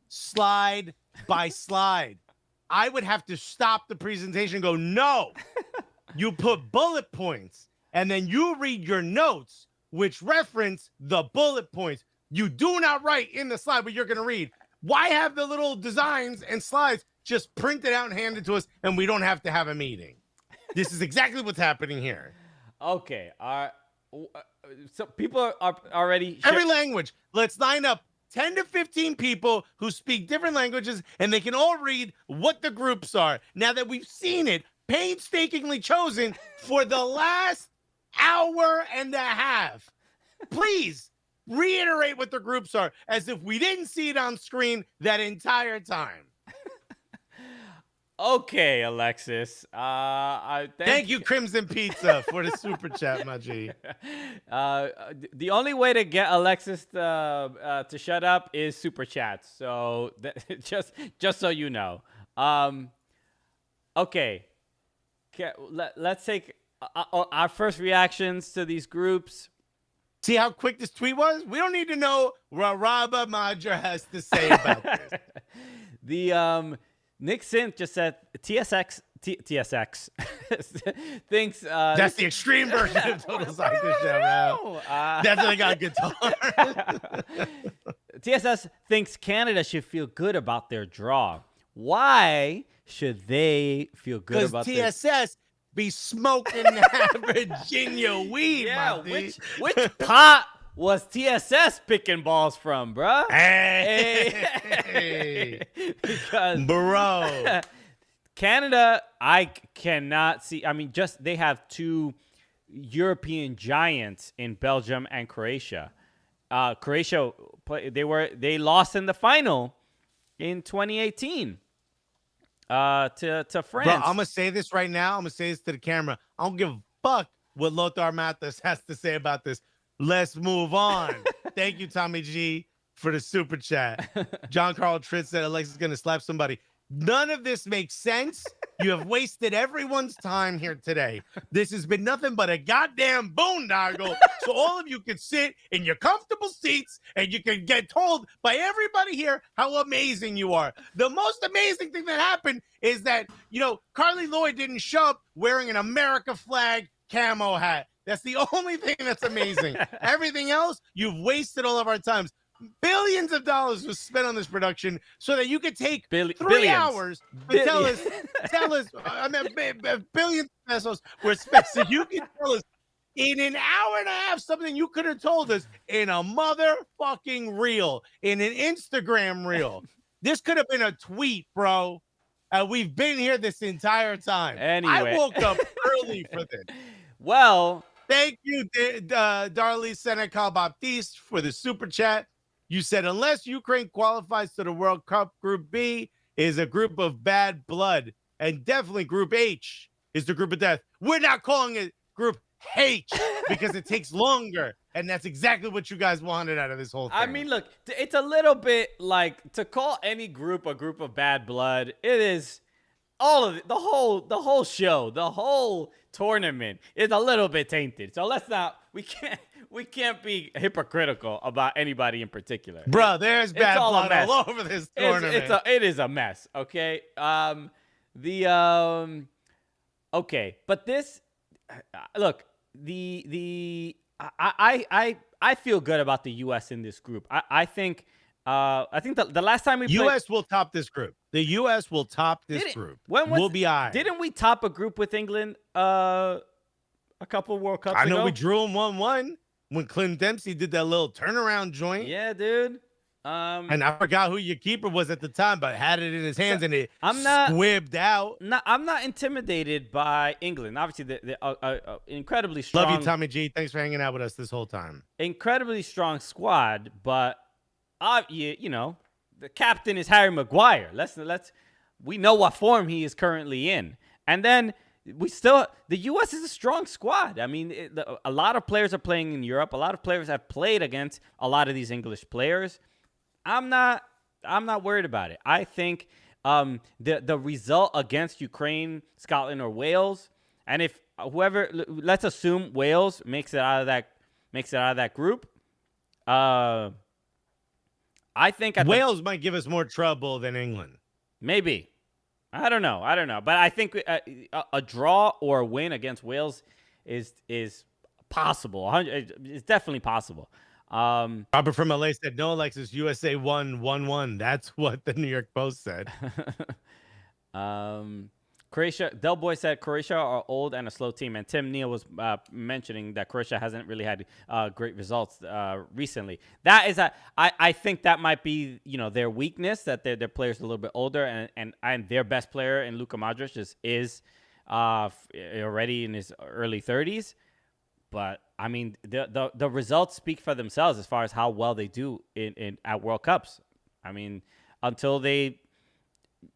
slide by slide. I would have to stop the presentation and go, no, you put bullet points. And then you read your notes, which reference the bullet points. You do not write in the slide what you're going to read. Why have the little designs and slides just printed out and handed to us, and we don't have to have a meeting? This is exactly what's happening here. Okay. So people are already... Every language. Let's line up 10 to 15 people who speak different languages, and they can all read what the groups are. Now that we've seen it painstakingly chosen for the last hour and a half, please reiterate what the groups are as if we didn't see it on screen that entire time. Okay, Alexis. Thank you, Crimson Pizza, for the super chat, my G. The only way to get Alexis to shut up is super chats. So just so you know. Okay. Let's take our first reactions to these groups. See how quick this tweet was? We don't need to know what Rabba Madra has to say about this. The Nick Synth just said TSX thinks that's the extreme version of Total Soccer Show, bro. That's when they got a guitar. TSS thinks Canada should feel good about their draw. Why should they feel good about because TSS be smoking that Virginia weed, yeah, my which pot was TSS picking balls from, bruh? Hey. Because bro, Canada, I cannot see. I mean, just they have two European giants in Belgium and Croatia. Croatia, they lost in the final in 2018 to France. Bro, I'm gonna say this right now. I'm gonna say this to the camera. I don't give a fuck what Lothar Matthias has to say about this. Let's move on. Thank you, Tommy G, for the super chat. John Carl Tritz said Alexis is gonna slap somebody. None of this makes sense. You have wasted everyone's time here today. This has been nothing but a goddamn boondoggle. So all of you can sit in your comfortable seats and you can get told by everybody here how amazing you are. The most amazing thing that happened is that, Carly Lloyd didn't show up wearing an America flag camo hat. That's the only thing that's amazing. Everything else, you've wasted all of our times. Billions of dollars was spent on this production so that you could take 3 hours to tell us, billions of pesos were spent so you can tell us in an hour and a half something you could have told us in a motherfucking reel, in an Instagram reel. This could have been a tweet, bro. We've been here this entire time. Anyway. I woke up early for this. Well, thank you, Darlie Senecal Baptiste, for the super chat. You said, unless Ukraine qualifies to the World Cup, Group B is a group of bad blood. And definitely Group H is the group of death. We're not calling it Group H because it takes longer. And that's exactly what you guys wanted out of this whole thing. I mean, look, it's a little bit like to call any group a group of bad blood. It is all of it, the whole show, the whole tournament is a little bit tainted. So we can't be hypocritical about anybody in particular. Bro, there's bad blood all over this tournament. It is a mess, okay? Okay, but this, look, I feel good about the U.S. in this group. I think the last time we played, U.S. will top this group. The U.S. will top this group. We'll be all right. Didn't we top a group with England a couple World Cups ago? I know we drew them 1-1 when Clint Dempsey did that little turnaround joint. Yeah, dude. And I forgot who your keeper was at the time, but had it in his hands and it I'm not squibbed out. I'm not intimidated by England. Obviously, they're incredibly strong. Love you, Tommy G. Thanks for hanging out with us this whole time. Incredibly strong squad, but you know, the captain is Harry Maguire. We know what form he is currently in, and then the U.S. is a strong squad. I mean, a lot of players are playing in Europe. A lot of players have played against a lot of these English players. I'm not worried about it. I think the result against Ukraine, Scotland, or Wales, and if let's assume Wales makes it out of that group. I think Wales might give us more trouble than England. Maybe. I don't know. But I think a draw or a win against Wales is possible. It's definitely possible. Robert from LA said, no, Alexis, USA won 1-1. That's what the New York Post said. Croatia, Del Boy said Croatia are old and a slow team. And Tim Neal was mentioning that Croatia hasn't really had great results recently. That is I think that might be, you know, their weakness, that their players are a little bit older, and their best player in Luka Modric is already in his early 30s. But I mean, the results speak for themselves as far as how well they do at World Cups. I mean, until they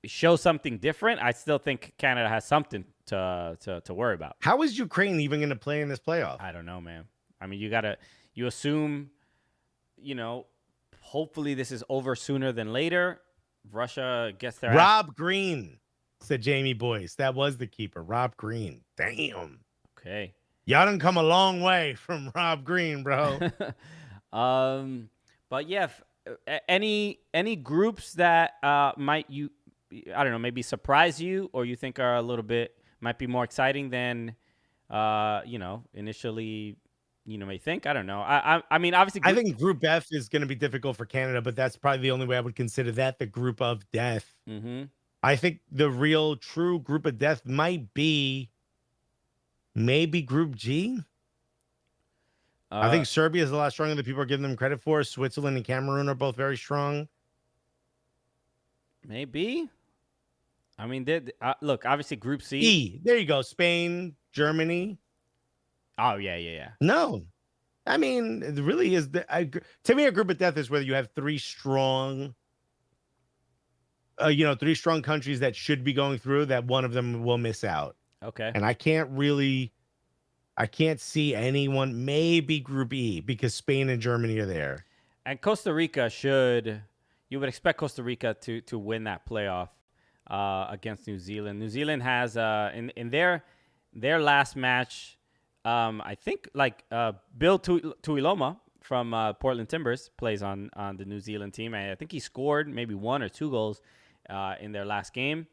show something different, I still think Canada has something to worry about. How is Ukraine even going to play in this playoff? I don't know, man. I mean, you assume, you know, hopefully this is over sooner than later. Russia gets their Rob Green, said Jamie Boyce. That was the keeper, Rob Green. Damn. Okay. Y'all done come a long way from Rob Green, bro. But yeah, any groups that might I don't know, maybe surprise you, or you think are a little bit might be more exciting than you know, initially, you know, may think. I don't know. I mean, obviously, I think Group F is going to be difficult for Canada, but that's probably the only way I would consider that the group of death. Mm-hmm. I think the real true group of death might be maybe Group G. I think Serbia is a lot stronger than people are giving them credit for. Switzerland and Cameroon are both very strong. Maybe. I mean, look, obviously Group C. E. There you go. Spain, Germany. Oh, yeah. No. I mean, it really is. To me, a group of death is whether you have three strong countries that should be going through, that one of them will miss out. Okay. And I can't see anyone, maybe Group E, because Spain and Germany are there. And Costa Rica you would expect Costa Rica to win that playoff against New Zealand. New Zealand has in their last match, I think Bill Tuiloma from Portland Timbers plays on the New Zealand team. And I think he scored maybe 1 or 2 goals in their last game.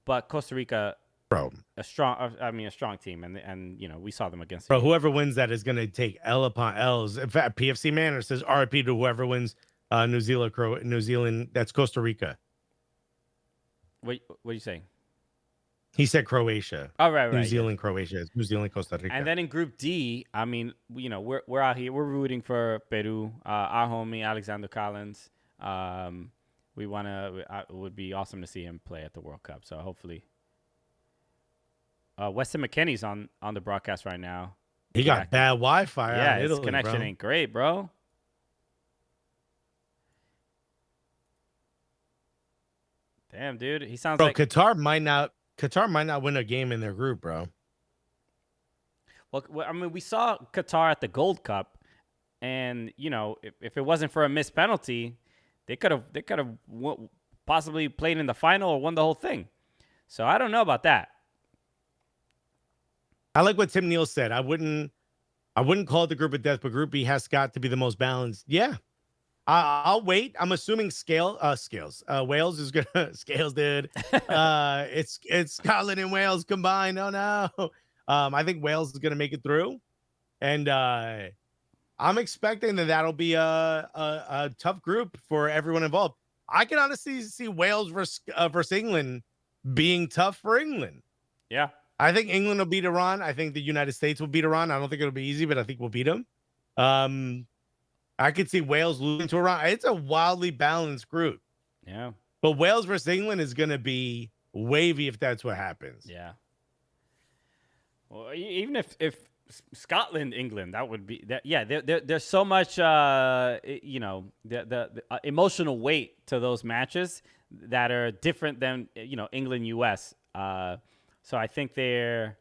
But Costa Rica, bro, a strong team, and you know, we saw them against. Bro, whoever wins that is going to take L upon L's. In fact, PFC Manor says RIP to whoever wins New Zealand. That's Costa Rica. What are you saying? He said Croatia. Oh, right. New Zealand, yeah. Croatia. New Zealand, Costa Rica. And then in Group D, I mean, you know, we're out here. We're rooting for Peru. Our homie Alexander Collins. We want to. It would be awesome to see him play at the World Cup. So hopefully. Weston McKennie's on the broadcast right now. He got bad Wi-Fi. Yeah, his connection ain't great, bro. Damn, dude, he sounds like Qatar might not win a game in their group, bro. Well, I mean, we saw Qatar at the Gold Cup, and you know, if it wasn't for a missed penalty, they could have possibly played in the final or won the whole thing. So I don't know about that. I like what Tim Neal said. I wouldn't call it the group of death, but Group B has got to be the most balanced. Yeah. I'll wait. I'm assuming Scales. Wales is gonna Scales, dude. It's Scotland and Wales combined. Oh no. I think Wales is gonna make it through, and I'm expecting that'll be a tough group for everyone involved. I can honestly see Wales versus England being tough for England. Yeah. I think England will beat Iran. I think the United States will beat Iran. I don't think it'll be easy, but I think we'll beat them. I could see Wales losing to Iran. It's a wildly balanced group. Yeah. But Wales versus England is going to be wavy if that's what happens. Yeah. Well, even if Scotland, England, that would be that. Yeah, there's so much, the emotional weight to those matches that are different than England, U.S. So I think they're,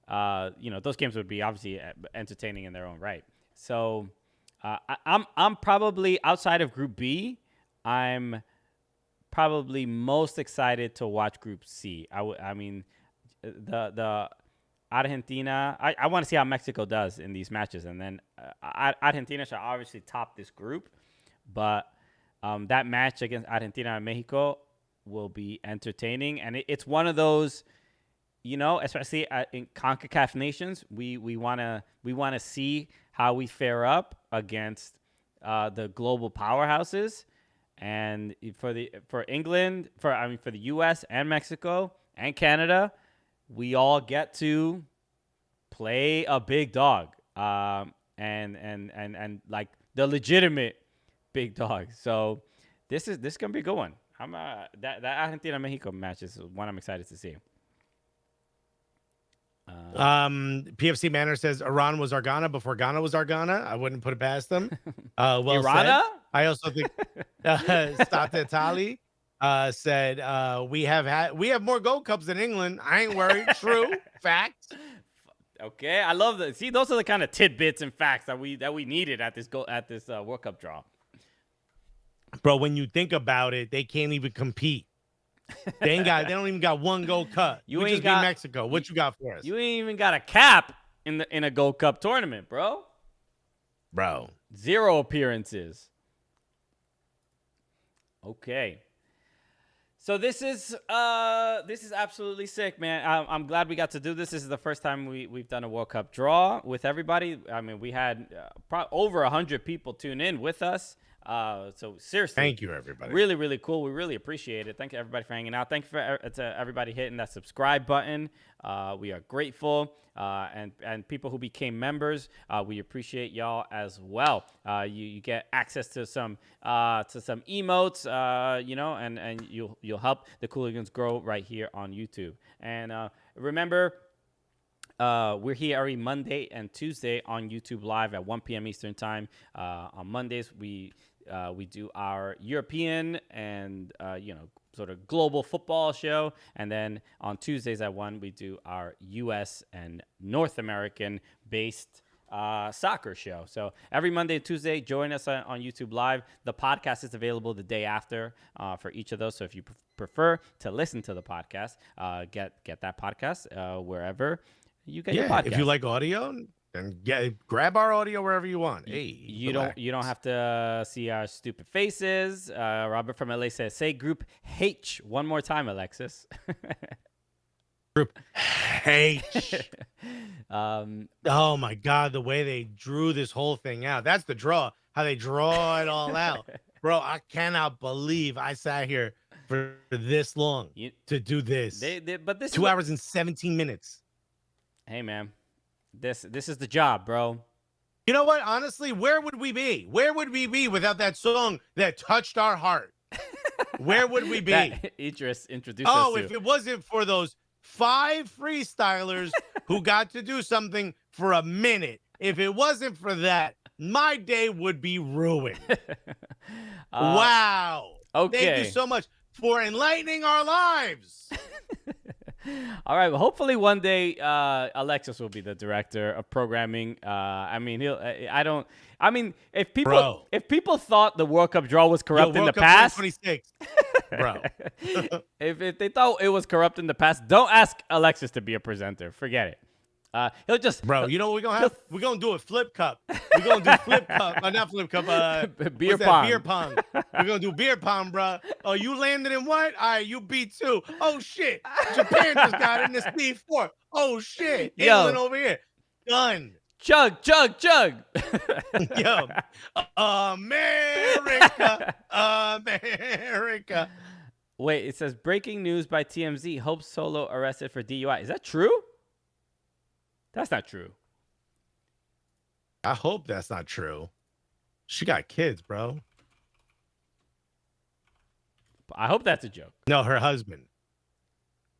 those games would be obviously entertaining in their own right. So I'm probably outside of Group B. I'm probably most excited to watch Group C. I mean, the Argentina. I want to see how Mexico does in these matches, and then Argentina should obviously top this group. But that match against Argentina and Mexico will be entertaining, and it's one of those, especially in CONCACAF nations, we want to see how we fare up against the global powerhouses. And for England, for the U.S. and Mexico and Canada, we all get to play a big dog, and like the legitimate big dog. So this gonna be a good one. That Argentina Mexico match is one I'm excited to see. PFC Manor says Iran was Ghana before Ghana was Ghana. I wouldn't put it past them. Well Irana? said. I also think Stata Tali said we have more Gold Cups than England. I ain't worried. True. Fact. Okay, I love that. See, those are the kind of tidbits and facts that we needed at this World Cup draw. Bro, when you think about it, they can't even compete. They don't even got one Gold Cup. We just beat Mexico. What you got for us? You ain't even got a cap in a Gold Cup tournament, bro. 0 appearances. Okay. So this is absolutely sick, man. I'm glad we got to do this. This is the first time we've done a World Cup draw with everybody. I mean, we had over 100 people tune in with us. So seriously, thank you, everybody. Really, really cool. We really appreciate it. Thank you, everybody, for hanging out. Thank you to everybody hitting that subscribe button. We are grateful. And people who became members, we appreciate y'all as well. You get access to some emotes, and you'll help the Cooligans grow right here on YouTube. And remember, we're here every Monday and Tuesday on YouTube Live at 1 p.m. Eastern Time. On Mondays, we do our European and sort of global football show, and then on Tuesdays at 1 we do our U.S. and North American based soccer show. So every Monday and Tuesday, join us on YouTube Live. The podcast is available the day after for each of those. So if you prefer to listen to the podcast, get that podcast wherever you get your podcast. If you like audio, then grab our audio wherever you want. Hey, you don't have to see our stupid faces. Robert from LA says, say Group H one more time, Alexis. Group H. Oh my God, the way they drew this whole thing out. That's the draw. How they draw it all out. Bro, I cannot believe I sat here for this long to do this. But this 2 hours and 17 minutes. Hey man, this is the job, bro. You know what? Honestly, where would we be? Where would we be without that song that touched our heart? Where would we be? Introduce us to. If it wasn't for those 5 freestylers who got to do something for a minute, if it wasn't for that, my day would be ruined. Wow. Okay. Thank you so much for enlightening our lives. All right. Well, hopefully one day Alexis will be the director of programming. If people thought the World Cup draw was corrupt in the past, 26, bro. if they thought it was corrupt in the past, don't ask Alexis to be a presenter. Forget it. He'll just, bro. You know what we're gonna have? We're gonna do a flip cup. We're gonna do flip cup. Not flip cup. Beer pong. Beer pong. We're gonna do beer pong, bro. Oh, you landed in what? All right, you beat 2. Oh shit, Japan just got in the speed 4. Oh shit, England over here. Done. Chug. Yo, America. Wait, it says breaking news by TMZ. Hope Solo arrested for DUI. Is that true? That's not true. I hope that's not true. She got kids, bro. I hope that's a joke. No, her husband.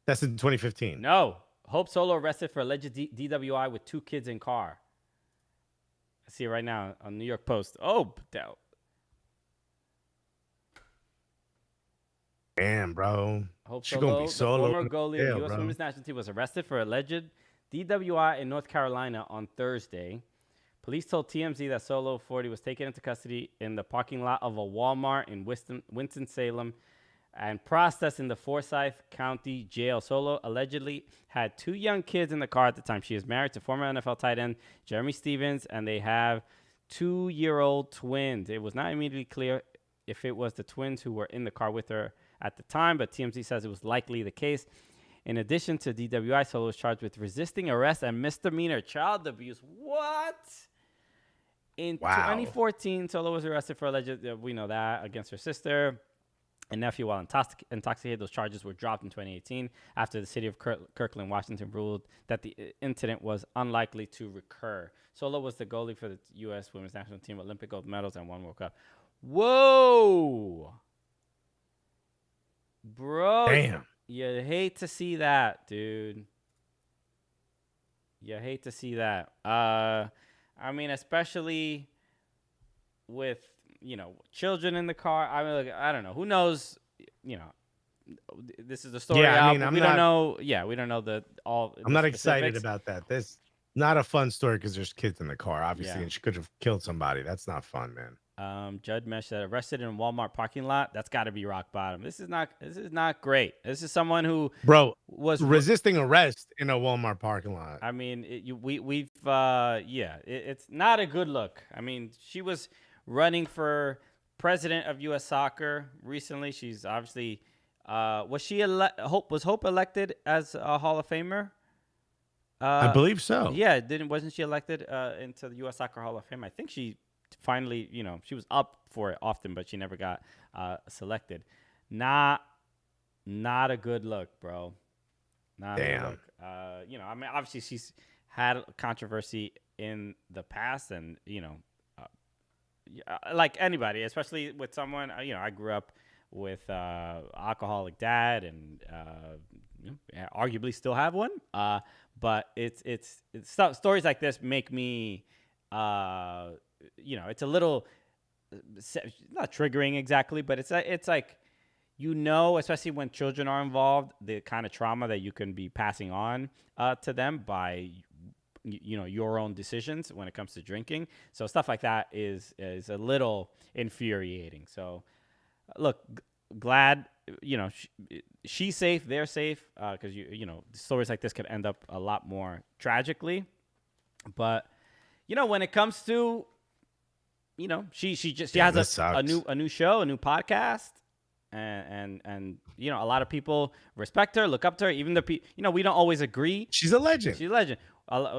That's in 2015. No. Hope Solo arrested for alleged DWI with 2 kids in car. I see it right now on New York Post. Oh, damn, bro. Hope She's going to be solo. The former goalie of the U.S. Women's National Team was arrested for alleged DWI in North Carolina on Thursday. Police told TMZ that Solo, 40, was taken into custody in the parking lot of a Walmart in Winston-Salem and processed in the Forsyth County Jail. Solo allegedly had 2 young kids in the car at the time. She is married to former NFL tight end Jeremy Stevens, and they have 2-year-old twins. It was not immediately clear if it was the twins who were in the car with her at the time, but TMZ says it was likely the case. In addition to DWI, Solo was charged with resisting arrest and misdemeanor child abuse. What? In 2014, Solo was arrested for alleged, we know that, against her sister and nephew while intoxicated. Those charges were dropped in 2018 after the city of Kirkland, Washington ruled that the incident was unlikely to recur. Solo was the goalie for the U.S. Women's National Team, Olympic gold medals, and 1 World Cup. Whoa! Bro. Damn. You hate to see that, dude. You hate to see that. I mean, especially with, children in the car. I mean, I don't know. Who knows? This is the story. Yeah, I mean, we don't know. Yeah, we don't know I'm not excited about that. This not a fun story because there's kids in the car, obviously, and she could have killed somebody. That's not fun, man. Judd Mesh said arrested in a Walmart parking lot. That's got to be rock bottom. This is not great. This is someone who was resisting arrest in a Walmart parking lot. I mean, it's not a good look. I mean, she was running for president of U.S. Soccer recently. She's obviously was Hope elected as a Hall of Famer? I believe so. Yeah, wasn't she elected into the U.S. Soccer Hall of Fame? I think she finally, she was up for it often, but she never got selected. Not a good look, bro. Not a good look. I mean, obviously she's had controversy in the past, and like anybody, especially with someone, I grew up with alcoholic dad, and arguably still have one. But it's stories like this make me, it's a little not triggering exactly, but it's like, especially when children are involved, the kind of trauma that you can be passing on to them by your own decisions when it comes to drinking. So stuff like that is a little infuriating. So look, glad she's safe, they're safe, because stories like this could end up a lot more tragically. But when it comes to she has a new show, a new podcast, and a lot of people respect her, look up to her. Even we don't always agree. She's a legend.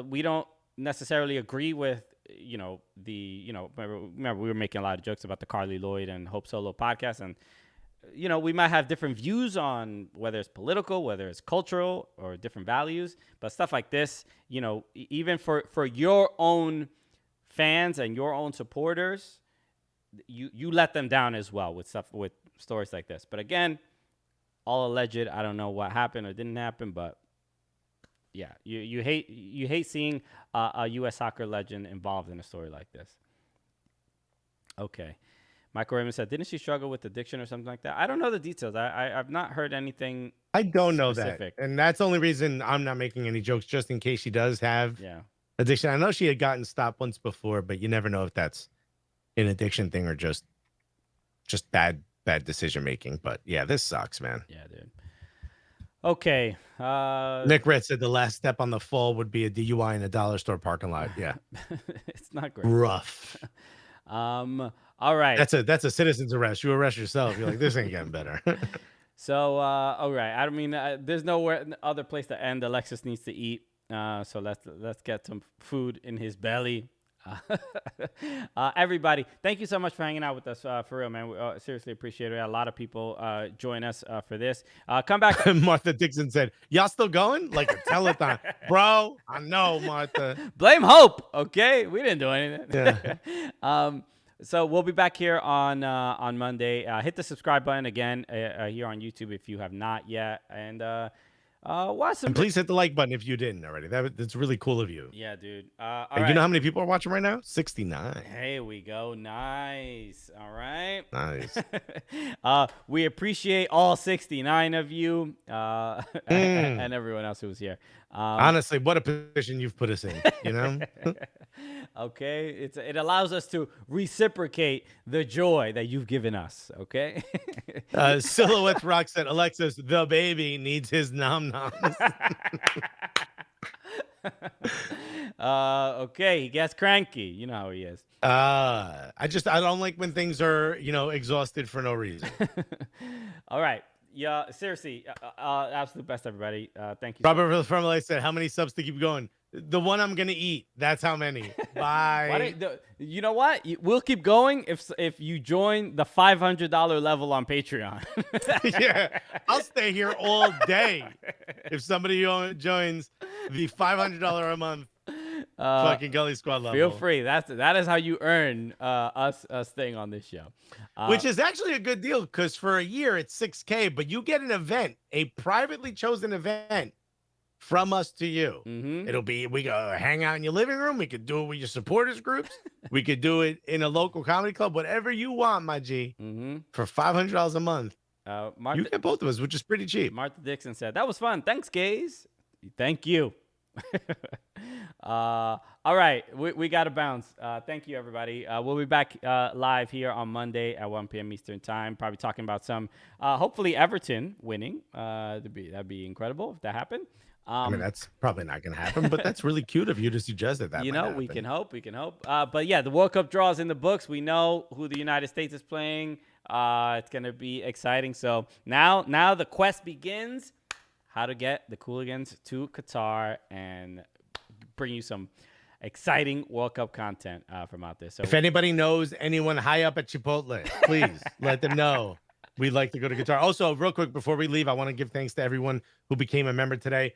We don't necessarily agree with remember we were making a lot of jokes about the Carly Lloyd and Hope Solo podcast, and we might have different views on whether it's political, whether it's cultural, or different values. But stuff like this, even for your own fans and your own supporters, you let them down as well with stories like this. But again, all alleged. I don't know what happened or didn't happen, but yeah, you hate seeing a U.S. soccer legend involved in a story like this. Okay. Michael Raymond said, didn't she struggle with addiction or something like that? I don't know the details. I've not heard anything. I don't know that. And that's the only reason I'm not making any jokes, just in case she does have addiction. I know she had gotten stopped once before, but you never know if that's an addiction thing or just bad decision making. But yeah, this sucks, man. Yeah, dude. Okay. Nick Red said the last step on the fall would be a DUI in a dollar store parking lot. Yeah. It's not great. Rough. All right. That's a citizen's arrest. You arrest yourself. You're like, this ain't getting better. So, all right. I mean, there's nowhere other place to end. Alexis needs to eat. So let's get some food in his belly. Everybody, thank you so much for hanging out with us. For real, man. We seriously appreciate it. A lot of people join us for this. Come back. Martha Dixon said, y'all still going? Like a telethon. Bro, I know, Martha. Blame Hope, okay? We didn't do anything. Yeah. So we'll be back here on Monday. Hit the subscribe button again here on YouTube if you have not yet, and watch some. And please hit the like button if you didn't already. That's really cool of you. Yeah, dude. And All right. you know how many people are watching right now? 69. Here we go. Nice. All right. Nice. We appreciate all 69 of you and everyone else who was here. Honestly, what a position you've put us in, you know? Okay. It allows us to reciprocate the joy that you've given us. Okay. Silhouette Rock said, Alexis, the baby needs his nom-noms. Okay. He gets cranky. You know how he is. I don't like when things are, exhausted for no reason. All right. Yeah, seriously, absolute best, everybody. Thank you. Robert from LA said, how many subs to keep going? The one I'm going to eat. That's how many. Bye. You know what? We'll keep going if you join the $500 level on Patreon. Yeah, I'll stay here all day if somebody joins the $500 a month fucking Gully Squad level. Feel free. That is how you earn us staying on this show. Which is actually a good deal because for a year it's $6,000, but you get an event, a privately chosen event from us to you. Mm-hmm. It'll be, we go hang out in your living room. We could do it with your supporters groups. We could do it in a local comedy club, whatever you want, my G. Mm-hmm. For $500 a month. You get both of us, which is pretty cheap. Martha Dixon said, that was fun. Thanks, gays. Thank you. All right, we got to bounce. Thank you, everybody. We'll be back live here on Monday at 1 p.m. Eastern time, probably talking about some, hopefully Everton winning. That'd be incredible if that happened. I mean, that's probably not going to happen, but that's really cute of you to suggest that. We can hope. But yeah, the World Cup draw is in the books. We know who the United States is playing. It's going to be exciting. So now the quest begins. How to get the Cooligans to Qatar and bring you some exciting World Cup content from out there. So if anybody knows anyone high up at Chipotle, please let them know. We'd like to go to Qatar. Also, real quick, before we leave, I want to give thanks to everyone who became a member today.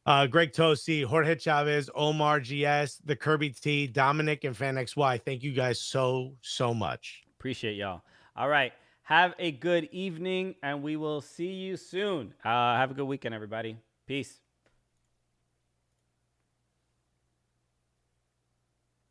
Greg Tosi, Jorge Chavez, Omar GS, the Kirby T, Dominic, and Fan XY. Thank you guys so much. Appreciate y'all. All right. Have a good evening, and we will see you soon. Have a good weekend, everybody. Peace.